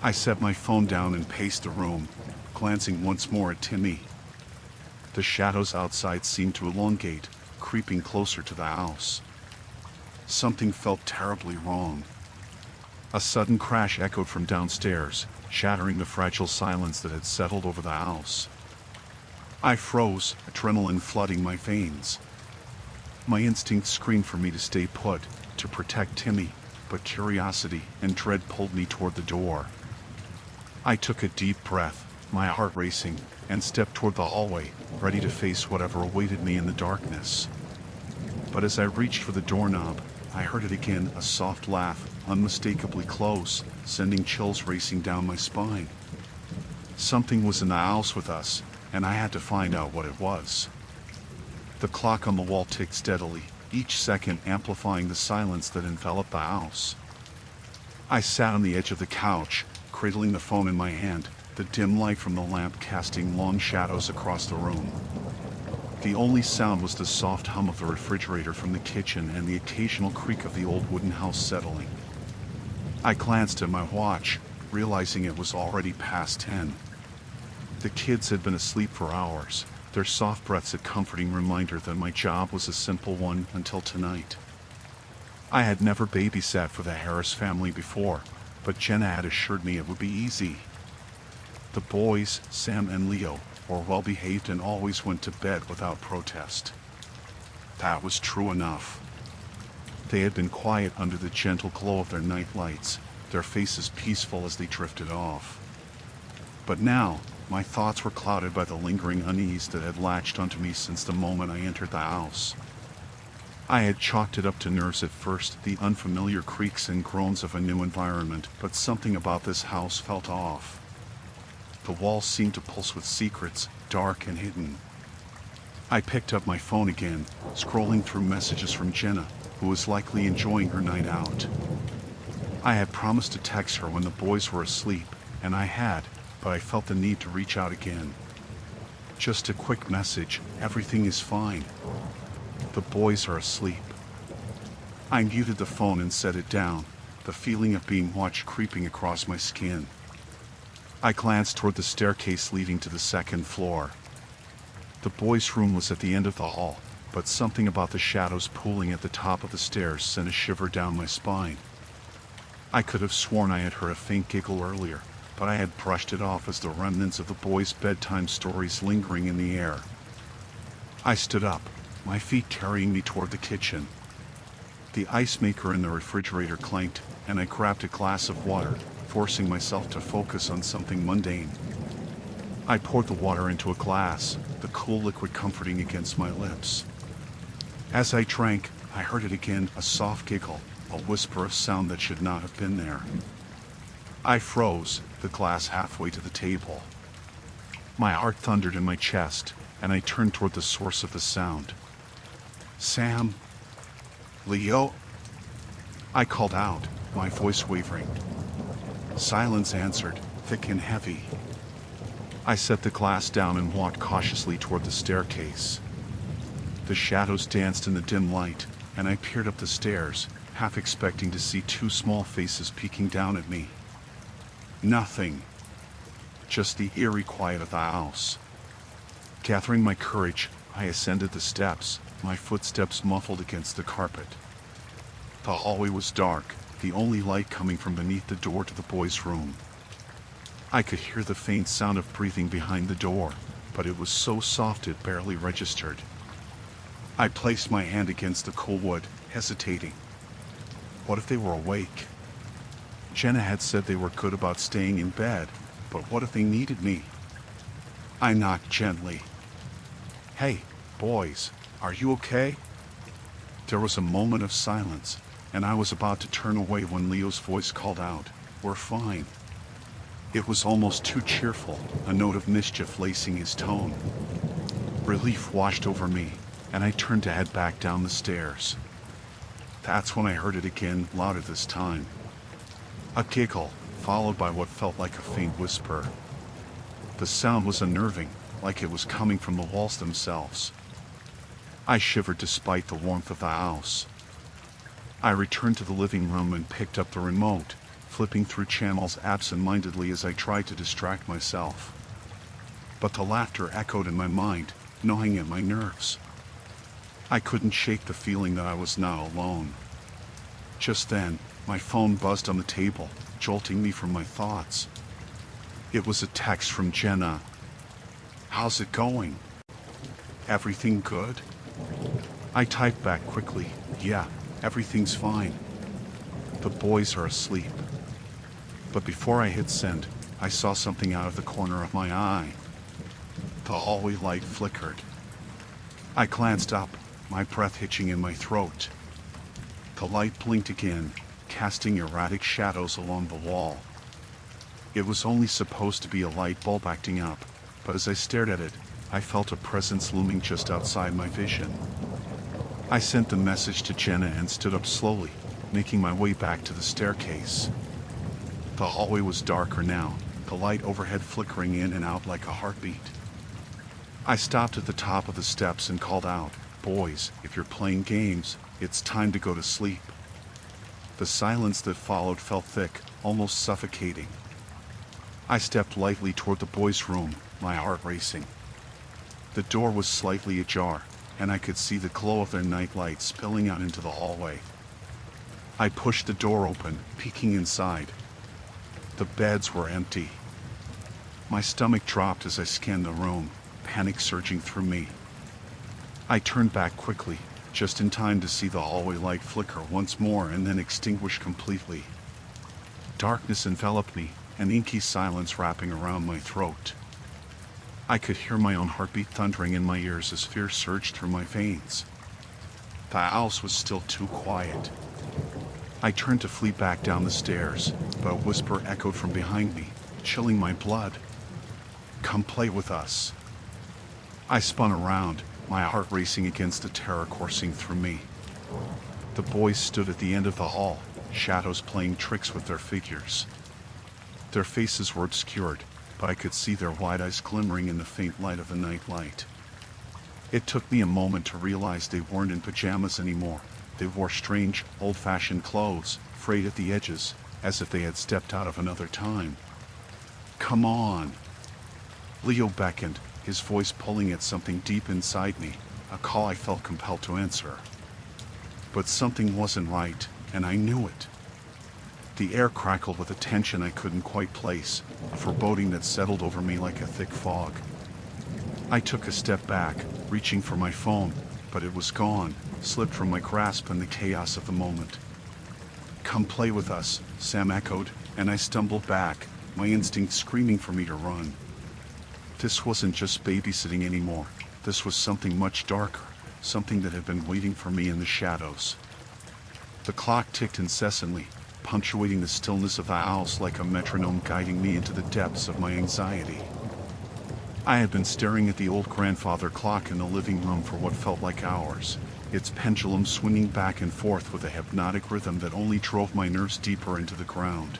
I set my phone down and paced the room, glancing once more at Timmy. The shadows outside seemed to elongate, creeping closer to the house. Something felt terribly wrong. A sudden crash echoed from downstairs, shattering the fragile silence that had settled over the house. I froze, adrenaline flooding my veins. My instinct screamed for me to stay put, to protect Timmy, but curiosity and dread pulled me toward the door. I took a deep breath, my heart racing, and stepped toward the hallway, ready to face whatever awaited me in the darkness. But as I reached for the doorknob, I heard it again, a soft laugh, unmistakably close, sending chills racing down my spine. Something was in the house with us, and I had to find out what it was. The clock on the wall ticked steadily, each second amplifying the silence that enveloped the house. I sat on the edge of the couch, cradling the phone in my hand, the dim light from the lamp casting long shadows across the room. The only sound was the soft hum of the refrigerator from the kitchen and the occasional creak of the old wooden house settling. I glanced at my watch, realizing it was already past 10. The kids had been asleep for hours, their soft breaths a comforting reminder that my job was a simple one until tonight. I had never babysat for the Harris family before, but Jenna had assured me it would be easy. The boys, Sam and Leo, were well behaved and always went to bed without protest. That was true enough. They had been quiet under the gentle glow of their night lights, their faces peaceful as they drifted off. But now, my thoughts were clouded by the lingering unease that had latched onto me since the moment I entered the house. I had chalked it up to nerves at first, the unfamiliar creaks and groans of a new environment, but something about this house felt off. The walls seemed to pulse with secrets, dark and hidden. I picked up my phone again, scrolling through messages from Jenna, who was likely enjoying her night out. I had promised to text her when the boys were asleep, and I had, but I felt the need to reach out again. Just a quick message, everything is fine. The boys are asleep. I muted the phone and set it down, the feeling of being watched creeping across my skin. I glanced toward the staircase leading to the second floor. The boys' room was at the end of the hall, but something about the shadows pooling at the top of the stairs sent a shiver down my spine. I could have sworn I had heard a faint giggle earlier, but I had brushed it off as the remnants of the boys' bedtime stories lingering in the air. I stood up, my feet carrying me toward the kitchen. The ice maker in the refrigerator clanked, and I grabbed a glass of water, forcing myself to focus on something mundane. I poured the water into a glass, the cool liquid comforting against my lips. As I drank, I heard it again, a soft giggle, a whisper of sound that should not have been there. I froze, the glass halfway to the table. My heart thundered in my chest, and I turned toward the source of the sound. "Sam? Leo?" I called out, my voice wavering. Silence answered, thick and heavy. I set the glass down and walked cautiously toward the staircase. The shadows danced in the dim light, and I peered up the stairs, half expecting to see two small faces peeking down at me. Nothing. Just the eerie quiet of the house. Gathering my courage, I ascended the steps, my footsteps muffled against the carpet. The hallway was dark, the only light coming from beneath the door to the boys' room. I could hear the faint sound of breathing behind the door, but it was so soft it barely registered. I placed my hand against the cool wood, hesitating. What if they were awake? Jenna had said they were good about staying in bed, but what if they needed me? I knocked gently. "Hey, boys, are you okay?" There was a moment of silence, and I was about to turn away when Leo's voice called out, "We're fine." It was almost too cheerful, a note of mischief lacing his tone. Relief washed over me, and I turned to head back down the stairs. That's when I heard it again, louder this time. A giggle, followed by what felt like a faint whisper. The sound was unnerving, like it was coming from the walls themselves. I shivered despite the warmth of the house. I returned to the living room and picked up the remote, flipping through channels absent-mindedly as I tried to distract myself. But the laughter echoed in my mind, gnawing at my nerves. I couldn't shake the feeling that I was not alone. Just then, my phone buzzed on the table, jolting me from my thoughts. It was a text from Jenna. "How's it going? Everything good?" I typed back quickly, "Yeah, everything's fine. The boys are asleep." But before I hit send, I saw something out of the corner of my eye. The hallway light flickered. I glanced up, my breath hitching in my throat. The light blinked again, casting erratic shadows along the wall. It was only supposed to be a light bulb acting up, but as I stared at it, I felt a presence looming just outside my vision. I sent the message to Jenna and stood up slowly, making my way back to the staircase. The hallway was darker now, the light overhead flickering in and out like a heartbeat. I stopped at the top of the steps and called out, "Boys, if you're playing games, it's time to go to sleep." The silence that followed felt thick, almost suffocating. I stepped lightly toward the boys' room, my heart racing. The door was slightly ajar, and I could see the glow of their nightlight spilling out into the hallway. I pushed the door open, peeking inside. The beds were empty. My stomach dropped as I scanned the room, panic surging through me. I turned back quickly, just in time to see the hallway light flicker once more and then extinguish completely. Darkness enveloped me, an inky silence wrapping around my throat. I could hear my own heartbeat thundering in my ears as fear surged through my veins. The house was still too quiet. I turned to flee back down the stairs, but a whisper echoed from behind me, chilling my blood. "Come play with us." I spun around, my heart racing against the terror coursing through me. The boys stood at the end of the hall, shadows playing tricks with their figures. Their faces were obscured, but I could see their wide eyes glimmering in the faint light of the night light. It took me a moment to realize they weren't in pajamas anymore. They wore strange, old-fashioned clothes, frayed at the edges, as if they had stepped out of another time. "Come on." Leo beckoned, his voice pulling at something deep inside me, a call I felt compelled to answer. But something wasn't right, and I knew it. The air crackled with a tension I couldn't quite place, a foreboding that settled over me like a thick fog. I took a step back, reaching for my phone, but it was gone, slipped from my grasp in the chaos of the moment. "Come play with us," Sam echoed, and I stumbled back, my instinct screaming for me to run. This wasn't just babysitting anymore. This was something much darker, something that had been waiting for me in the shadows. The clock ticked incessantly, punctuating the stillness of the house like a metronome guiding me into the depths of my anxiety. I had been staring at the old grandfather clock in the living room for what felt like hours, its pendulum swinging back and forth with a hypnotic rhythm that only drove my nerves deeper into the ground.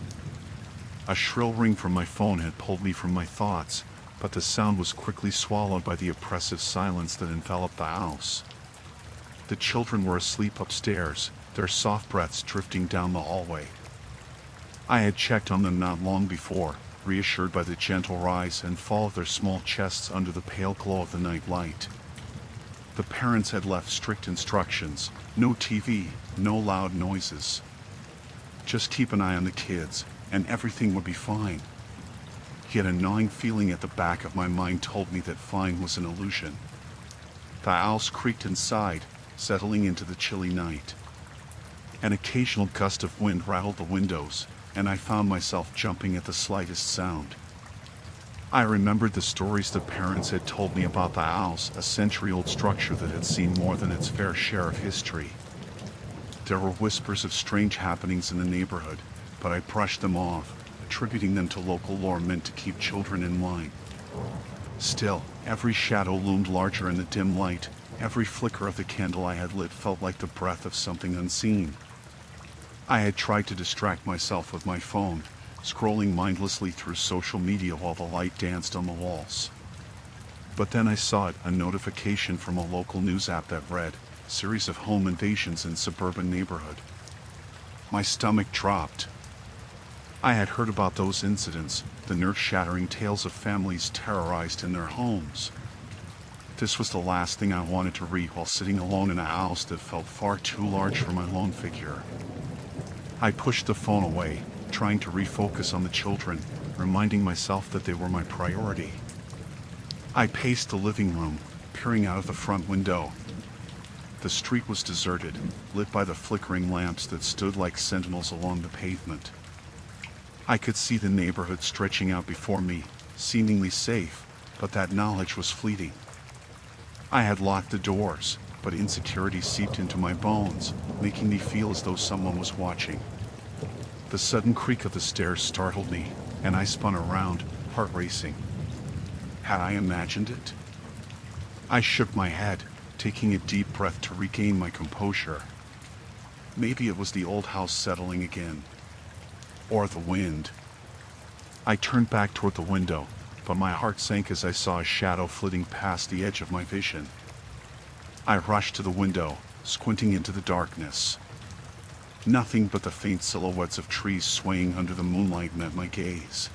A shrill ring from my phone had pulled me from my thoughts, but the sound was quickly swallowed by the oppressive silence that enveloped the house. The children were asleep upstairs, their soft breaths drifting down the hallway. I had checked on them not long before, reassured by the gentle rise and fall of their small chests under the pale glow of the night light. The parents had left strict instructions: no TV, no loud noises. Just keep an eye on the kids, and everything would be fine. Yet a gnawing feeling at the back of my mind told me that fine was an illusion. The house creaked inside, settling into the chilly night. An occasional gust of wind rattled the windows, and I found myself jumping at the slightest sound. I remembered the stories the parents had told me about the house, a century-old structure that had seen more than its fair share of history. There were whispers of strange happenings in the neighborhood, but I brushed them off, attributing them to local lore meant to keep children in line. Still, every shadow loomed larger in the dim light. Every flicker of the candle I had lit felt like the breath of something unseen. I had tried to distract myself with my phone, scrolling mindlessly through social media while the light danced on the walls. But then I saw a notification from a local news app that read, "Series of home invasions in suburban neighborhood." My stomach dropped. I had heard about those incidents, the nerve-shattering tales of families terrorized in their homes. This was the last thing I wanted to read while sitting alone in a house that felt far too large for my lone figure. I pushed the phone away, trying to refocus on the children, reminding myself that they were my priority. I paced the living room, peering out of the front window. The street was deserted, lit by the flickering lamps that stood like sentinels along the pavement. I could see the neighborhood stretching out before me, seemingly safe, but that knowledge was fleeting. I had locked the doors, but insecurity seeped into my bones, making me feel as though someone was watching. The sudden creak of the stairs startled me, and I spun around, heart racing. Had I imagined it? I shook my head, taking a deep breath to regain my composure. Maybe it was the old house settling again. Or the wind. I turned back toward the window, but my heart sank as I saw a shadow flitting past the edge of my vision. I rushed to the window, squinting into the darkness. Nothing but the faint silhouettes of trees swaying under the moonlight met my gaze.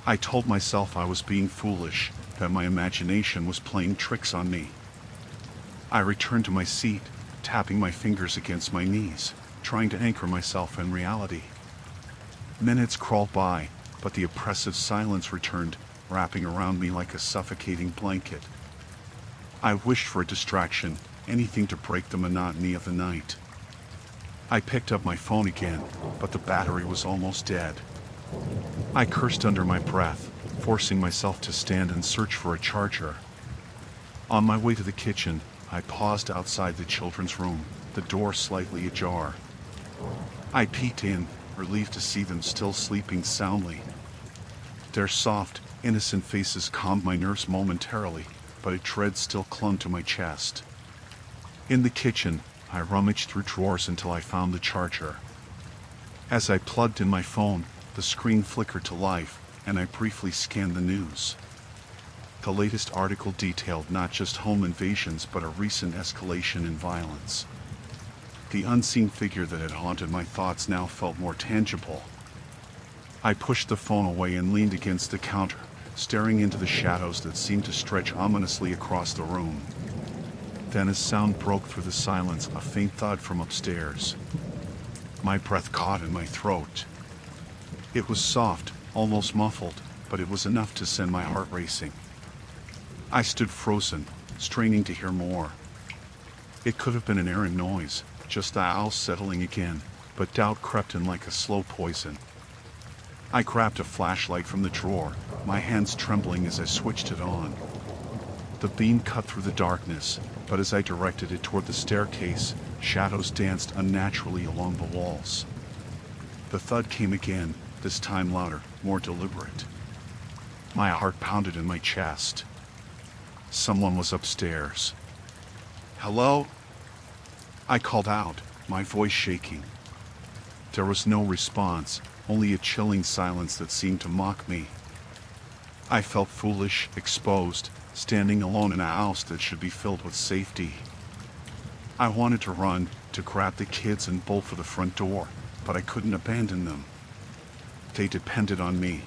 I told myself I was being foolish, that my imagination was playing tricks on me. I returned to my seat, tapping my fingers against my knees, trying to anchor myself in reality. Minutes crawled by, but the oppressive silence returned, wrapping around me like a suffocating blanket. I wished for a distraction, anything to break the monotony of the night. I picked up my phone again, but the battery was almost dead. I cursed under my breath, forcing myself to stand and search for a charger. On my way to the kitchen, I paused outside the children's room, the door slightly ajar. I peeked in, relieved to see them still sleeping soundly. Their soft, innocent faces calmed my nerves momentarily, but a dread still clung to my chest. In the kitchen, I rummaged through drawers until I found the charger. As I plugged in my phone, the screen flickered to life, and I briefly scanned the news. The latest article detailed not just home invasions but a recent escalation in violence. The unseen figure that had haunted my thoughts now felt more tangible. I pushed the phone away and leaned against the counter, staring into the shadows that seemed to stretch ominously across the room. Then a sound broke through the silence, a faint thud from upstairs. My breath caught in my throat. It was soft, almost muffled, but it was enough to send my heart racing. I stood frozen, straining to hear more. It could have been an errant noise, just the house settling again, but doubt crept in like a slow poison. I grabbed a flashlight from the drawer, my hands trembling as I switched it on. The beam cut through the darkness, but as I directed it toward the staircase, shadows danced unnaturally along the walls. The thud came again, this time louder, more deliberate. My heart pounded in my chest. Someone was upstairs. "Hello?" I called out, my voice shaking. There was no response, only a chilling silence that seemed to mock me. I felt foolish, exposed, standing alone in a house that should be filled with safety. I wanted to run, to grab the kids and bolt for the front door, but I couldn't abandon them. They depended on me.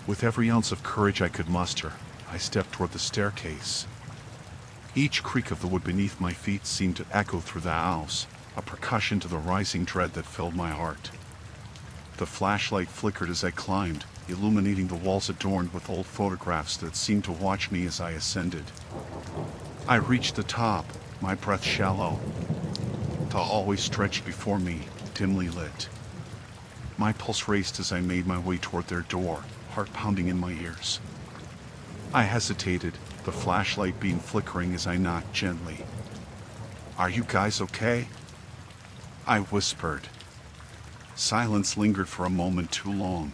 With every ounce of courage I could muster, I stepped toward the staircase. Each creak of the wood beneath my feet seemed to echo through the house, a percussion to the rising dread that filled my heart. The flashlight flickered as I climbed, illuminating the walls adorned with old photographs that seemed to watch me as I ascended. I reached the top, my breath shallow. The hallway stretched before me, dimly lit. My pulse raced as I made my way toward their door, heart pounding in my ears. I hesitated, the flashlight beam flickering as I knocked gently. "Are you guys okay?" I whispered. Silence lingered for a moment too long.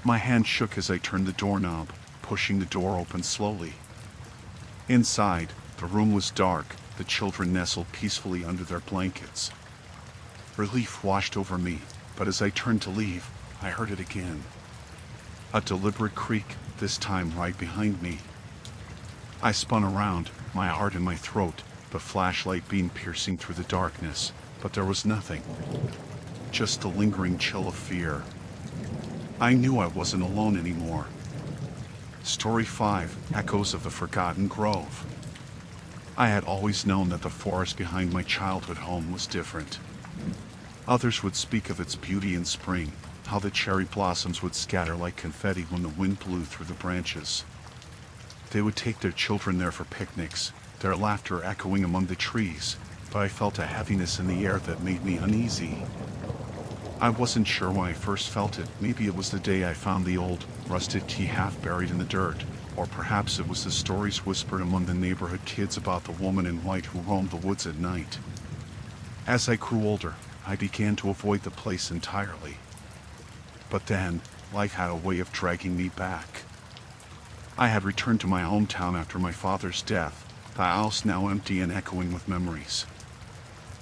My hand shook as I turned the doorknob, pushing the door open slowly. Inside, the room was dark, the children nestled peacefully under their blankets. Relief washed over me, but as I turned to leave, I heard it again. A deliberate creak, this time right behind me. I spun around, my heart in my throat, the flashlight beam piercing through the darkness, but there was nothing. Just the lingering chill of fear. I knew I wasn't alone anymore. Story 5, Echoes of the Forgotten Grove. I had always known that the forest behind my childhood home was different. Others would speak of its beauty in spring, how the cherry blossoms would scatter like confetti when the wind blew through the branches. They would take their children there for picnics, their laughter echoing among the trees, but I felt a heaviness in the air that made me uneasy. I wasn't sure why I first felt it. Maybe it was the day I found the old, rusted key half buried in the dirt, or perhaps it was the stories whispered among the neighborhood kids about the woman in white who roamed the woods at night. As I grew older, I began to avoid the place entirely. But then, life had a way of dragging me back. I had returned to my hometown after my father's death, the house now empty and echoing with memories.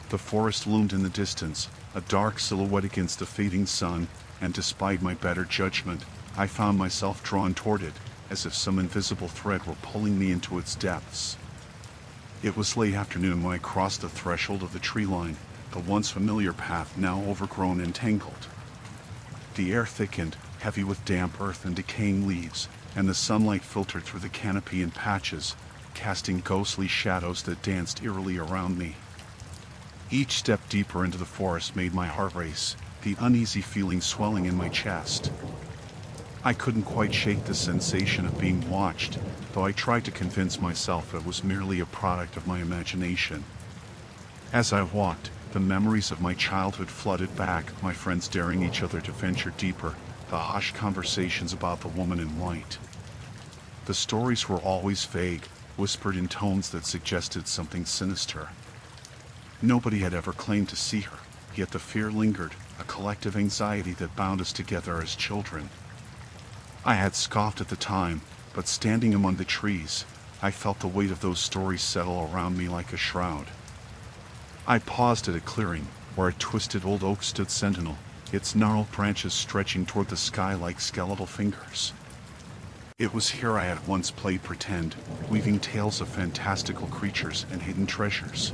The forest loomed in the distance, a dark silhouette against the fading sun, and despite my better judgment, I found myself drawn toward it, as if some invisible thread were pulling me into its depths. It was late afternoon when I crossed the threshold of the tree line, the once familiar path now overgrown and tangled. The air thickened, heavy with damp earth and decaying leaves, and the sunlight filtered through the canopy in patches, casting ghostly shadows that danced eerily around me. Each step deeper into the forest made my heart race, the uneasy feeling swelling in my chest. I couldn't quite shake the sensation of being watched, though I tried to convince myself it was merely a product of my imagination. As I walked, the memories of my childhood flooded back, my friends daring each other to venture deeper, the hushed conversations about the woman in white. The stories were always vague, whispered in tones that suggested something sinister. Nobody had ever claimed to see her, yet the fear lingered, a collective anxiety that bound us together as children. I had scoffed at the time, but standing among the trees, I felt the weight of those stories settle around me like a shroud. I paused at a clearing, where a twisted old oak stood sentinel, its gnarled branches stretching toward the sky like skeletal fingers. It was here I had once played pretend, weaving tales of fantastical creatures and hidden treasures.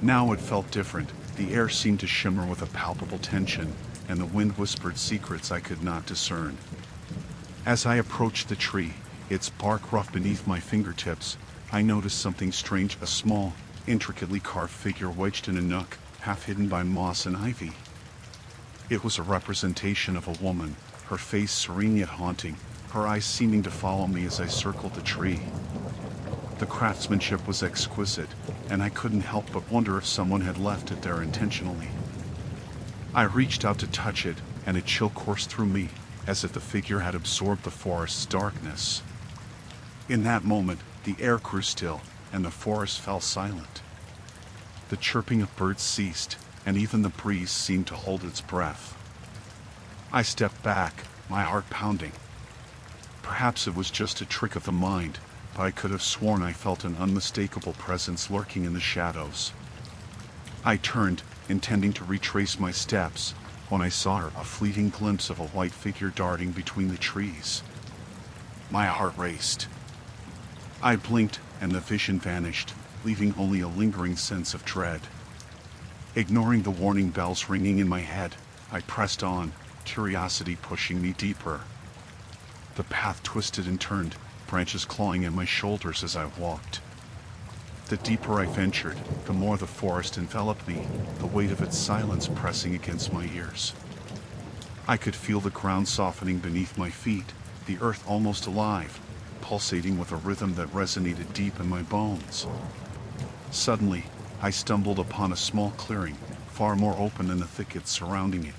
Now it felt different. The air seemed to shimmer with a palpable tension, and the wind whispered secrets I could not discern. As I approached the tree, its bark rough beneath my fingertips, I noticed something strange, a small, intricately carved figure wedged in a nook, half hidden by moss and ivy. It was a representation of a woman, her face serene yet haunting, her eyes seeming to follow me as I circled the tree. The craftsmanship was exquisite, and I couldn't help but wonder if someone had left it there intentionally. I reached out to touch it, and a chill coursed through me, as if the figure had absorbed the forest's darkness. In that moment, the air grew still, and the forest fell silent. The chirping of birds ceased, and even the breeze seemed to hold its breath. I stepped back, my heart pounding. Perhaps it was just a trick of the mind, but I could have sworn I felt an unmistakable presence lurking in the shadows. I turned, intending to retrace my steps, when I saw her, a fleeting glimpse of a white figure darting between the trees. My heart raced. I blinked, and the vision vanished, leaving only a lingering sense of dread. Ignoring the warning bells ringing in my head, I pressed on, curiosity pushing me deeper. The path twisted and turned, branches clawing at my shoulders as I walked. The deeper I ventured, the more the forest enveloped me, the weight of its silence pressing against my ears. I could feel the ground softening beneath my feet, the earth almost alive, pulsating with a rhythm that resonated deep in my bones. Suddenly, I stumbled upon a small clearing, far more open than the thickets surrounding it.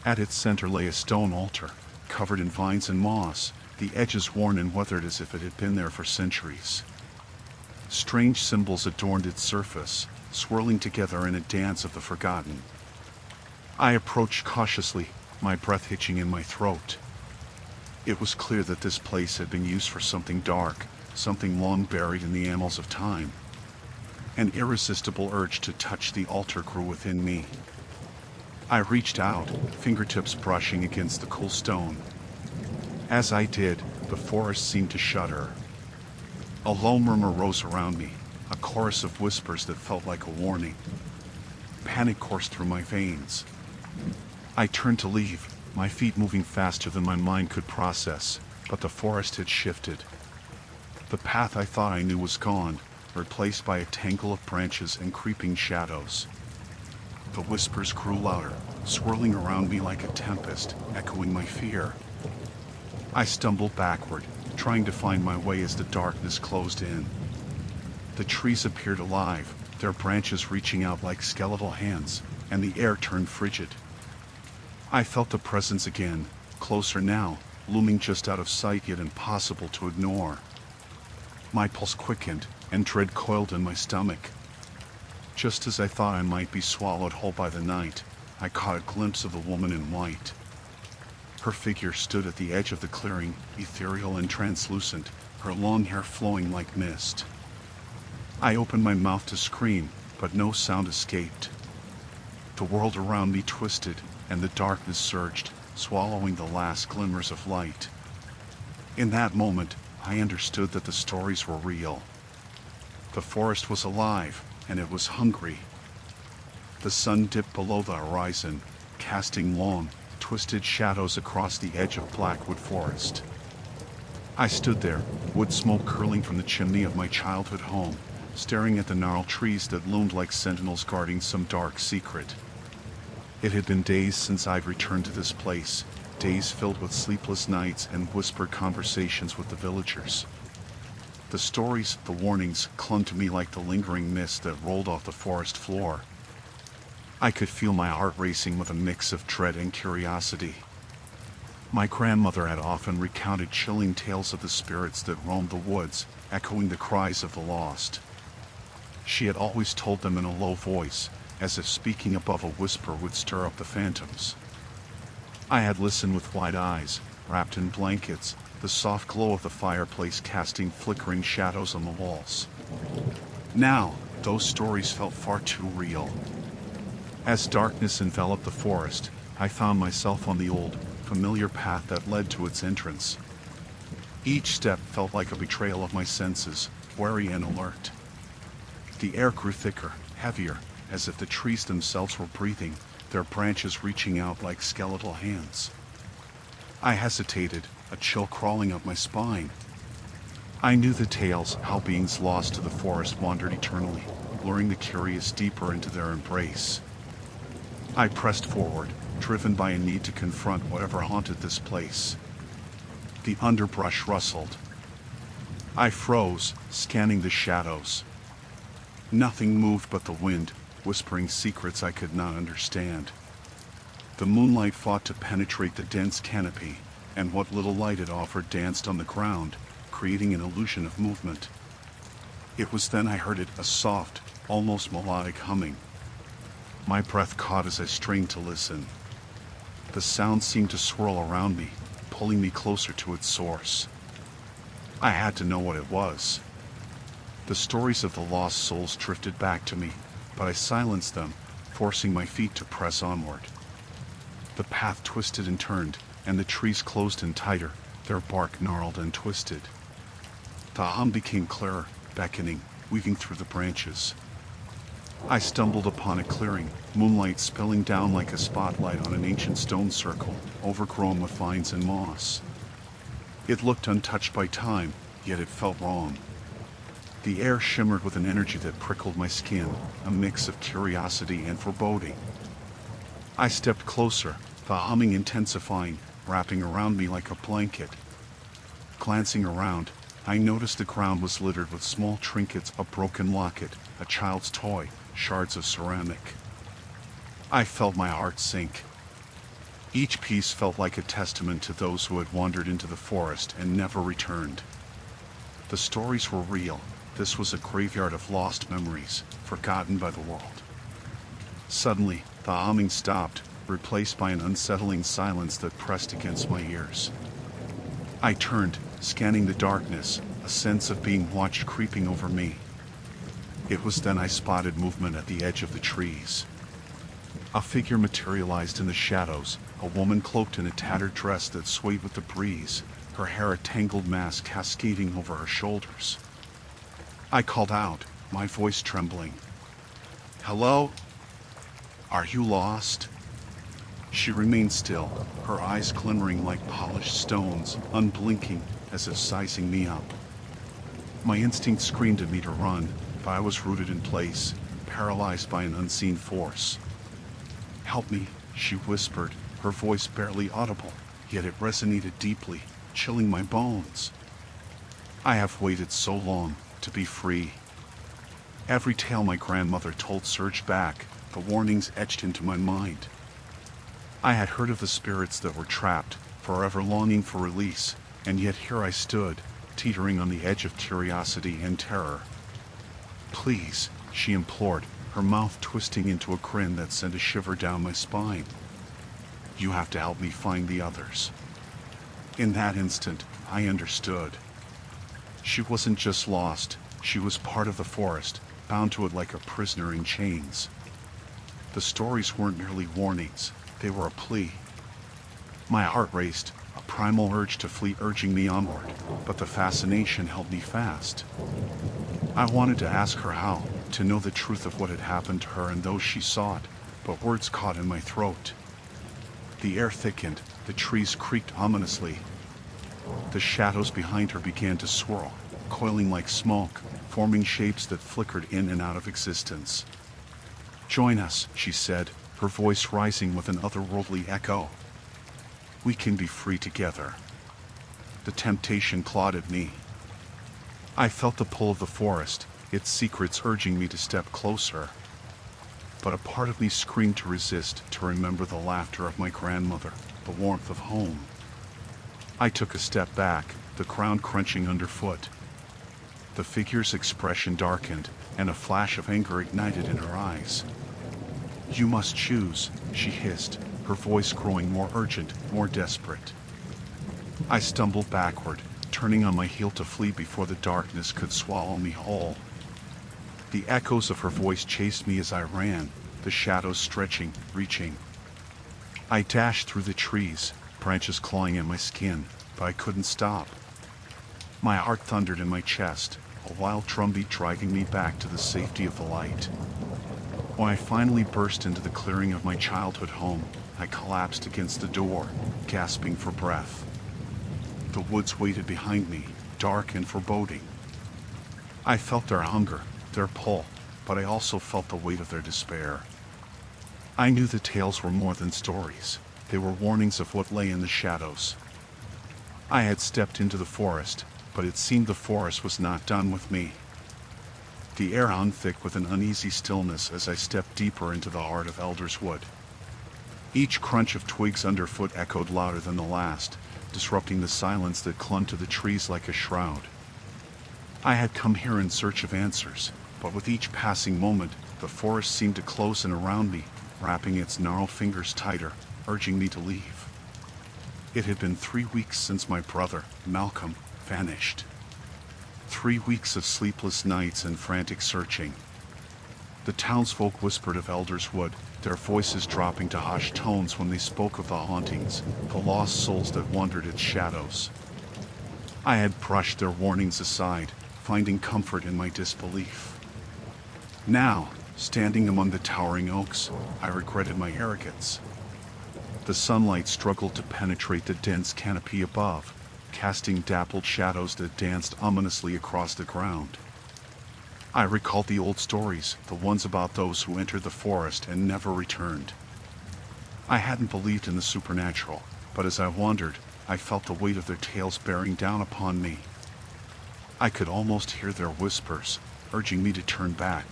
At its center lay a stone altar, covered in vines and moss, the edges worn and weathered as if it had been there for centuries. Strange symbols adorned its surface, swirling together in a dance of the forgotten. I approached cautiously, my breath hitching in my throat. It was clear that this place had been used for something dark, something long buried in the annals of time. An irresistible urge to touch the altar grew within me. I reached out, fingertips brushing against the cool stone. As I did, the forest seemed to shudder. A low murmur rose around me, a chorus of whispers that felt like a warning. Panic coursed through my veins. I turned to leave, my feet moving faster than my mind could process, but the forest had shifted. The path I thought I knew was gone, replaced by a tangle of branches and creeping shadows. The whispers grew louder, swirling around me like a tempest, echoing my fear. I stumbled backward, trying to find my way as the darkness closed in. The trees appeared alive, their branches reaching out like skeletal hands, and the air turned frigid. I felt the presence again, closer now, looming just out of sight yet impossible to ignore. My pulse quickened, and dread coiled in my stomach. Just as I thought I might be swallowed whole by the night, I caught a glimpse of the woman in white. Her figure stood at the edge of the clearing, ethereal and translucent, her long hair flowing like mist. I opened my mouth to scream, but no sound escaped. The world around me twisted, and the darkness surged, swallowing the last glimmers of light. In that moment, I understood that the stories were real. The forest was alive, and it was hungry. The sun dipped below the horizon, casting long, twisted shadows across the edge of Blackwood Forest. I stood there, wood smoke curling from the chimney of my childhood home, staring at the gnarled trees that loomed like sentinels guarding some dark secret. It had been days since I'd returned to this place, days filled with sleepless nights and whispered conversations with the villagers. The stories, the warnings, clung to me like the lingering mist that rolled off the forest floor. I could feel my heart racing with a mix of dread and curiosity. My grandmother had often recounted chilling tales of the spirits that roamed the woods, echoing the cries of the lost. She had always told them in a low voice, as if speaking above a whisper would stir up the phantoms. I had listened with wide eyes, wrapped in blankets, the soft glow of the fireplace casting flickering shadows on the walls. Now, those stories felt far too real. As darkness enveloped the forest, I found myself on the old, familiar path that led to its entrance. Each step felt like a betrayal of my senses, wary and alert. The air grew thicker, heavier, as if the trees themselves were breathing, their branches reaching out like skeletal hands. I hesitated, a chill crawling up my spine. I knew the tales, how beings lost to the forest wandered eternally, luring the curious deeper into their embrace. I pressed forward, driven by a need to confront whatever haunted this place. The underbrush rustled. I froze, scanning the shadows. Nothing moved but the wind, whispering secrets I could not understand. The moonlight fought to penetrate the dense canopy, and what little light it offered danced on the ground, creating an illusion of movement. It was then I heard it, a soft, almost melodic humming. My breath caught as I strained to listen. The sound seemed to swirl around me, pulling me closer to its source. I had to know what it was. The stories of the lost souls drifted back to me, but I silenced them, forcing my feet to press onward. The path twisted and turned, and the trees closed in tighter, their bark gnarled and twisted. The hum became clearer, beckoning, weaving through the branches. I stumbled upon a clearing, moonlight spilling down like a spotlight on an ancient stone circle, overgrown with vines and moss. It looked untouched by time, yet it felt wrong. The air shimmered with an energy that prickled my skin, a mix of curiosity and foreboding. I stepped closer, the humming intensifying, wrapping around me like a blanket. Glancing around, I noticed the ground was littered with small trinkets, a broken locket, a child's toy, shards of ceramic. I felt my heart sink. Each piece felt like a testament to those who had wandered into the forest and never returned. The stories were real. This was a graveyard of lost memories, forgotten by the world. Suddenly, the humming stopped, replaced by an unsettling silence that pressed against my ears. I turned, scanning the darkness, a sense of being watched creeping over me. It was then I spotted movement at the edge of the trees. A figure materialized in the shadows, a woman cloaked in a tattered dress that swayed with the breeze, her hair a tangled mass cascading over her shoulders. I called out, my voice trembling. "Hello? Are you lost?" She remained still, her eyes glimmering like polished stones, unblinking, as if sizing me up. My instinct screamed at me to run, but I was rooted in place, paralyzed by an unseen force. "Help me," she whispered, her voice barely audible, yet it resonated deeply, chilling my bones. I have waited so long to be free. Every tale my grandmother told surged back, the warnings etched into my mind. I had heard of the spirits that were trapped, forever longing for release, and yet here I stood, teetering on the edge of curiosity and terror. "Please," she implored, her mouth twisting into a grin that sent a shiver down my spine. "You have to help me find the others." In that instant, I understood. She wasn't just lost, she was part of the forest, bound to it like a prisoner in chains. The stories weren't merely warnings, they were a plea. My heart raced, a primal urge to flee urging me onward, but the fascination held me fast. I wanted to ask her how, to know the truth of what had happened to her and those she sought, but words caught in my throat. The air thickened, the trees creaked ominously. The shadows behind her began to swirl, coiling like smoke, forming shapes that flickered in and out of existence. "Join us," she said, her voice rising with an otherworldly echo. "We can be free together." The temptation clawed at me. I felt the pull of the forest, its secrets urging me to step closer. But a part of me screamed to resist, to remember the laughter of my grandmother, the warmth of home. I took a step back, the ground crunching underfoot. The figure's expression darkened, and a flash of anger ignited in her eyes. "You must choose," she hissed, her voice growing more urgent, more desperate. I stumbled backward, turning on my heel to flee before the darkness could swallow me whole. The echoes of her voice chased me as I ran, the shadows stretching, reaching. I dashed through the trees, branches clawing at my skin, but I couldn't stop. My heart thundered in my chest, a wild drumbeat driving me back to the safety of the light. When I finally burst into the clearing of my childhood home, I collapsed against the door, gasping for breath. The woods waited behind me, dark and foreboding. I felt their hunger, their pull, but I also felt the weight of their despair. I knew the tales were more than stories. They were warnings of what lay in the shadows. I had stepped into the forest, but it seemed the forest was not done with me. The air hung thick with an uneasy stillness as I stepped deeper into the heart of Elder's Wood. Each crunch of twigs underfoot echoed louder than the last, disrupting the silence that clung to the trees like a shroud. I had come here in search of answers, but with each passing moment, the forest seemed to close in around me, wrapping its gnarled fingers tighter, urging me to leave. It had been 3 weeks since my brother, Malcolm, vanished. 3 weeks of sleepless nights and frantic searching. The townsfolk whispered of Elder's Wood, their voices dropping to hushed tones when they spoke of the hauntings, the lost souls that wandered its shadows. I had brushed their warnings aside, finding comfort in my disbelief. Now, standing among the towering oaks, I regretted my arrogance. The sunlight struggled to penetrate the dense canopy above, casting dappled shadows that danced ominously across the ground. I recalled the old stories, the ones about those who entered the forest and never returned. I hadn't believed in the supernatural, but as I wandered, I felt the weight of their tales bearing down upon me. I could almost hear their whispers, urging me to turn back.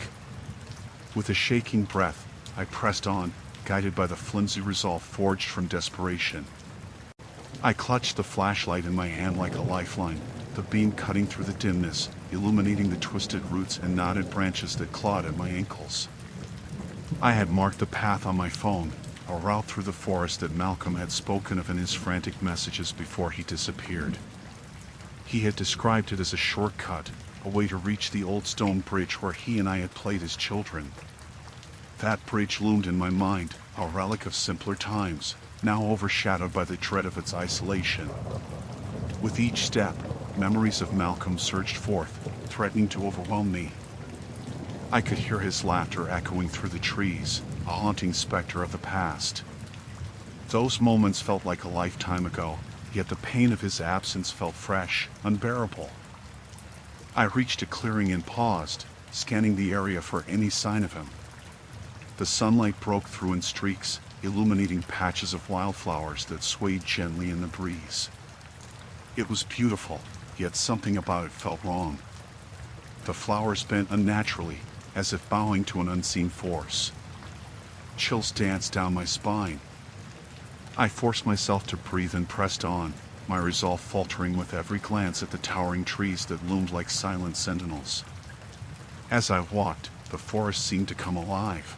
With a shaking breath, I pressed on, guided by the flimsy resolve forged from desperation. I clutched the flashlight in my hand like a lifeline, the beam cutting through the dimness, illuminating the twisted roots and knotted branches that clawed at my ankles. I had marked the path on my phone, a route through the forest that Malcolm had spoken of in his frantic messages before he disappeared. He had described it as a shortcut, a way to reach the old stone bridge where he and I had played as children. That bridge loomed in my mind, a relic of simpler times, now overshadowed by the dread of its isolation. With each step, memories of Malcolm surged forth, threatening to overwhelm me. I could hear his laughter echoing through the trees, a haunting specter of the past. Those moments felt like a lifetime ago, yet the pain of his absence felt fresh, unbearable. I reached a clearing and paused, scanning the area for any sign of him. The sunlight broke through in streaks, illuminating patches of wildflowers that swayed gently in the breeze. It was beautiful, yet something about it felt wrong. The flowers bent unnaturally, as if bowing to an unseen force. Chills danced down my spine. I forced myself to breathe and pressed on, my resolve faltering with every glance at the towering trees that loomed like silent sentinels. As I walked, the forest seemed to come alive.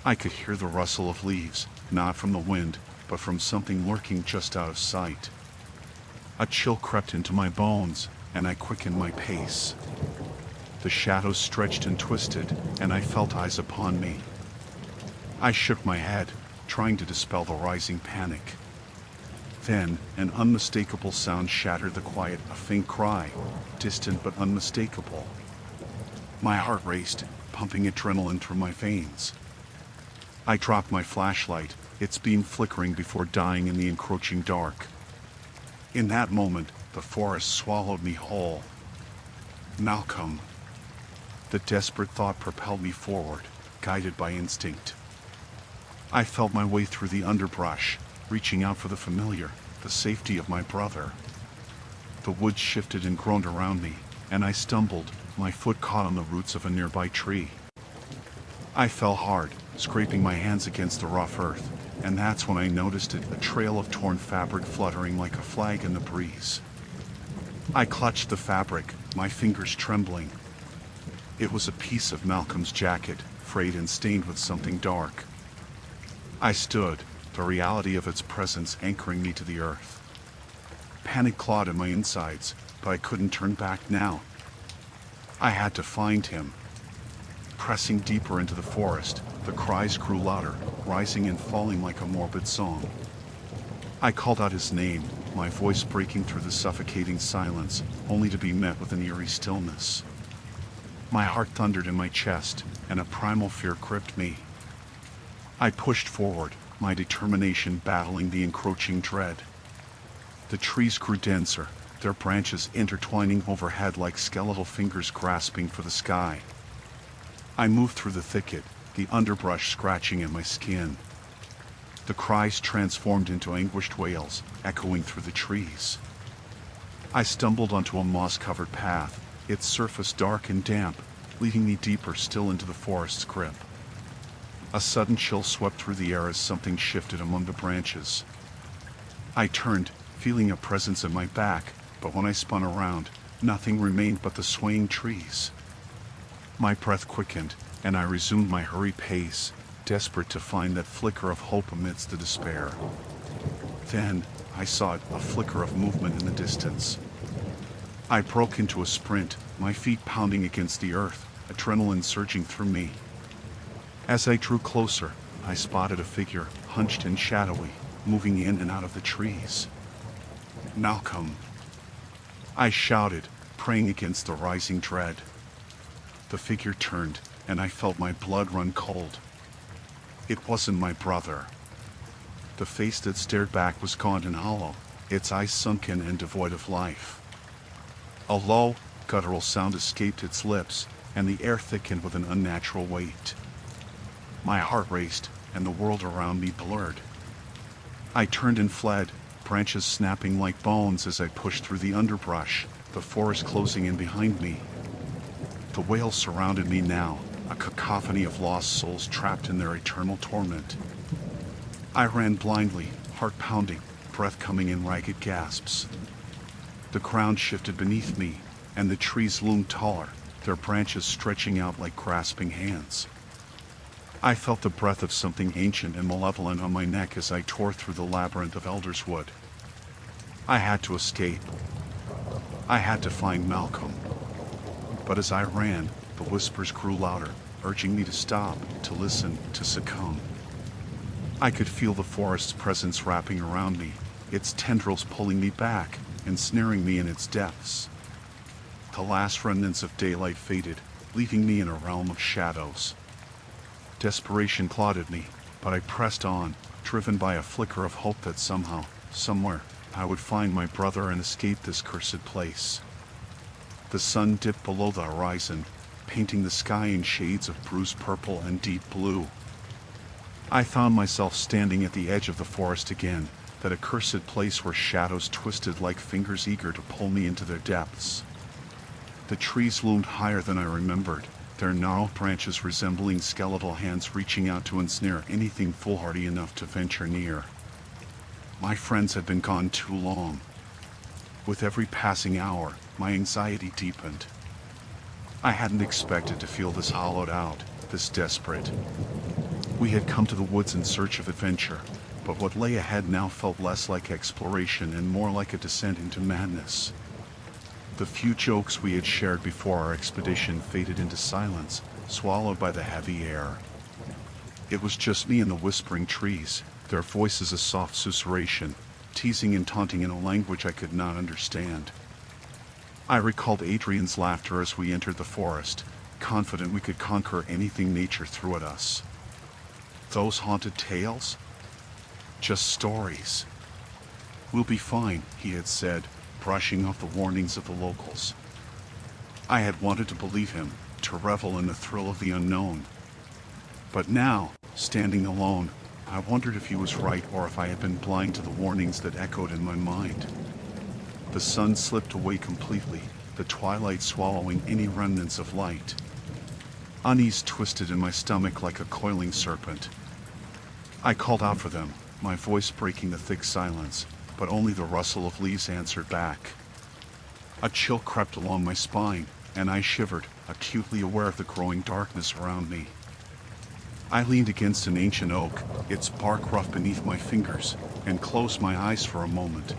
I could hear the rustle of leaves, not from the wind, but from something lurking just out of sight. A chill crept into my bones, and I quickened my pace. The shadows stretched and twisted, and I felt eyes upon me. I shook my head, trying to dispel the rising panic. Then, an unmistakable sound shattered the quiet, a faint cry, distant but unmistakable. My heart raced, pumping adrenaline through my veins. I dropped my flashlight, its beam flickering before dying in the encroaching dark. In that moment, the forest swallowed me whole. Malcolm. The desperate thought propelled me forward, guided by instinct. I felt my way through the underbrush, reaching out for the familiar, the safety of my brother. The woods shifted and groaned around me, and I stumbled, my foot caught on the roots of a nearby tree. I fell hard, scraping my hands against the rough earth, and that's when I noticed it, a trail of torn fabric fluttering like a flag in the breeze. I clutched the fabric, my fingers trembling. It was a piece of Malcolm's jacket, frayed and stained with something dark. I stood, the reality of its presence anchoring me to the earth. Panic clawed at my insides, but I couldn't turn back now. I had to find him. Pressing deeper into the forest, the cries grew louder, rising and falling like a morbid song. I called out his name, my voice breaking through the suffocating silence, only to be met with an eerie stillness. My heart thundered in my chest, and a primal fear gripped me. I pushed forward, my determination battling the encroaching dread. The trees grew denser, their branches intertwining overhead like skeletal fingers grasping for the sky. I moved through the thicket, the underbrush scratching at my skin. The cries transformed into anguished wails, echoing through the trees. I stumbled onto a moss-covered path, its surface dark and damp, leading me deeper still into the forest's grip. A sudden chill swept through the air as something shifted among the branches. I turned, feeling a presence at my back, but when I spun around, nothing remained but the swaying trees. My breath quickened, and I resumed my hurried pace, desperate to find that flicker of hope amidst the despair. Then, I saw it, a flicker of movement in the distance. I broke into a sprint, my feet pounding against the earth, adrenaline surging through me. As I drew closer, I spotted a figure, hunched and shadowy, moving in and out of the trees. Malcolm. I shouted, praying against the rising dread. The figure turned, and I felt my blood run cold. It wasn't my brother. The face that stared back was gaunt and hollow, its eyes sunken and devoid of life. A low, guttural sound escaped its lips, and the air thickened with an unnatural weight. My heart raced, and the world around me blurred. I turned and fled, branches snapping like bones as I pushed through the underbrush, the forest closing in behind me. The wails surrounded me now, a cacophony of lost souls trapped in their eternal torment. I ran blindly, heart pounding, breath coming in ragged gasps. The ground shifted beneath me, and the trees loomed taller, their branches stretching out like grasping hands. I felt the breath of something ancient and malevolent on my neck as I tore through the labyrinth of Elder's Wood. I had to escape. I had to find Malcolm. But as I ran, the whispers grew louder, urging me to stop, to listen, to succumb. I could feel the forest's presence wrapping around me, its tendrils pulling me back, ensnaring me in its depths. The last remnants of daylight faded, leaving me in a realm of shadows. Desperation clawed at me, but I pressed on, driven by a flicker of hope that somehow, somewhere, I would find my brother and escape this cursed place. The sun dipped below the horizon, painting the sky in shades of bruised purple and deep blue. I found myself standing at the edge of the forest again, that accursed place where shadows twisted like fingers eager to pull me into their depths. The trees loomed higher than I remembered, their gnarled branches resembling skeletal hands reaching out to ensnare anything foolhardy enough to venture near. My friends had been gone too long. With every passing hour, my anxiety deepened. I hadn't expected to feel this hollowed out, this desperate. We had come to the woods in search of adventure, but what lay ahead now felt less like exploration and more like a descent into madness. The few jokes we had shared before our expedition faded into silence, swallowed by the heavy air. It was just me and the whispering trees, their voices a soft susurration, teasing and taunting in a language I could not understand. I recalled Adrian's laughter as we entered the forest, confident we could conquer anything nature threw at us. Those haunted tales? Just stories. "We'll be fine," he had said, brushing off the warnings of the locals. I had wanted to believe him, to revel in the thrill of the unknown. But now, standing alone, I wondered if he was right or if I had been blind to the warnings that echoed in my mind. The sun slipped away completely, the twilight swallowing any remnants of light. Unease twisted in my stomach like a coiling serpent. I called out for them, my voice breaking the thick silence, but only the rustle of leaves answered back. A chill crept along my spine, and I shivered, acutely aware of the growing darkness around me. I leaned against an ancient oak, its bark rough beneath my fingers, and closed my eyes for a moment.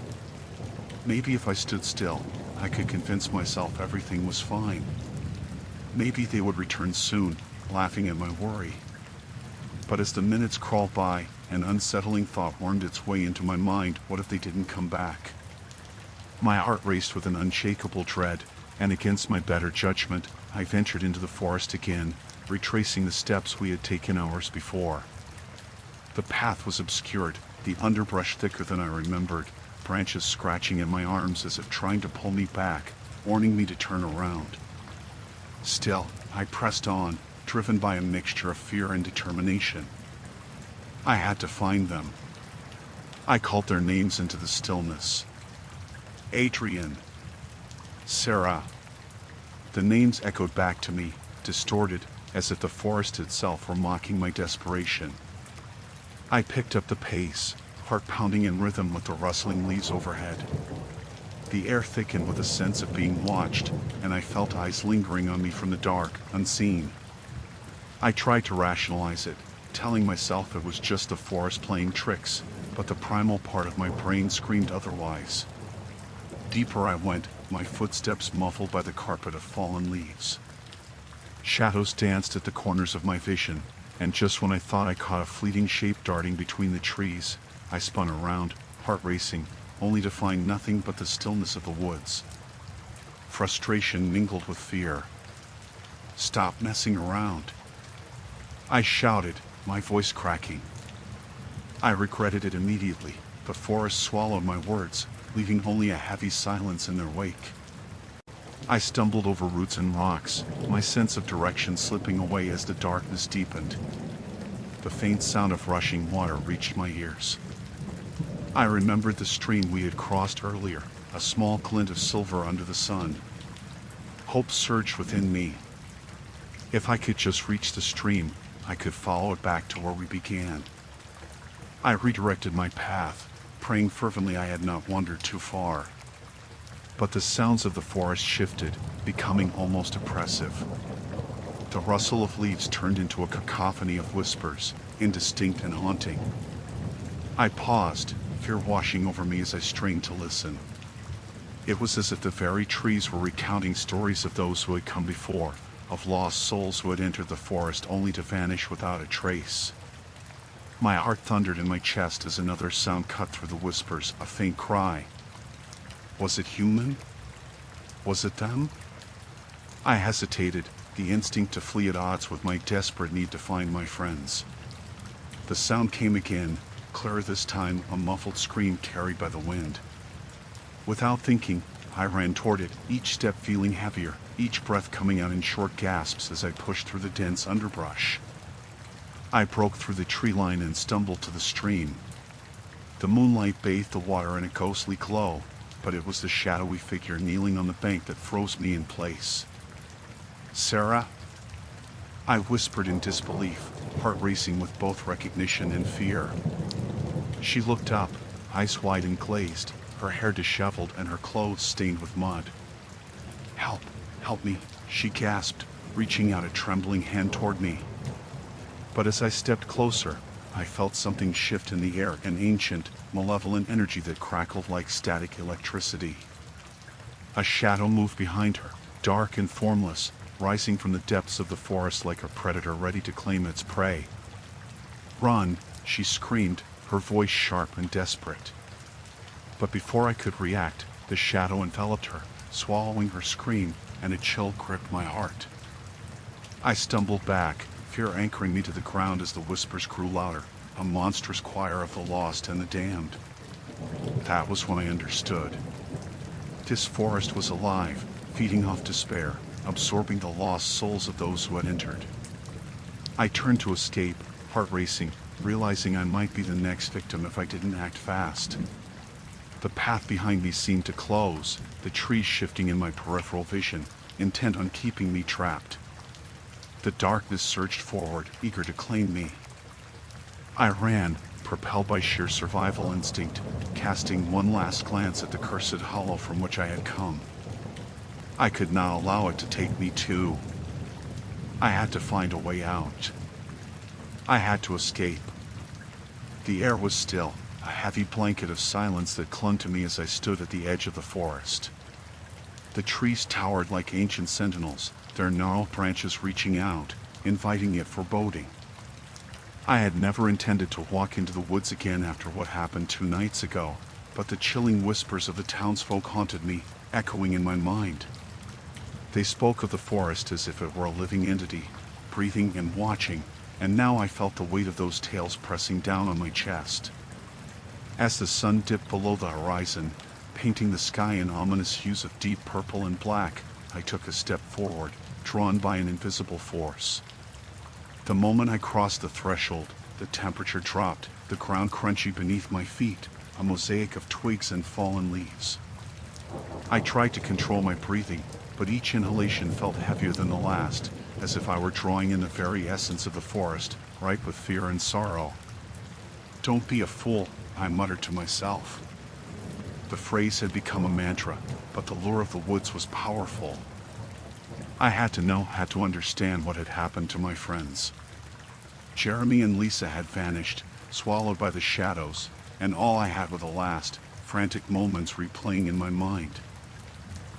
Maybe if I stood still, I could convince myself everything was fine. Maybe they would return soon, laughing at my worry. But as the minutes crawled by, an unsettling thought wormed its way into my mind. What if they didn't come back? My heart raced with an unshakable dread, and against my better judgment, I ventured into the forest again, retracing the steps we had taken hours before. The path was obscured, the underbrush thicker than I remembered, branches scratching at my arms as if trying to pull me back, warning me to turn around. Still, I pressed on, driven by a mixture of fear and determination. I had to find them. I called their names into the stillness. Adrian. Sarah. The names echoed back to me, distorted, as if the forest itself were mocking my desperation. I picked up the pace, heart pounding in rhythm with the rustling leaves overhead. The air thickened with a sense of being watched, and I felt eyes lingering on me from the dark, unseen. I tried to rationalize it, telling myself it was just the forest playing tricks, but the primal part of my brain screamed otherwise. Deeper I went, my footsteps muffled by the carpet of fallen leaves. Shadows danced at the corners of my vision, and just when I thought I caught a fleeting shape darting between the trees, I spun around, heart racing, only to find nothing but the stillness of the woods. frustration mingled with fear. "Stop messing around," I shouted, my voice cracking. I regretted it immediately. The forest swallowed my words, leaving only a heavy silence in their wake. I stumbled over roots and rocks, my sense of direction slipping away as the darkness deepened. The faint sound of rushing water reached my ears. I remembered the stream we had crossed earlier, a small glint of silver under the sun. Hope surged within me. If I could just reach the stream, I could follow it back to where we began. I redirected my path, praying fervently I had not wandered too far. But the sounds of the forest shifted, becoming almost oppressive. The rustle of leaves turned into a cacophony of whispers, indistinct and haunting. I paused, fear washing over me as I strained to listen. It was as if the very trees were recounting stories of those who had come before, of lost souls who had entered the forest only to vanish without a trace. My heart thundered in my chest as another sound cut through the whispers, a faint cry. Was it human? Was it them? I hesitated, the instinct to flee at odds with my desperate need to find my friends. The sound came again, clearer this time, a muffled scream carried by the wind. Without thinking, I ran toward it, each step feeling heavier, each breath coming out in short gasps as I pushed through the dense underbrush. I broke through the tree line and stumbled to the stream. The moonlight bathed the water in a ghostly glow, but it was the shadowy figure kneeling on the bank that froze me in place. "Sarah?" I whispered in disbelief, heart racing with both recognition and fear. She looked up, eyes wide and glazed, her hair disheveled and her clothes stained with mud. Help me," she gasped, reaching out a trembling hand toward me. But as I stepped closer, I felt something shift in the air, an ancient, malevolent energy that crackled like static electricity. A shadow moved behind her, dark and formless, rising from the depths of the forest like a predator ready to claim its prey. "Run!" she screamed, her voice sharp and desperate. But before I could react, the shadow enveloped her, swallowing her scream, and a chill gripped my heart. I stumbled back, fear anchoring me to the ground as the whispers grew louder, a monstrous choir of the lost and the damned. That was when I understood. This forest was alive, feeding off despair, absorbing the lost souls of those who had entered. I turned to escape, heart racing, realizing I might be the next victim if I didn't act fast. The path behind me seemed to close, the trees shifting in my peripheral vision, intent on keeping me trapped. The darkness surged forward, eager to claim me. I ran, propelled by sheer survival instinct, casting one last glance at the cursed hollow from which I had come. I could not allow it to take me too. I had to find a way out. I had to escape. The air was still, a heavy blanket of silence that clung to me as I stood at the edge of the forest. The trees towered like ancient sentinels, their gnarled branches reaching out, inviting yet foreboding. I had never intended to walk into the woods again after what happened 2 nights ago, but the chilling whispers of the townsfolk haunted me, echoing in my mind. They spoke of the forest as if it were a living entity, breathing and watching, and now I felt the weight of those tales pressing down on my chest. As the sun dipped below the horizon, painting the sky in ominous hues of deep purple and black, I took a step forward, drawn by an invisible force. The moment I crossed the threshold, the temperature dropped, the ground crunchy beneath my feet, a mosaic of twigs and fallen leaves. I tried to control my breathing, but each inhalation felt heavier than the last, as if I were drawing in the very essence of the forest, ripe with fear and sorrow. "Don't be a fool," I muttered to myself. The phrase had become a mantra, but the lure of the woods was powerful. I had to understand what had happened to my friends. Jeremy and Lisa had vanished, swallowed by the shadows, and all I had were the last, frantic moments replaying in my mind.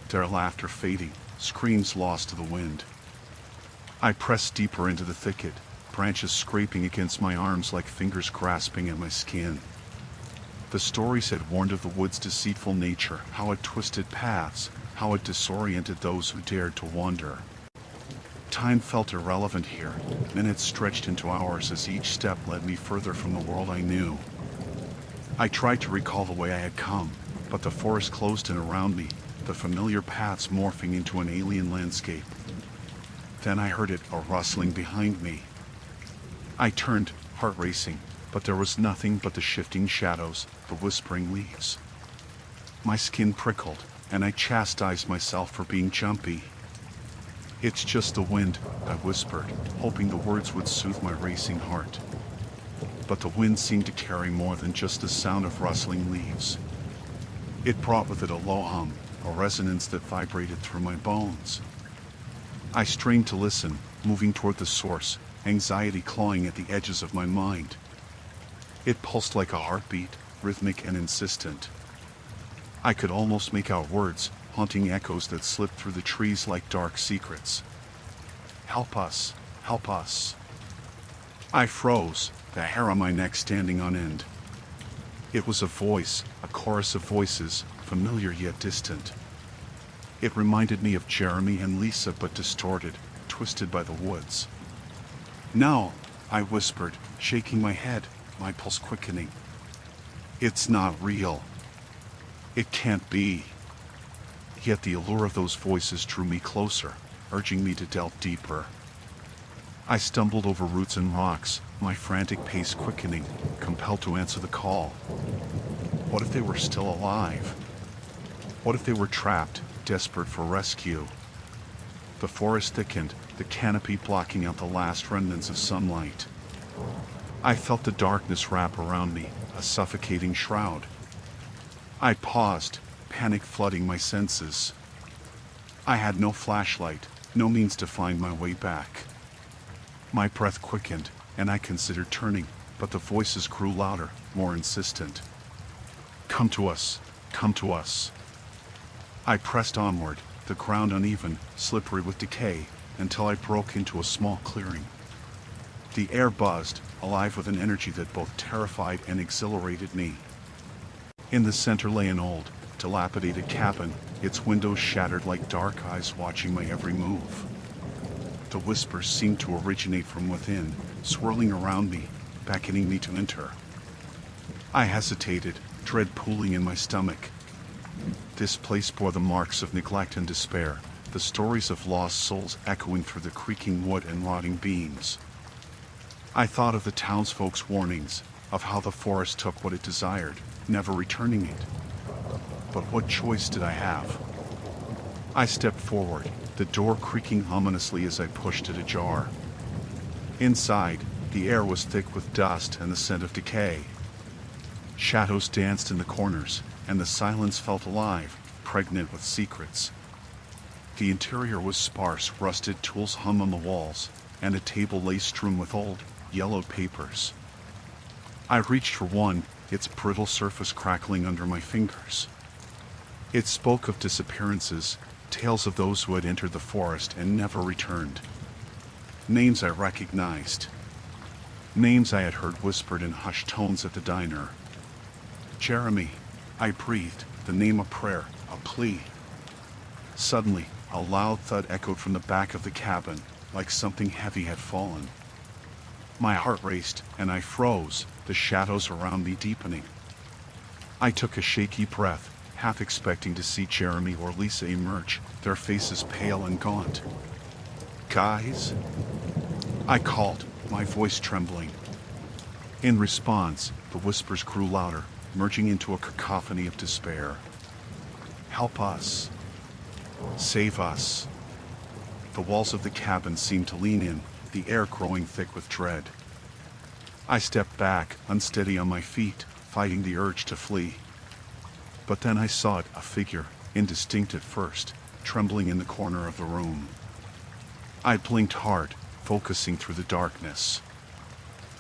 Their laughter fading, screams lost to the wind. I pressed deeper into the thicket, branches scraping against my arms like fingers grasping at my skin. The stories had warned of the wood's deceitful nature, how it twisted paths, how it disoriented those who dared to wander. Time felt irrelevant here. Minutes stretched into hours as each step led me further from the world I knew. I tried to recall the way I had come, but the forest closed in around me, the familiar paths morphing into an alien landscape. Then I heard it, a rustling behind me. I turned, heart racing, but there was nothing but the shifting shadows, the whispering leaves. My skin prickled, and I chastised myself for being jumpy. "It's just the wind," I whispered, hoping the words would soothe my racing heart. But the wind seemed to carry more than just the sound of rustling leaves. It brought with it a low hum, a resonance that vibrated through my bones. I strained to listen, moving toward the source, anxiety clawing at the edges of my mind. It pulsed like a heartbeat, rhythmic and insistent. I could almost make out words, haunting echoes that slipped through the trees like dark secrets. "Help us, help us." I froze, the hair on my neck standing on end. It was a voice, a chorus of voices, familiar yet distant. It reminded me of Jeremy and Lisa, but distorted, twisted by the woods. "No," I whispered, shaking my head, my pulse quickening. "It's not real. It can't be." Yet the allure of those voices drew me closer, urging me to delve deeper. I stumbled over roots and rocks, my frantic pace quickening, compelled to answer the call. What if they were still alive? What if they were trapped, desperate for rescue? The forest thickened, the canopy blocking out the last remnants of sunlight. I felt the darkness wrap around me, a suffocating shroud. I paused, panic flooding my senses. I had no flashlight, no means to find my way back. My breath quickened, and I considered turning, but the voices grew louder, more insistent. "Come to us, come to us." I pressed onward, the ground uneven, slippery with decay, until I broke into a small clearing. The air buzzed, alive with an energy that both terrified and exhilarated me. In the center lay an old, dilapidated cabin, its windows shattered like dark eyes watching my every move. The whispers seemed to originate from within, swirling around me, beckoning me to enter. I hesitated, dread pooling in my stomach. This place bore the marks of neglect and despair, the stories of lost souls echoing through the creaking wood and rotting beams. I thought of the townsfolk's warnings, of how the forest took what it desired, never returning it. But what choice did I have? I stepped forward, the door creaking ominously as I pushed it ajar. Inside, the air was thick with dust and the scent of decay. Shadows danced in the corners, and the silence felt alive, pregnant with secrets. The interior was sparse, rusted tools hung on the walls, and a table lay strewn with old, yellowed papers. I reached for one, its brittle surface crackling under my fingers. It spoke of disappearances, tales of those who had entered the forest and never returned. Names I recognized. Names I had heard whispered in hushed tones at the diner. "Jeremy," I breathed, the name a prayer, a plea. Suddenly, a loud thud echoed from the back of the cabin, like something heavy had fallen. My heart raced, and I froze, the shadows around me deepening. I took a shaky breath, half expecting to see Jeremy or Lisa emerge, their faces pale and gaunt. "Guys?" I called, my voice trembling. In response, the whispers grew louder, merging into a cacophony of despair. "Help us. Save us." The walls of the cabin seemed to lean in, the air growing thick with dread. I stepped back, unsteady on my feet, fighting the urge to flee. But then I saw it, a figure, indistinct at first, trembling in the corner of the room. I blinked hard, focusing through the darkness.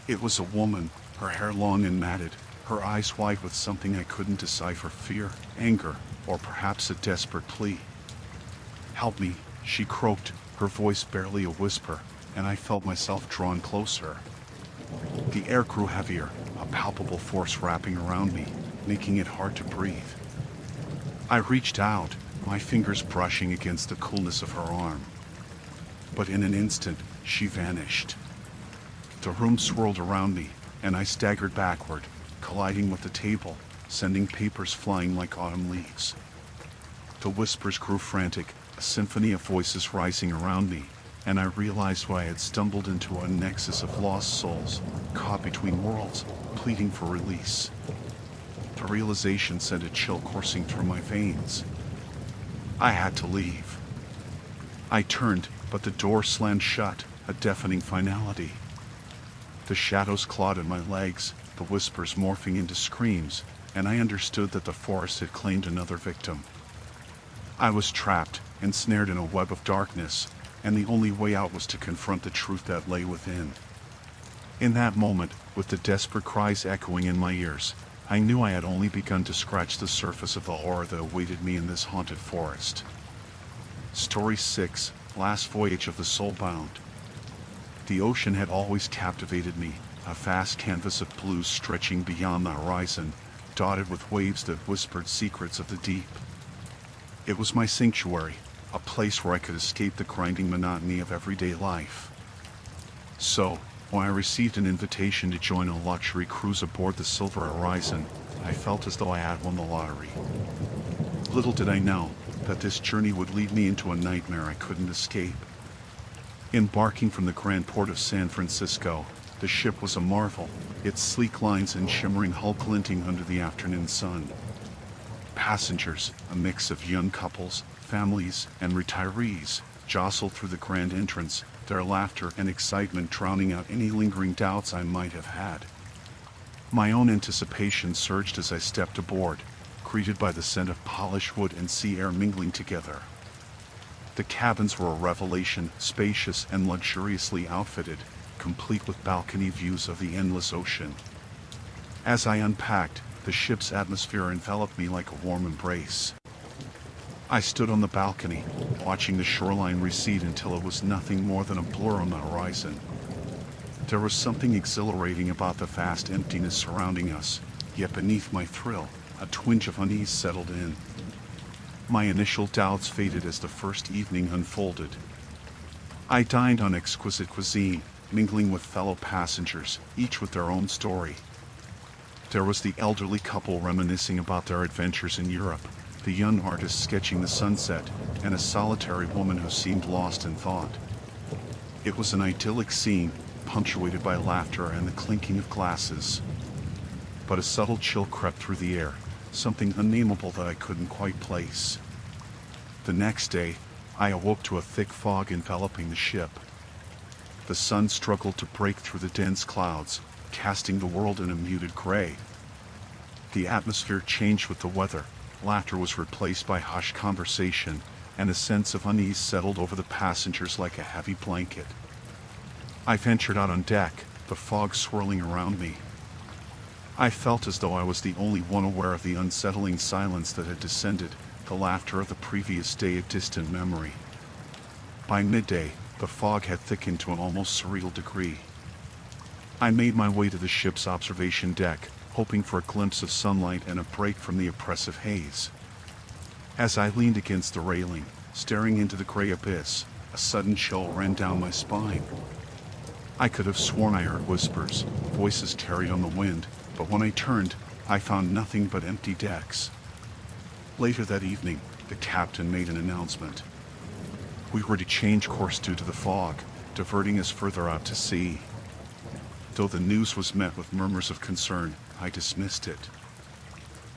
It was a woman, her hair long and matted, her eyes wide with something I couldn't decipher, fear, anger, or perhaps a desperate plea. "Help me," she croaked, her voice barely a whisper, and I felt myself drawn closer. The air grew heavier, a palpable force wrapping around me, making it hard to breathe. I reached out, my fingers brushing against the coolness of her arm. But in an instant, she vanished. The room swirled around me, and I staggered backward, colliding with the table, sending papers flying like autumn leaves. The whispers grew frantic, a symphony of voices rising around me, and I realized why I had stumbled into a nexus of lost souls, caught between worlds, pleading for release. The realization sent a chill coursing through my veins. I had to leave. I turned, but the door slammed shut, a deafening finality. The shadows clawed at my legs, the whispers morphing into screams, and I understood that the forest had claimed another victim. I was trapped, ensnared in a web of darkness, and the only way out was to confront the truth that lay within. In that moment, with the desperate cries echoing in my ears, I knew I had only begun to scratch the surface of the horror that awaited me in this haunted forest. Story 6, Last Voyage of the Soulbound. The ocean had always captivated me, a vast canvas of blue stretching beyond the horizon, dotted with waves that whispered secrets of the deep. It was my sanctuary, a place where I could escape the grinding monotony of everyday life. So, when I received an invitation to join a luxury cruise aboard the Silver Horizon, I felt as though I had won the lottery. Little did I know that this journey would lead me into a nightmare I couldn't escape. Embarking from the grand port of San Francisco, the ship was a marvel, its sleek lines and shimmering hull glinting under the afternoon sun. Passengers, a mix of young couples, families, and retirees, jostled through the grand entrance, their laughter and excitement drowning out any lingering doubts I might have had. My own anticipation surged as I stepped aboard, greeted by the scent of polished wood and sea air mingling together. The cabins were a revelation, spacious and luxuriously outfitted, complete with balcony views of the endless ocean. As I unpacked, the ship's atmosphere enveloped me like a warm embrace. I stood on the balcony, watching the shoreline recede until it was nothing more than a blur on the horizon. There was something exhilarating about the vast emptiness surrounding us, yet beneath my thrill, a twinge of unease settled in. My initial doubts faded as the first evening unfolded. I dined on exquisite cuisine, mingling with fellow passengers, each with their own story. There was the elderly couple reminiscing about their adventures in Europe, the young artist sketching the sunset, and a solitary woman who seemed lost in thought. It was an idyllic scene, punctuated by laughter and the clinking of glasses. But a subtle chill crept through the air, something unnameable that I couldn't quite place. The next day, I awoke to a thick fog enveloping the ship. The sun struggled to break through the dense clouds, casting the world in a muted gray. The atmosphere changed with the weather, laughter was replaced by hushed conversation, and a sense of unease settled over the passengers like a heavy blanket. I ventured out on deck, the fog swirling around me. I felt as though I was the only one aware of the unsettling silence that had descended, the laughter of the previous day a distant memory. By midday, the fog had thickened to an almost surreal degree. I made my way to the ship's observation deck, hoping for a glimpse of sunlight and a break from the oppressive haze. As I leaned against the railing, staring into the gray abyss, a sudden chill ran down my spine. I could have sworn I heard whispers, voices carried on the wind, but when I turned, I found nothing but empty decks. Later that evening, the captain made an announcement. We were to change course due to the fog, diverting us further out to sea. Though the news was met with murmurs of concern, I dismissed it.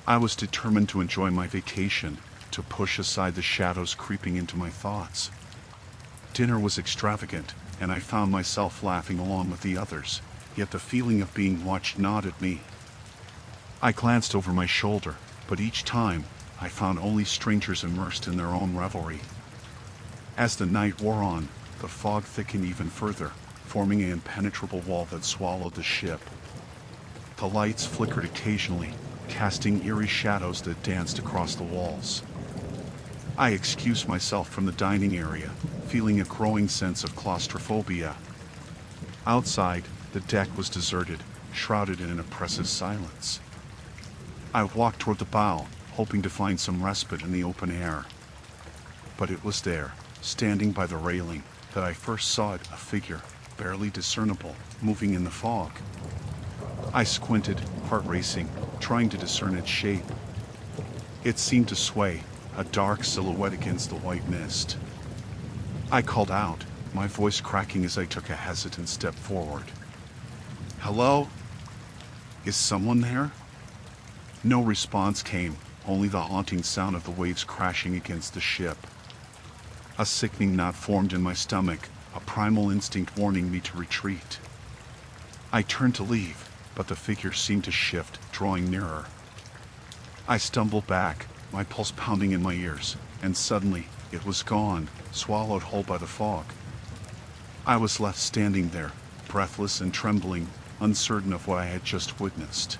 I was determined to enjoy my vacation, to push aside the shadows creeping into my thoughts. Dinner was extravagant, and I found myself laughing along with the others, yet the feeling of being watched gnawed at me. I glanced over my shoulder, but each time, I found only strangers immersed in their own revelry. As the night wore on, the fog thickened even further, forming an impenetrable wall that swallowed the ship. The lights flickered occasionally, casting eerie shadows that danced across the walls. I excused myself from the dining area, feeling a growing sense of claustrophobia. Outside, the deck was deserted, shrouded in an oppressive silence. I walked toward the bow, hoping to find some respite in the open air. But it was there, standing by the railing, that I first saw it, a figure, barely discernible, moving in the fog. I squinted, heart racing, trying to discern its shape. It seemed to sway, a dark silhouette against the white mist. I called out, my voice cracking as I took a hesitant step forward. "Hello? Is someone there?" No response came, only the haunting sound of the waves crashing against the ship. A sickening knot formed in my stomach, a primal instinct warning me to retreat. I turned to leave, but the figure seemed to shift, drawing nearer. I stumbled back, my pulse pounding in my ears, and suddenly, it was gone, swallowed whole by the fog. I was left standing there, breathless and trembling, uncertain of what I had just witnessed.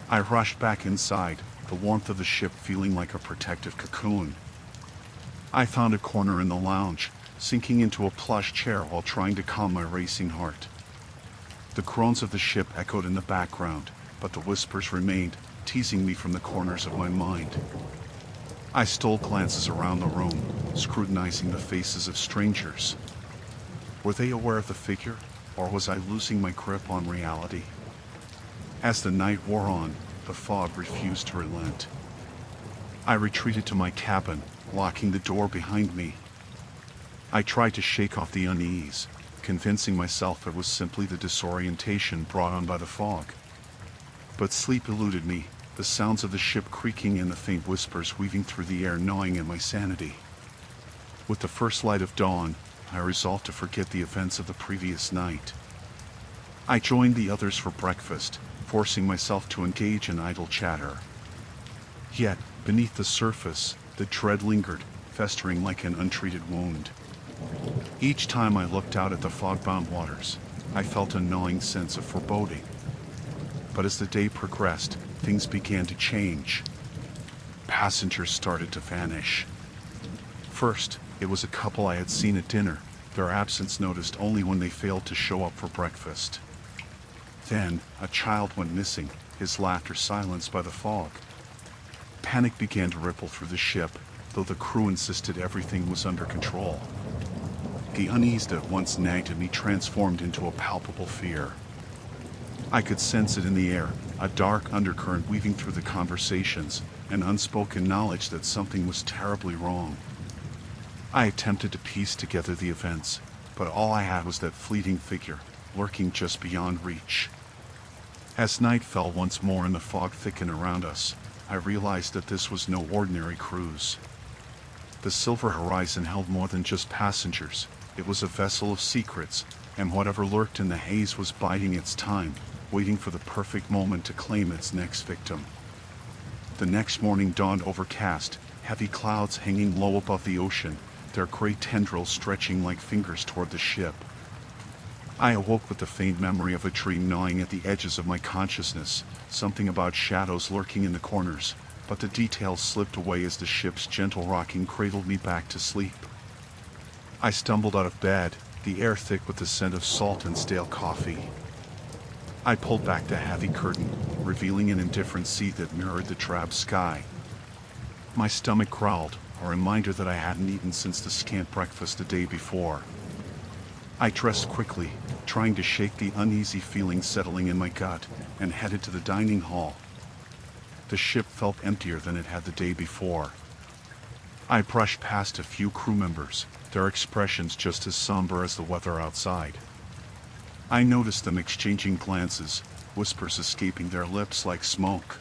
I rushed back inside, the warmth of the ship feeling like a protective cocoon. I found a corner in the lounge, sinking into a plush chair while trying to calm my racing heart. The groans of the ship echoed in the background, but the whispers remained, teasing me from the corners of my mind. I stole glances around the room, scrutinizing the faces of strangers. Were they aware of the figure, or was I losing my grip on reality? As the night wore on, the fog refused to relent. I retreated to my cabin, locking the door behind me. I tried to shake off the unease, convincing myself it was simply the disorientation brought on by the fog. But sleep eluded me, the sounds of the ship creaking and the faint whispers weaving through the air gnawing at my sanity. With the first light of dawn, I resolved to forget the events of the previous night. I joined the others for breakfast, forcing myself to engage in idle chatter. Yet, beneath the surface, the dread lingered, festering like an untreated wound. Each time I looked out at the fog-bound waters, I felt a gnawing sense of foreboding. But as the day progressed, things began to change. Passengers started to vanish. First, it was a couple I had seen at dinner, their absence noticed only when they failed to show up for breakfast. Then, a child went missing, his laughter silenced by the fog. Panic began to ripple through the ship, though the crew insisted everything was under control. The unease that once nagged at me transformed into a palpable fear. I could sense it in the air, a dark undercurrent weaving through the conversations, an unspoken knowledge that something was terribly wrong. I attempted to piece together the events, but all I had was that fleeting figure, lurking just beyond reach. As night fell once more and the fog thickened around us, I realized that this was no ordinary cruise. The Silver Horizon held more than just passengers. It was a vessel of secrets, and whatever lurked in the haze was biding its time, waiting for the perfect moment to claim its next victim. The next morning dawned overcast, heavy clouds hanging low above the ocean, their gray tendrils stretching like fingers toward the ship. I awoke with the faint memory of a dream gnawing at the edges of my consciousness, something about shadows lurking in the corners, but the details slipped away as the ship's gentle rocking cradled me back to sleep. I stumbled out of bed, the air thick with the scent of salt and stale coffee. I pulled back the heavy curtain, revealing an indifferent sea that mirrored the drab sky. My stomach growled, a reminder that I hadn't eaten since the scant breakfast the day before. I dressed quickly, trying to shake the uneasy feeling settling in my gut, and headed to the dining hall. The ship felt emptier than it had the day before. I brushed past a few crew members, their expressions just as somber as the weather outside. I noticed them exchanging glances, whispers escaping their lips like smoke.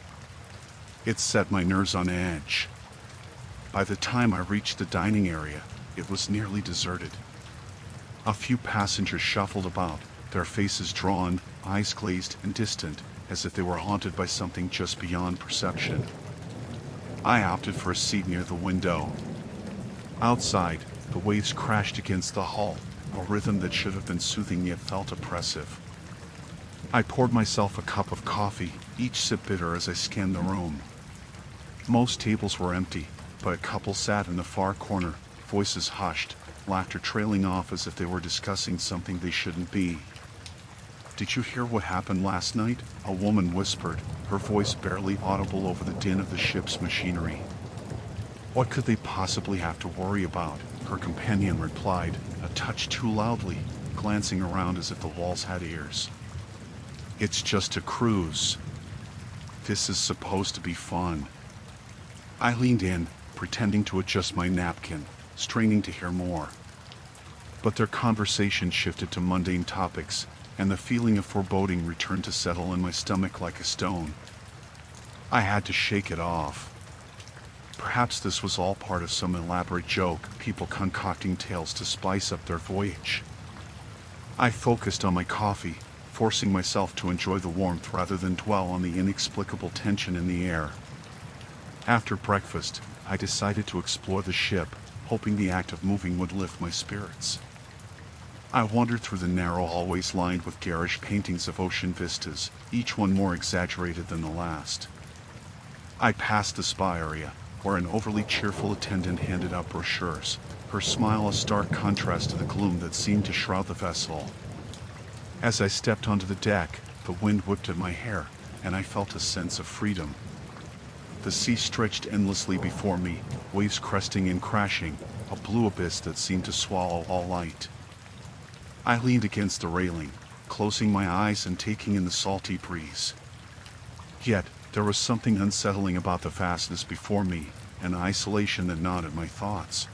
It set my nerves on edge. By the time I reached the dining area, it was nearly deserted. A few passengers shuffled about, their faces drawn, eyes glazed and distant, as if they were haunted by something just beyond perception. I opted for a seat near the window. Outside, the waves crashed against the hull, a rhythm that should have been soothing yet felt oppressive. I poured myself a cup of coffee, each sip bitter as I scanned the room. Most tables were empty, but a couple sat in the far corner, voices hushed, laughter trailing off as if they were discussing something they shouldn't be. "Did you hear what happened last night?" a woman whispered, her voice barely audible over the din of the ship's machinery. What could they possibly have to worry about? Her companion replied, a touch too loudly, glancing around as if the walls had ears. It's just a cruise. This is supposed to be fun. I leaned in, pretending to adjust my napkin, straining to hear more. But their conversation shifted to mundane topics, and the feeling of foreboding returned to settle in my stomach like a stone. I had to shake it off. Perhaps this was all part of some elaborate joke, people concocting tales to spice up their voyage. I focused on my coffee, forcing myself to enjoy the warmth rather than dwell on the inexplicable tension in the air. After breakfast, I decided to explore the ship, hoping the act of moving would lift my spirits. I wandered through the narrow hallways lined with garish paintings of ocean vistas, each one more exaggerated than the last. I passed the spa area, where an overly cheerful attendant handed out brochures, her smile a stark contrast to the gloom that seemed to shroud the vessel. As I stepped onto the deck, the wind whipped at my hair, and I felt a sense of freedom. The sea stretched endlessly before me, waves cresting and crashing, a blue abyss that seemed to swallow all light. I leaned against the railing, closing my eyes and taking in the salty breeze. Yet, there was something unsettling about the vastness before me, an isolation that gnawed at my thoughts.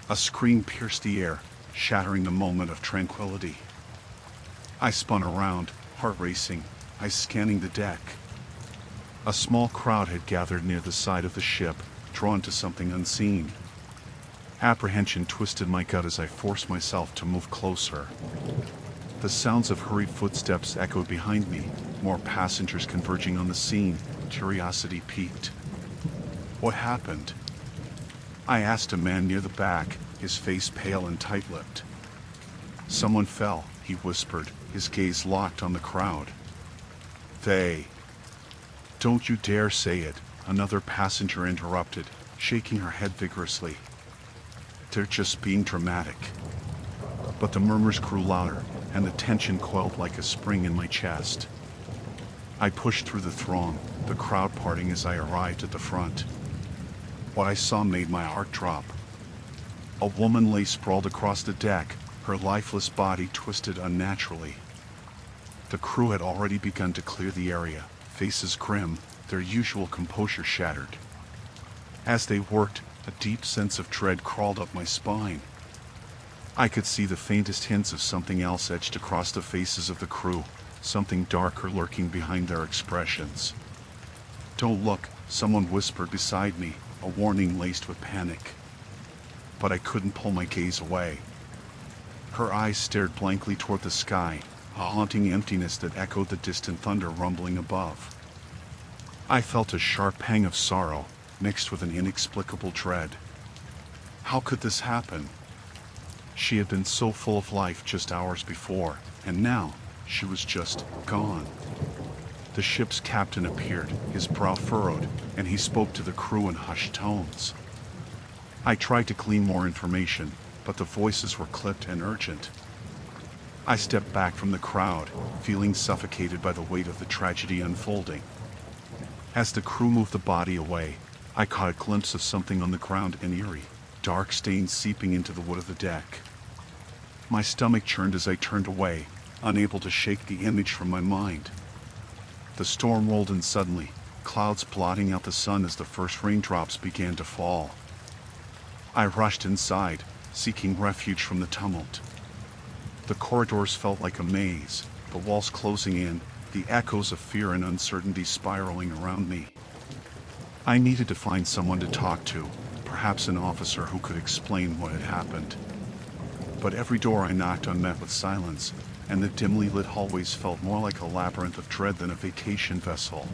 A scream pierced the air, shattering the moment of tranquility. I spun around, heart racing, eyes scanning the deck. A small crowd had gathered near the side of the ship, drawn to something unseen. Apprehension twisted my gut as I forced myself to move closer. The sounds of hurried footsteps echoed behind me, more passengers converging on the scene. Curiosity piqued. What happened? I asked a man near the back, his face pale and tight-lipped. Someone fell, he whispered, his gaze locked on the crowd. They. Don't you dare say it, another passenger interrupted, shaking her head vigorously. They're just being dramatic. But the murmurs grew louder, and the tension coiled like a spring in my chest. I pushed through the throng, the crowd parting as I arrived at the front. What I saw made my heart drop. A woman lay sprawled across the deck, her lifeless body twisted unnaturally. The crew had already begun to clear the area, faces grim, their usual composure shattered. As they worked, a deep sense of dread crawled up my spine. I could see the faintest hints of something else etched across the faces of the crew, something darker lurking behind their expressions. Don't look, someone whispered beside me, a warning laced with panic. But I couldn't pull my gaze away. Her eyes stared blankly toward the sky, a haunting emptiness that echoed the distant thunder rumbling above. I felt a sharp pang of sorrow, mixed with an inexplicable dread. How could this happen? She had been so full of life just hours before, and now she was just gone. The ship's captain appeared, his brow furrowed, and he spoke to the crew in hushed tones. I tried to glean more information, but the voices were clipped and urgent. I stepped back from the crowd, feeling suffocated by the weight of the tragedy unfolding. As the crew moved the body away, I caught a glimpse of something on the ground in Eerie, dark stains seeping into the wood of the deck. My stomach churned as I turned away, unable to shake the image from my mind. The storm rolled in suddenly, clouds blotting out the sun as the first raindrops began to fall. I rushed inside, seeking refuge from the tumult. The corridors felt like a maze, the walls closing in, the echoes of fear and uncertainty spiraling around me. I needed to find someone to talk to, perhaps an officer who could explain what had happened. But every door I knocked on met with silence, and the dimly lit hallways felt more like a labyrinth of dread than a vacation vessel.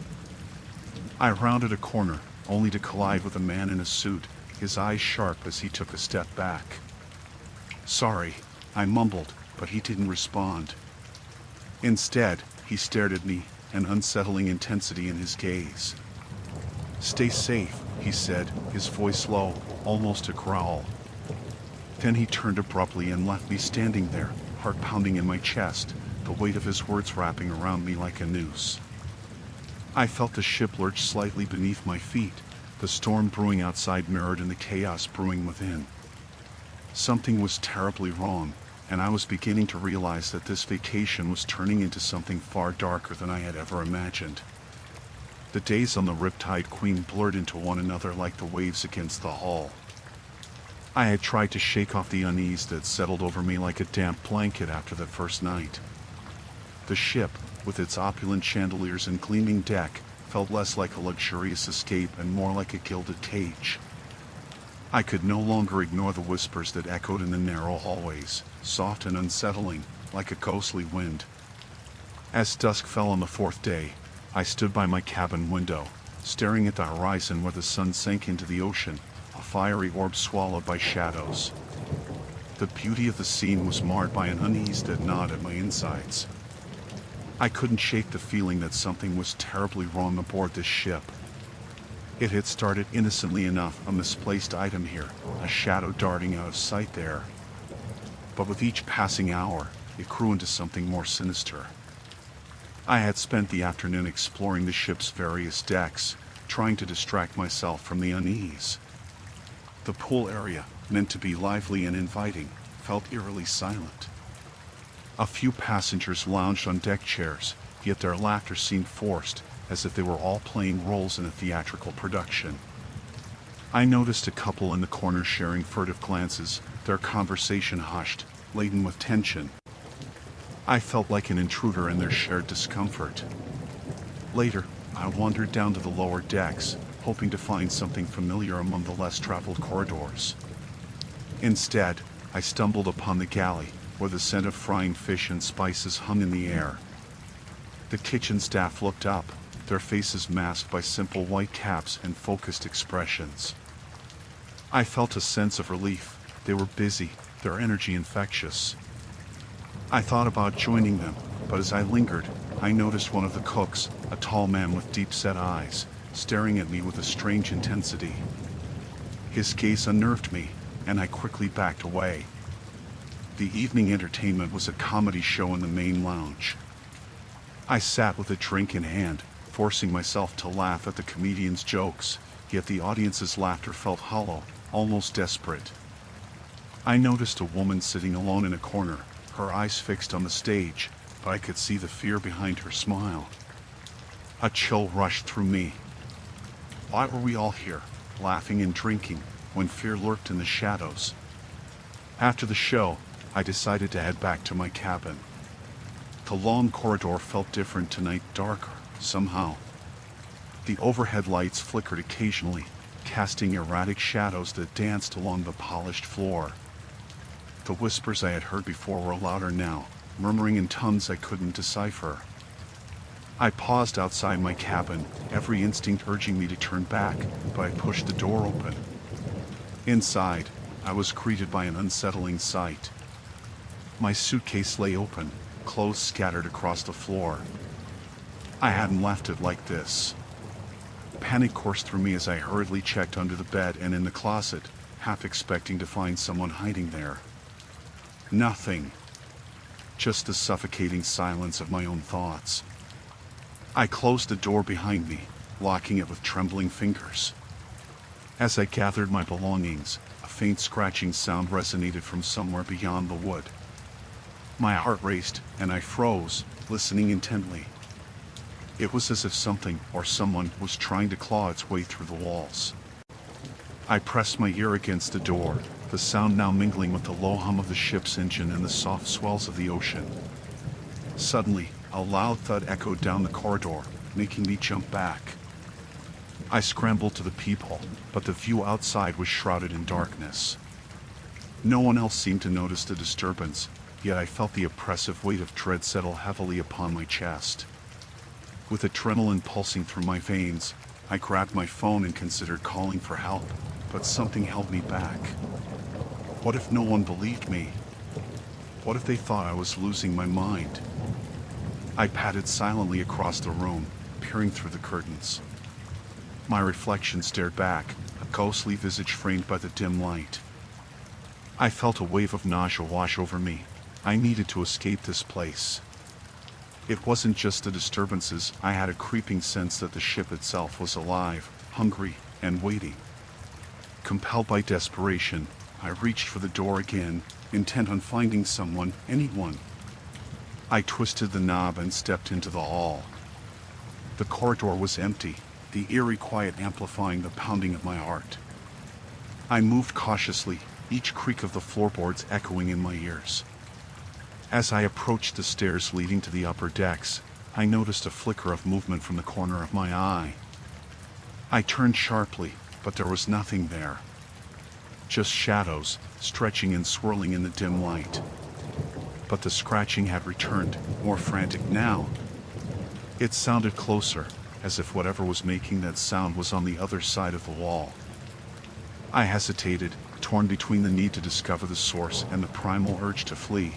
I rounded a corner, only to collide with a man in a suit, his eyes sharp as he took a step back. Sorry, I mumbled, but he didn't respond. Instead, he stared at me, an unsettling intensity in his gaze. Stay safe, he said, his voice low, almost a growl. Then he turned abruptly and left me standing there, heart pounding in my chest, the weight of his words wrapping around me like a noose. I felt the ship lurch slightly beneath my feet, The storm brewing outside mirrored in the chaos brewing within. Something was terribly wrong, and I was beginning to realize that this vacation was turning into something far darker than I had ever imagined. The days on the Riptide Queen blurred into one another like the waves against the hull. I had tried to shake off the unease that settled over me like a damp blanket after the first night. The ship, with its opulent chandeliers and gleaming deck, felt less like a luxurious escape and more like a gilded cage. I could no longer ignore the whispers that echoed in the narrow hallways, soft and unsettling, like a ghostly wind. As dusk fell on the fourth day, I stood by my cabin window, staring at the horizon where the sun sank into the ocean, a fiery orb swallowed by shadows. The beauty of the scene was marred by an unease that gnawed at my insides. I couldn't shake the feeling that something was terribly wrong aboard this ship. It had started innocently enough, a misplaced item here, a shadow darting out of sight there. But with each passing hour, it grew into something more sinister. I had spent the afternoon exploring the ship's various decks, trying to distract myself from the unease. The pool area, meant to be lively and inviting, felt eerily silent. A few passengers lounged on deck chairs, yet their laughter seemed forced, as if they were all playing roles in a theatrical production. I noticed a couple in the corner sharing furtive glances, their conversation hushed, laden with tension. I felt like an intruder in their shared discomfort. Later, I wandered down to the lower decks, hoping to find something familiar among the less traveled corridors. Instead, I stumbled upon the galley, where the scent of frying fish and spices hung in the air. The kitchen staff looked up, their faces masked by simple white caps and focused expressions. I felt a sense of relief. They were busy, their energy infectious. I thought about joining them, but as I lingered, I noticed one of the cooks, a tall man with deep-set eyes, staring at me with a strange intensity. His gaze unnerved me, and I quickly backed away. The evening entertainment was a comedy show in the main lounge. I sat with a drink in hand, forcing myself to laugh at the comedian's jokes, yet the audience's laughter felt hollow, almost desperate. I noticed a woman sitting alone in a corner, her eyes fixed on the stage, but I could see the fear behind her smile. A chill rushed through me. Why were we all here, laughing and drinking, when fear lurked in the shadows? After the show, I decided to head back to my cabin. The long corridor felt different tonight, darker, somehow. The overhead lights flickered occasionally, casting erratic shadows that danced along the polished floor. The whispers I had heard before were louder now, murmuring in tongues I couldn't decipher. I paused outside my cabin, every instinct urging me to turn back, but I pushed the door open. Inside, I was greeted by an unsettling sight. My suitcase lay open, clothes scattered across the floor. I hadn't left it like this. Panic coursed through me as I hurriedly checked under the bed and in the closet, half expecting to find someone hiding there. Nothing. Just the suffocating silence of my own thoughts. I closed the door behind me, locking it with trembling fingers. As I gathered my belongings, a faint scratching sound resonated from somewhere beyond the wood. My heart raced, and I froze, listening intently. It was as if something or someone was trying to claw its way through the walls. I pressed my ear against the door, the sound now mingling with the low hum of the ship's engine and the soft swells of the ocean. Suddenly, a loud thud echoed down the corridor, making me jump back. I scrambled to the peephole, but the view outside was shrouded in darkness. No one else seemed to notice the disturbance, yet I felt the oppressive weight of dread settle heavily upon my chest. With adrenaline pulsing through my veins, I grabbed my phone and considered calling for help, but something held me back. What if no one believed me? What if they thought I was losing my mind? I padded silently across the room, peering through the curtains. My reflection stared back, a ghostly visage framed by the dim light. I felt a wave of nausea wash over me. I needed to escape this place. It wasn't just the disturbances, I had a creeping sense that the ship itself was alive, hungry, and waiting. Compelled by desperation, I reached for the door again, intent on finding someone, anyone. I twisted the knob and stepped into the hall. The corridor was empty, the eerie quiet amplifying the pounding of my heart. I moved cautiously, each creak of the floorboards echoing in my ears. As I approached the stairs leading to the upper decks, I noticed a flicker of movement from the corner of my eye. I turned sharply, but there was nothing there. Just shadows, stretching and swirling in the dim light. But the scratching had returned, more frantic now. It sounded closer, as if whatever was making that sound was on the other side of the wall. I hesitated, torn between the need to discover the source and the primal urge to flee.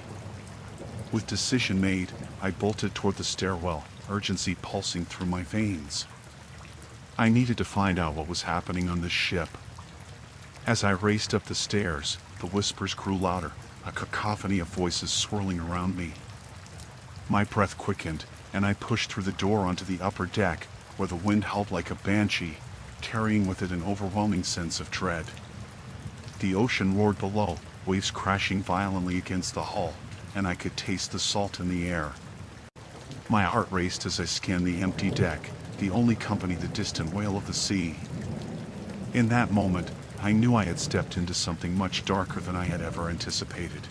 With decision made, I bolted toward the stairwell, urgency pulsing through my veins. I needed to find out what was happening on this ship. As I raced up the stairs, the whispers grew louder, a cacophony of voices swirling around me. My breath quickened, and I pushed through the door onto the upper deck, where the wind howled like a banshee, carrying with it an overwhelming sense of dread. The ocean roared below, waves crashing violently against the hull, and I could taste the salt in the air. My heart raced as I scanned the empty deck, the only company the distant wail of the sea. In that moment, I knew I had stepped into something much darker than I had ever anticipated.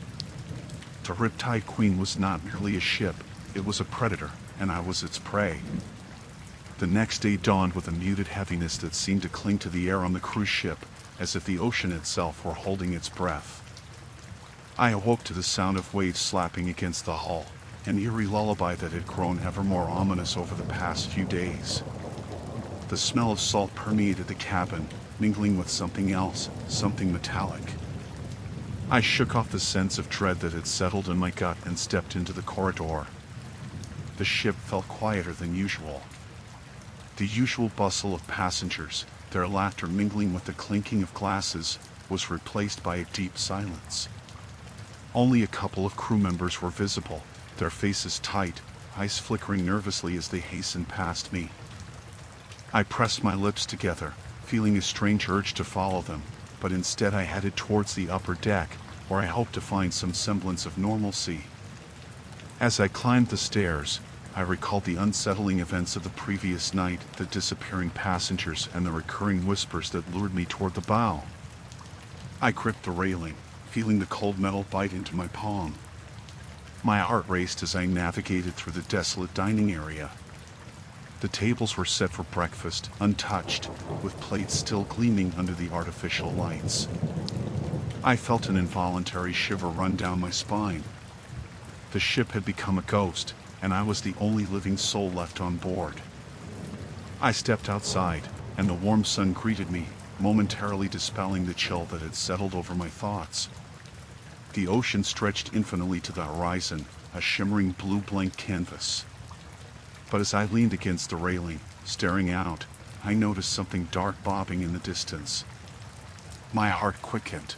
The Riptide Queen was not merely a ship, it was a predator, and I was its prey. The next day dawned with a muted heaviness that seemed to cling to the air on the cruise ship, as if the ocean itself were holding its breath. I awoke to the sound of waves slapping against the hull, an eerie lullaby that had grown ever more ominous over the past few days. The smell of salt permeated the cabin, mingling with something else, something metallic. I shook off the sense of dread that had settled in my gut and stepped into the corridor. The ship felt quieter than usual. The usual bustle of passengers, their laughter mingling with the clinking of glasses, was replaced by a deep silence. Only a couple of crew members were visible, their faces tight, eyes flickering nervously as they hastened past me. I pressed my lips together, feeling a strange urge to follow them, but instead I headed towards the upper deck, where I hoped to find some semblance of normalcy. As I climbed the stairs, I recalled the unsettling events of the previous night, the disappearing passengers and the recurring whispers that lured me toward the bow. I gripped the railing, feeling the cold metal bite into my palm. My heart raced as I navigated through the desolate dining area. The tables were set for breakfast, untouched, with plates still gleaming under the artificial lights. I felt an involuntary shiver run down my spine. The ship had become a ghost, and I was the only living soul left on board. I stepped outside, and the warm sun greeted me, momentarily dispelling the chill that had settled over my thoughts. The ocean stretched infinitely to the horizon, a shimmering blue blank canvas. But as I leaned against the railing, staring out, I noticed something dark bobbing in the distance. My heart quickened.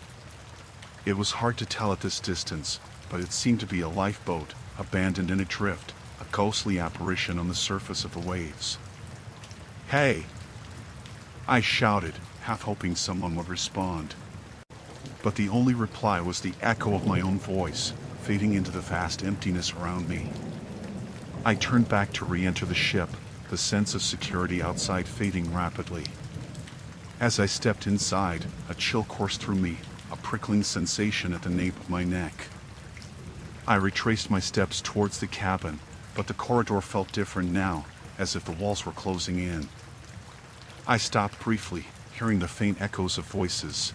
It was hard to tell at this distance, but it seemed to be a lifeboat, abandoned in a drift, a ghostly apparition on the surface of the waves. "Hey!" I shouted, half hoping someone would respond. But the only reply was the echo of my own voice, fading into the vast emptiness around me. I turned back to re-enter the ship, the sense of security outside fading rapidly. As I stepped inside, a chill coursed through me, a prickling sensation at the nape of my neck. I retraced my steps towards the cabin, but the corridor felt different now, as if the walls were closing in. I stopped briefly, hearing the faint echoes of voices.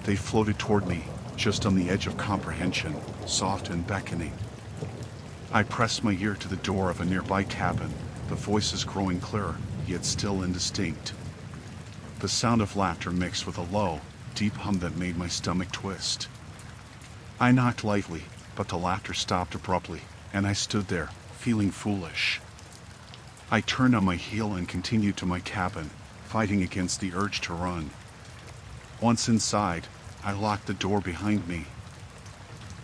They floated toward me, just on the edge of comprehension, soft and beckoning. I pressed my ear to the door of a nearby cabin, the voices growing clearer, yet still indistinct. The sound of laughter mixed with a low, deep hum that made my stomach twist. I knocked lightly, but the laughter stopped abruptly, and I stood there, feeling foolish. I turned on my heel and continued to my cabin, fighting against the urge to run. Once inside, I locked the door behind me.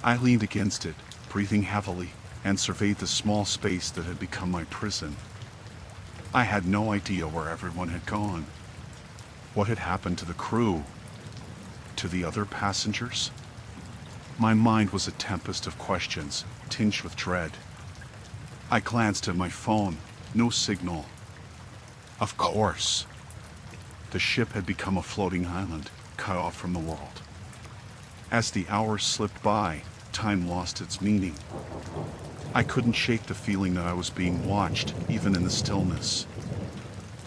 I leaned against it, breathing heavily, and surveyed the small space that had become my prison. I had no idea where everyone had gone. What had happened to the crew? To the other passengers? My mind was a tempest of questions, tinged with dread. I glanced at my phone. No signal. Of course. The ship had become a floating island, cut off from the world. As the hours slipped by, time lost its meaning. I couldn't shake the feeling that I was being watched, even in the stillness.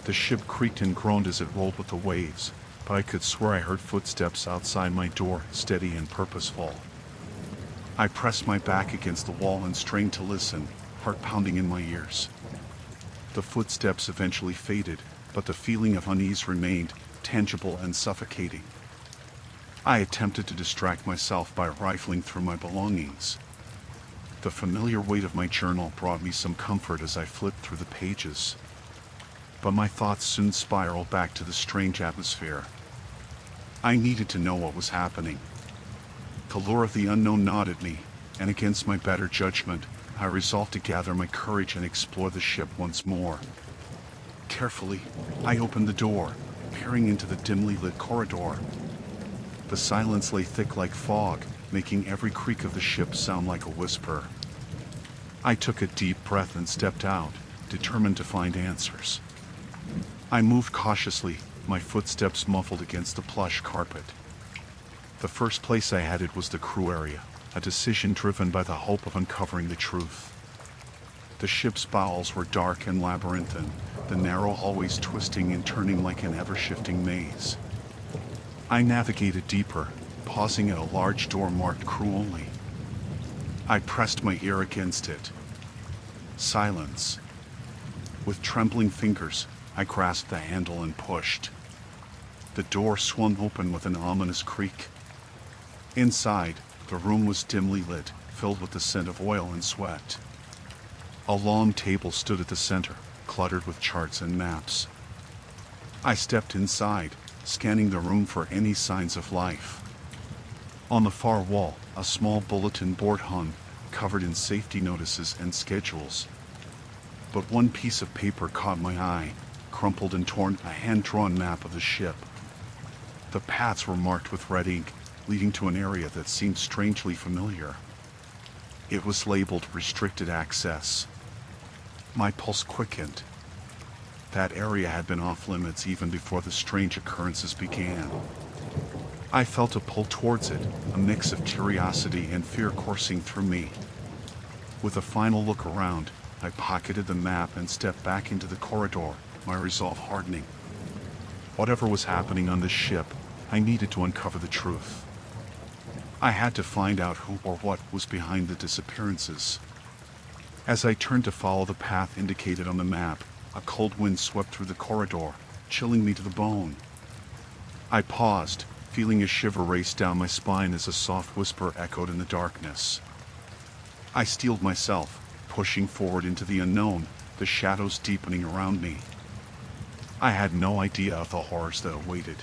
The ship creaked and groaned as it rolled with the waves, but I could swear I heard footsteps outside my door, steady and purposeful. I pressed my back against the wall and strained to listen, heart pounding in my ears. The footsteps eventually faded, but the feeling of unease remained, tangible and suffocating. I attempted to distract myself by rifling through my belongings. The familiar weight of my journal brought me some comfort as I flipped through the pages. But my thoughts soon spiraled back to the strange atmosphere. I needed to know what was happening. The lure of the unknown gnawed at me, and against my better judgment, I resolved to gather my courage and explore the ship once more. Carefully, I opened the door, peering into the dimly lit corridor. The silence lay thick like fog, making every creak of the ship sound like a whisper. I took a deep breath and stepped out, determined to find answers. I moved cautiously, my footsteps muffled against the plush carpet. The first place I headed was the crew area, a decision driven by the hope of uncovering the truth. The ship's bowels were dark and labyrinthine, the narrow hallways twisting and turning like an ever-shifting maze. I navigated deeper, pausing at a large door marked crew only. I pressed my ear against it. Silence. With trembling fingers, I grasped the handle and pushed. The door swung open with an ominous creak. Inside, the room was dimly lit, filled with the scent of oil and sweat. A long table stood at the center, cluttered with charts and maps. I stepped inside, scanning the room for any signs of life. On the far wall, a small bulletin board hung, covered in safety notices and schedules. But one piece of paper caught my eye, crumpled and torn, a hand-drawn map of the ship. The paths were marked with red ink, leading to an area that seemed strangely familiar. It was labeled Restricted Access. My pulse quickened. That area had been off limits even before the strange occurrences began. I felt a pull towards it, a mix of curiosity and fear coursing through me. With a final look around, I pocketed the map and stepped back into the corridor, my resolve hardening. Whatever was happening on this ship, I needed to uncover the truth. I had to find out who or what was behind the disappearances. As I turned to follow the path indicated on the map, a cold wind swept through the corridor, chilling me to the bone. I paused, feeling a shiver race down my spine as a soft whisper echoed in the darkness. I steeled myself, pushing forward into the unknown, the shadows deepening around me. I had no idea of the horrors that awaited.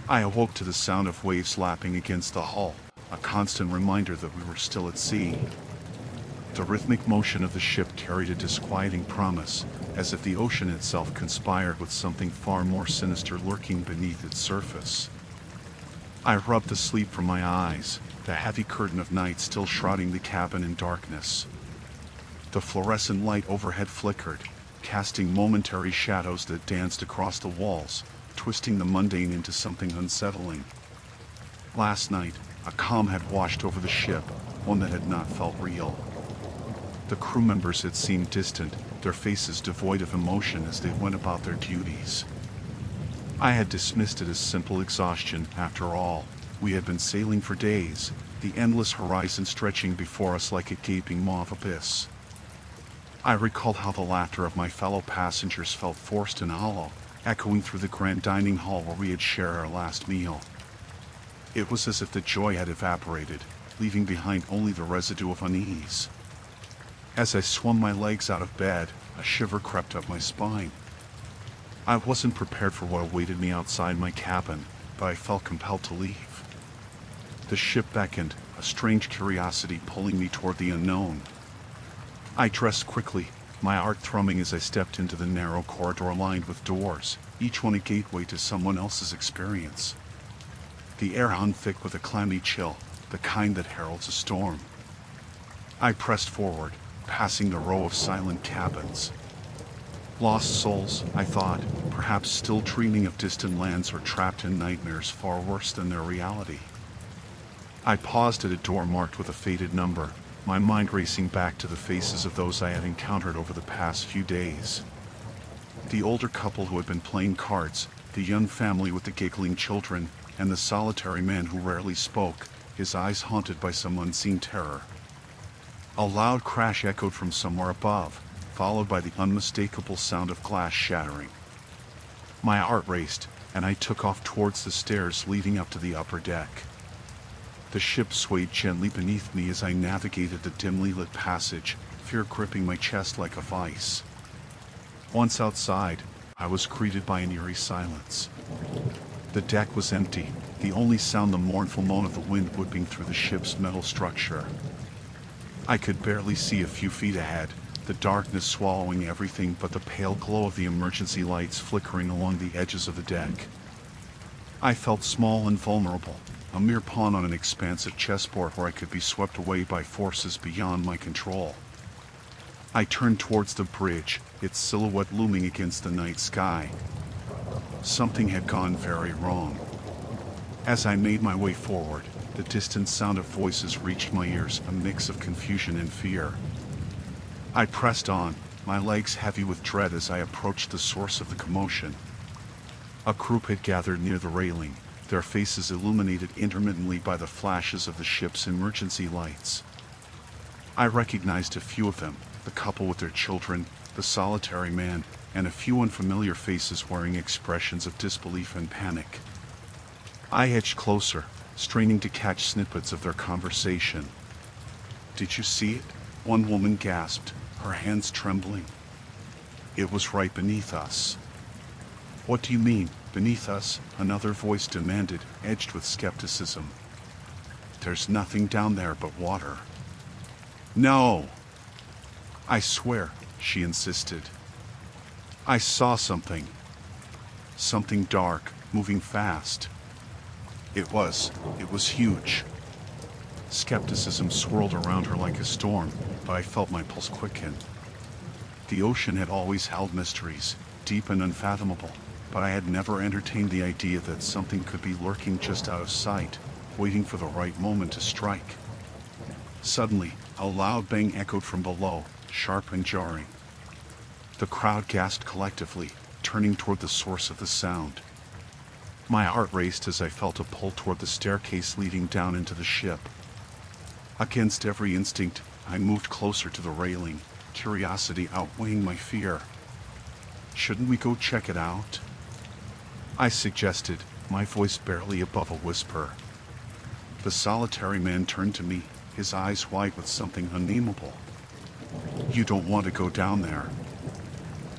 I awoke to the sound of waves lapping against the hull, a constant reminder that we were still at sea. The rhythmic motion of the ship carried a disquieting promise, as if the ocean itself conspired with something far more sinister lurking beneath its surface. I rubbed the sleep from my eyes, the heavy curtain of night still shrouding the cabin in darkness. The fluorescent light overhead flickered, casting momentary shadows that danced across the walls, twisting the mundane into something unsettling. Last night, a calm had washed over the ship, one that had not felt real. The crew members had seemed distant, their faces devoid of emotion as they went about their duties. I had dismissed it as simple exhaustion. After all, we had been sailing for days, the endless horizon stretching before us like a gaping maw of abyss. I recalled how the laughter of my fellow passengers felt forced and hollow, echoing through the grand dining hall where we had shared our last meal. It was as if the joy had evaporated, leaving behind only the residue of unease. As I swung my legs out of bed, a shiver crept up my spine. I wasn't prepared for what awaited me outside my cabin, but I felt compelled to leave. The ship beckoned, a strange curiosity pulling me toward the unknown. I dressed quickly, my heart thrumming as I stepped into the narrow corridor lined with doors, each one a gateway to someone else's experience. The air hung thick with a clammy chill, the kind that heralds a storm. I pressed forward, passing the row of silent cabins. Lost souls, I thought, perhaps still dreaming of distant lands or trapped in nightmares far worse than their reality. I paused at a door marked with a faded number, my mind racing back to the faces of those I had encountered over the past few days. The older couple who had been playing cards, the young family with the giggling children, and the solitary man who rarely spoke, his eyes haunted by some unseen terror. A loud crash echoed from somewhere above, followed by the unmistakable sound of glass shattering. My heart raced, and I took off towards the stairs leading up to the upper deck. The ship swayed gently beneath me as I navigated the dimly lit passage, fear gripping my chest like a vice. Once outside, I was greeted by an eerie silence. The deck was empty, the only sound the mournful moan of the wind whipping through the ship's metal structure. I could barely see a few feet ahead, the darkness swallowing everything but the pale glow of the emergency lights flickering along the edges of the deck. I felt small and vulnerable, a mere pawn on an expansive chessboard where I could be swept away by forces beyond my control. I turned towards the bridge, its silhouette looming against the night sky. Something had gone very wrong. As I made my way forward, the distant sound of voices reached my ears, a mix of confusion and fear. I pressed on, my legs heavy with dread as I approached the source of the commotion. A group had gathered near the railing, their faces illuminated intermittently by the flashes of the ship's emergency lights. I recognized a few of them, the couple with their children, the solitary man, and a few unfamiliar faces wearing expressions of disbelief and panic. I edged closer, straining to catch snippets of their conversation. "Did you see it?" one woman gasped, her hands trembling. "It was right beneath us." "What do you mean, beneath us?" another voice demanded, edged with skepticism. "There's nothing down there but water." "No!" "I swear," she insisted. "I saw something. Something dark, moving fast. It was huge." Skepticism swirled around her like a storm, but I felt my pulse quicken. The ocean had always held mysteries, deep and unfathomable, but I had never entertained the idea that something could be lurking just out of sight, waiting for the right moment to strike. Suddenly, a loud bang echoed from below, sharp and jarring. The crowd gasped collectively, turning toward the source of the sound. My heart raced as I felt a pull toward the staircase leading down into the ship. Against every instinct, I moved closer to the railing, curiosity outweighing my fear. "Shouldn't we go check it out?" I suggested, my voice barely above a whisper. The solitary man turned to me, his eyes wide with something unnameable. "You don't want to go down there.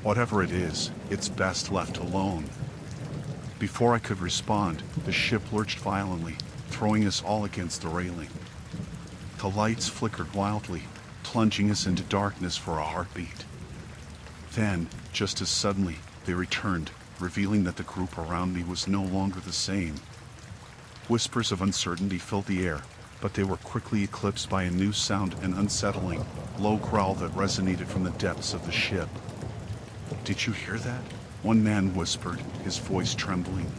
Whatever it is, it's best left alone." Before I could respond, the ship lurched violently, throwing us all against the railing. The lights flickered wildly, plunging us into darkness for a heartbeat. Then, just as suddenly, they returned, revealing that the group around me was no longer the same. Whispers of uncertainty filled the air, but they were quickly eclipsed by a new sound, an unsettling, low growl that resonated from the depths of the ship. "Did you hear that?" one man whispered, his voice trembling.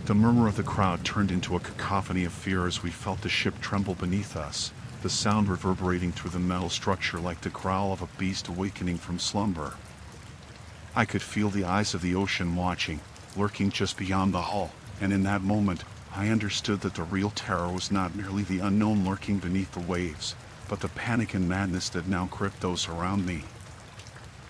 The murmur of the crowd turned into a cacophony of fear as we felt the ship tremble beneath us, the sound reverberating through the metal structure like the growl of a beast awakening from slumber. I could feel the eyes of the ocean watching, lurking just beyond the hull, and in that moment, I understood that the real terror was not merely the unknown lurking beneath the waves, but the panic and madness that now gripped those around me.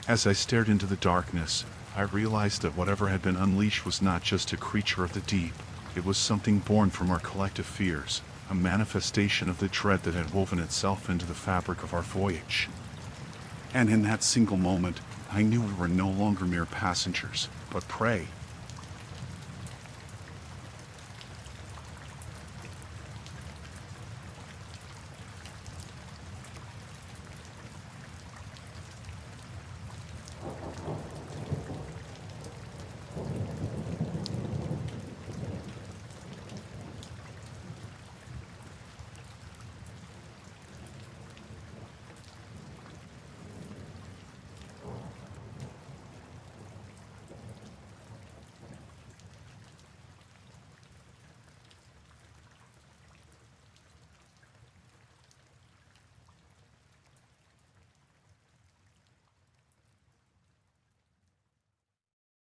As I stared into the darkness, I realized that whatever had been unleashed was not just a creature of the deep, it was something born from our collective fears, a manifestation of the dread that had woven itself into the fabric of our voyage. And in that single moment, I knew we were no longer mere passengers, but prey,